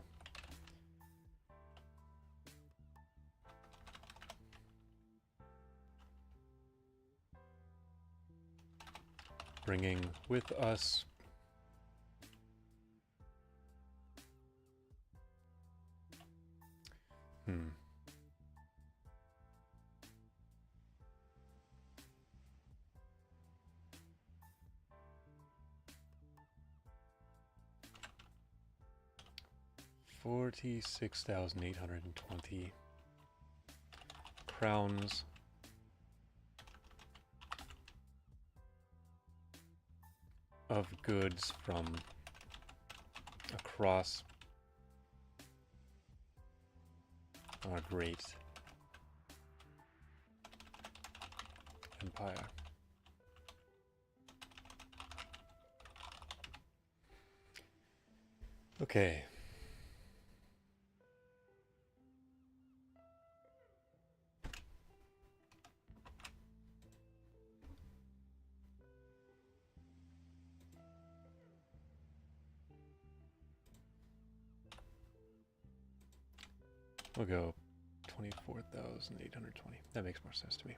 Bringing with us $46,820 crowns of goods from across our great empire. Okay. We'll go 24,820. That makes more sense to me.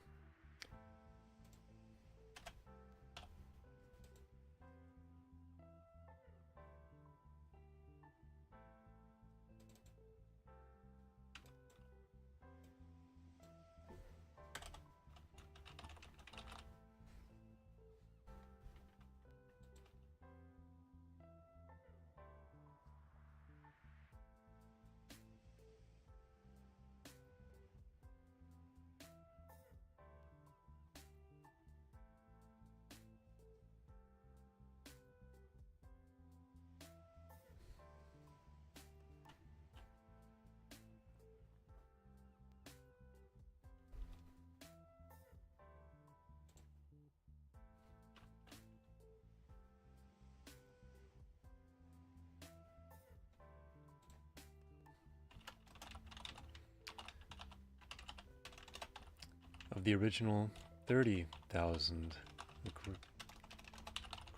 the original 30,000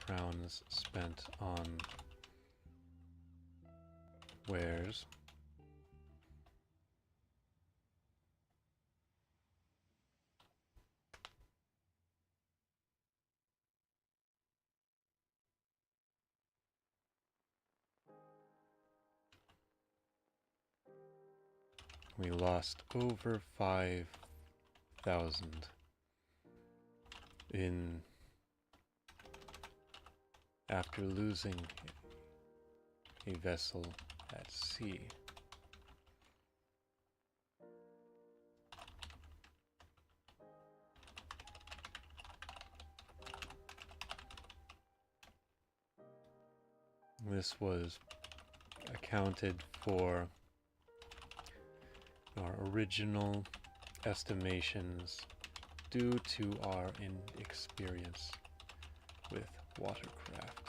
crowns spent on wares. We lost over 5,000 in after losing a vessel at sea. This was accounted for our original estimations due to our inexperience with watercraft.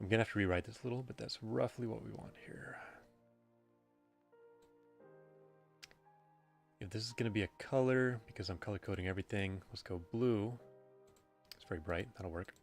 I'm gonna have to rewrite this a little, but that's roughly what we want here. If this is gonna be a color, because I'm color coding everything, let's go blue. It's very bright, that'll work.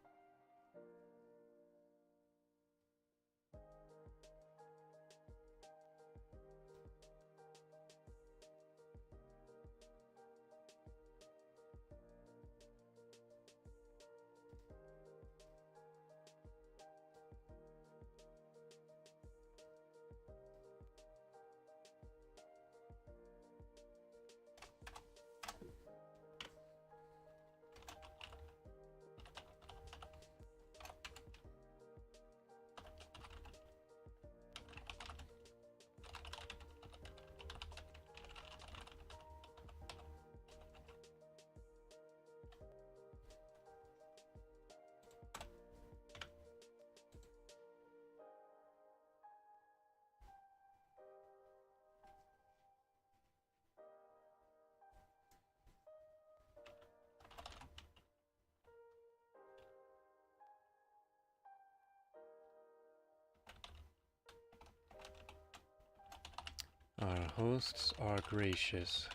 Our hosts are gracious,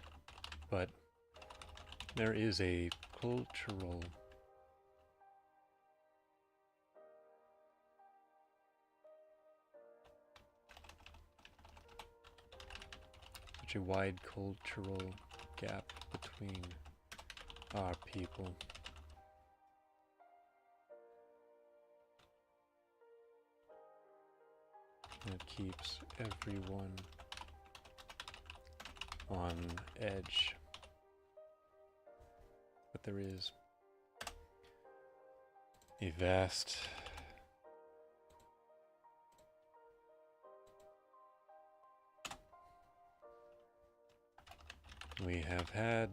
but there is a cultural such a wide cultural gap between our people. It keeps everyone on edge. But there is a vast we have had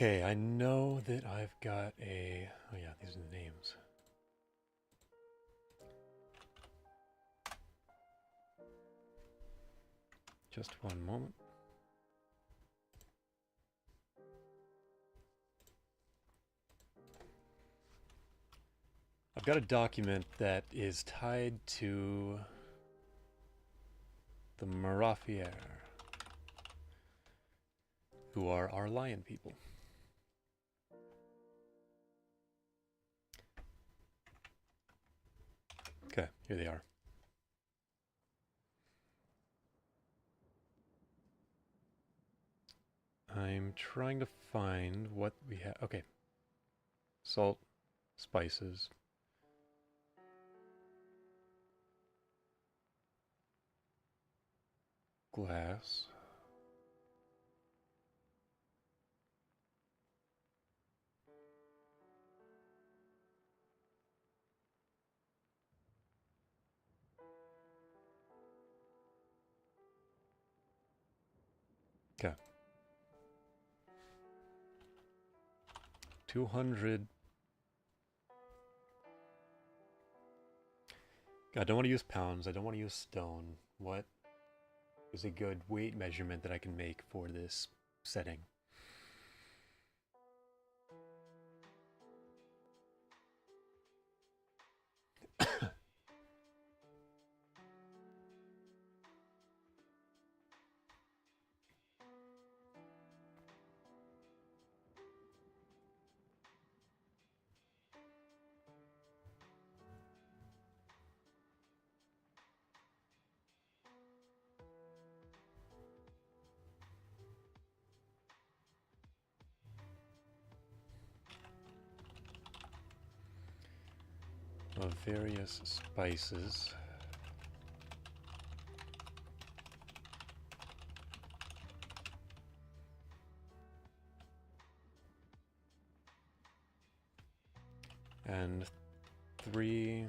okay, I know that I've got a... Oh yeah, these are the names. Just one moment. I've got a document that is tied to the Marafier, who are our lion people. Okay, here they are. I'm trying to find what we have. Okay. Salt, spices. Glass. Okay. 200. I don't want to use pounds. I don't want to use stone. What is a good weight measurement that I can make for this setting? Of various spices. And 3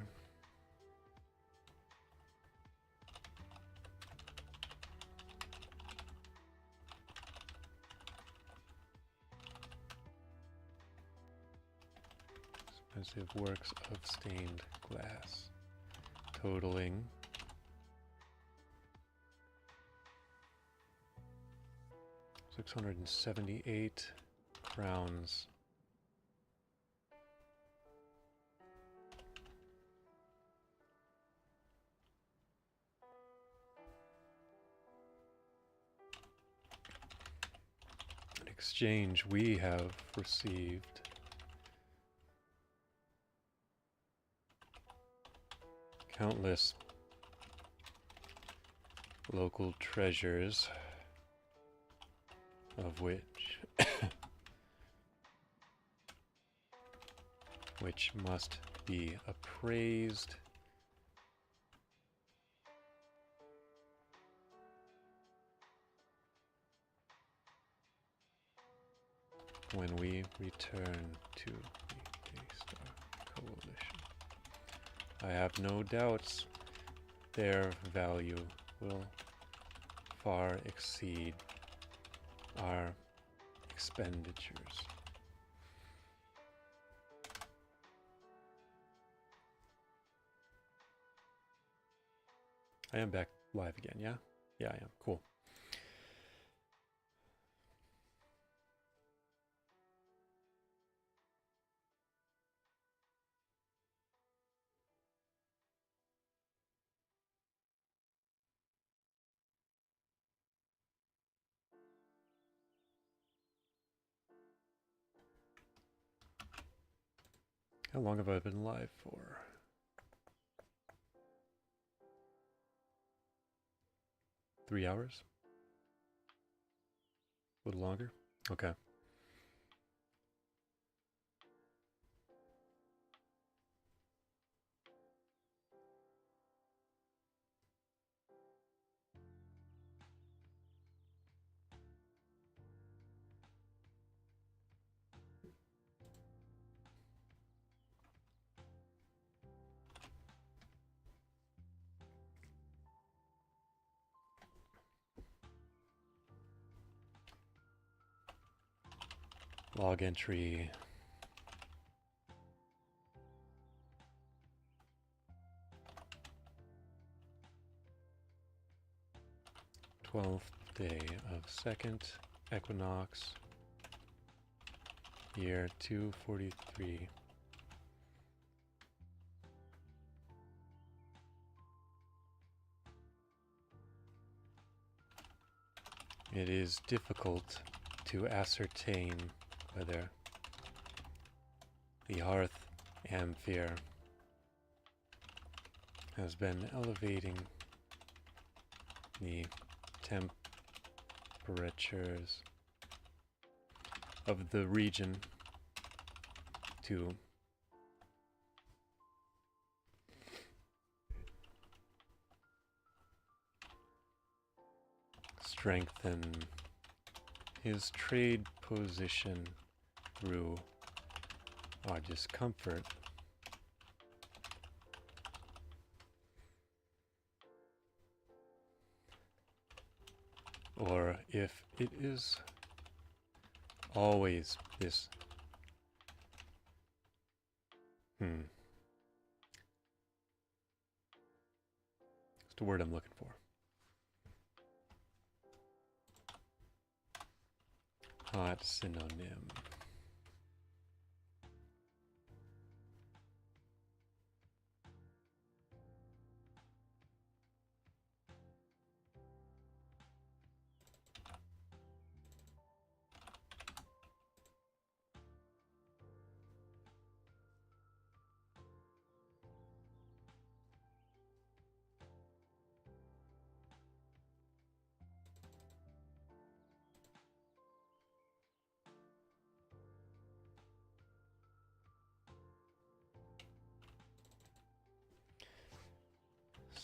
expensive works of stained glass, totaling 678 crowns. In exchange, we have received countless local treasures, of which must be appraised when we return to the Daystar Coalition. I have no doubts their value will far exceed our expenditures. I am back live again, yeah? Yeah, I am. Cool. How long have I been live for? 3 hours? A little longer? Okay. Log entry. Twelfth day of second equinox, year 243. it is difficult to ascertain whether the hearth amphere has been elevating the temperatures of the region to strengthen his trade position through our discomfort. Or if it is always this. What's the word I'm looking for? Hot synonym.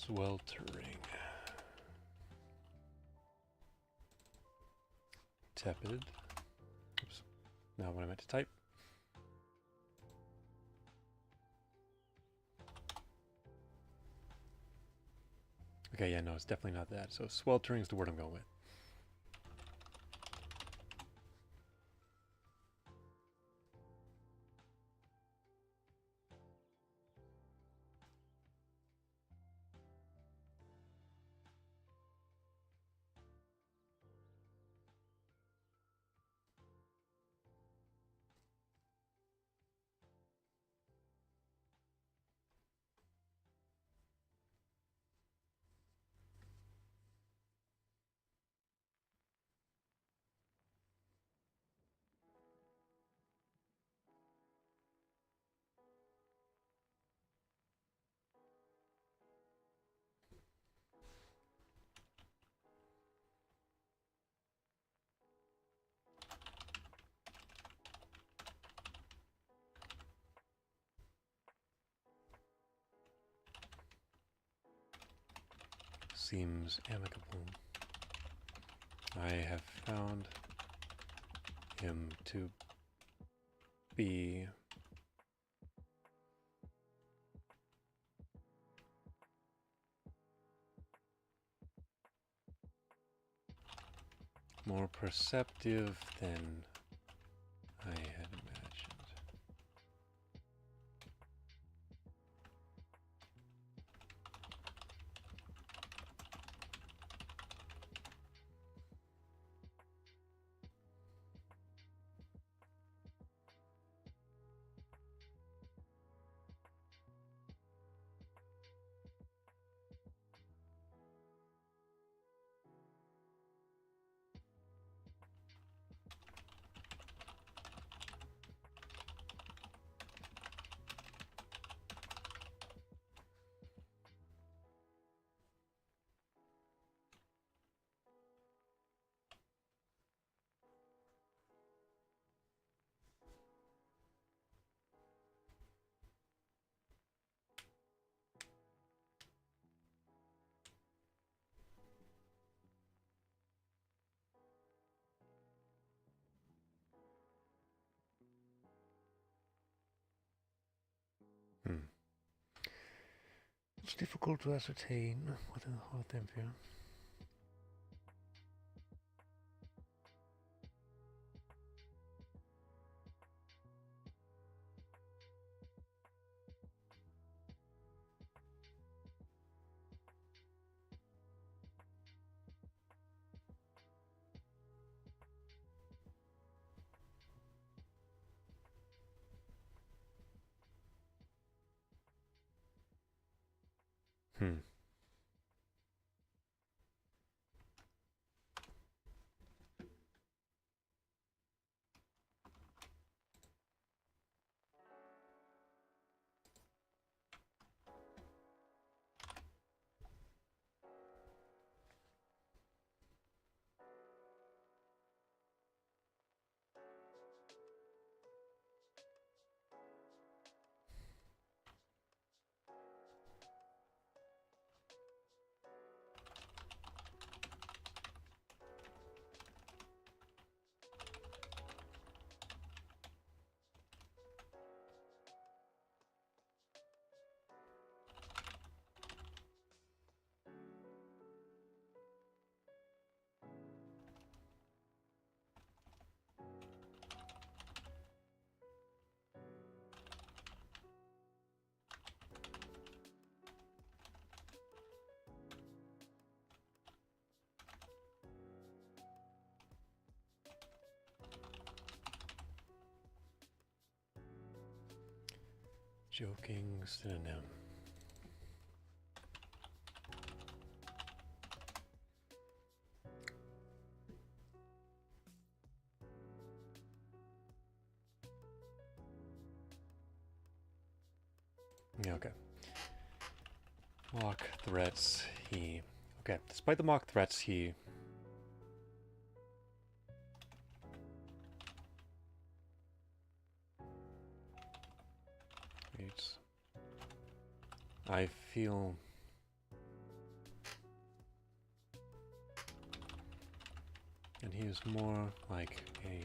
Sweltering. Tepid. Oops. Not what I meant to type. Okay, yeah, no, it's definitely not that. So sweltering is the word I'm going with. Seems amicable. I have found him to be more perceptive than I had imagined. It's difficult to ascertain whether the hearth amphere. Joking synonym. Yeah, okay. Mock threats, he... Okay, despite the mock threats, he... Wait. I feel... And he is more like a...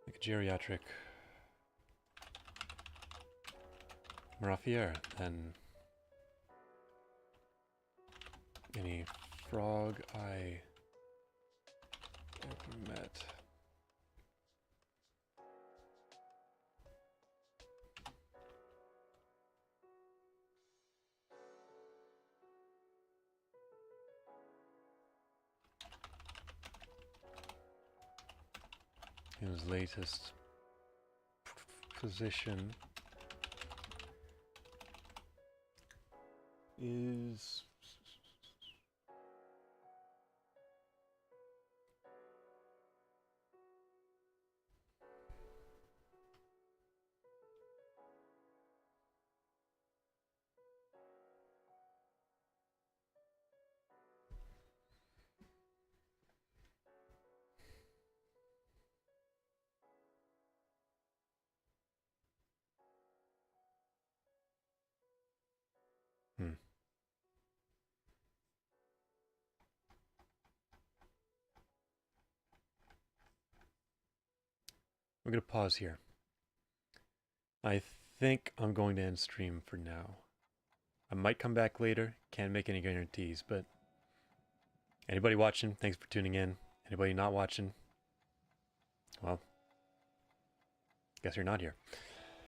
like a geriatric Marafier than any frog I ever met. His latest position is we're going to pause here. I think I'm going to end stream for now. I might come back later. Can't make any guarantees, but anybody watching, thanks for tuning in. Anybody not watching, well, guess you're not here.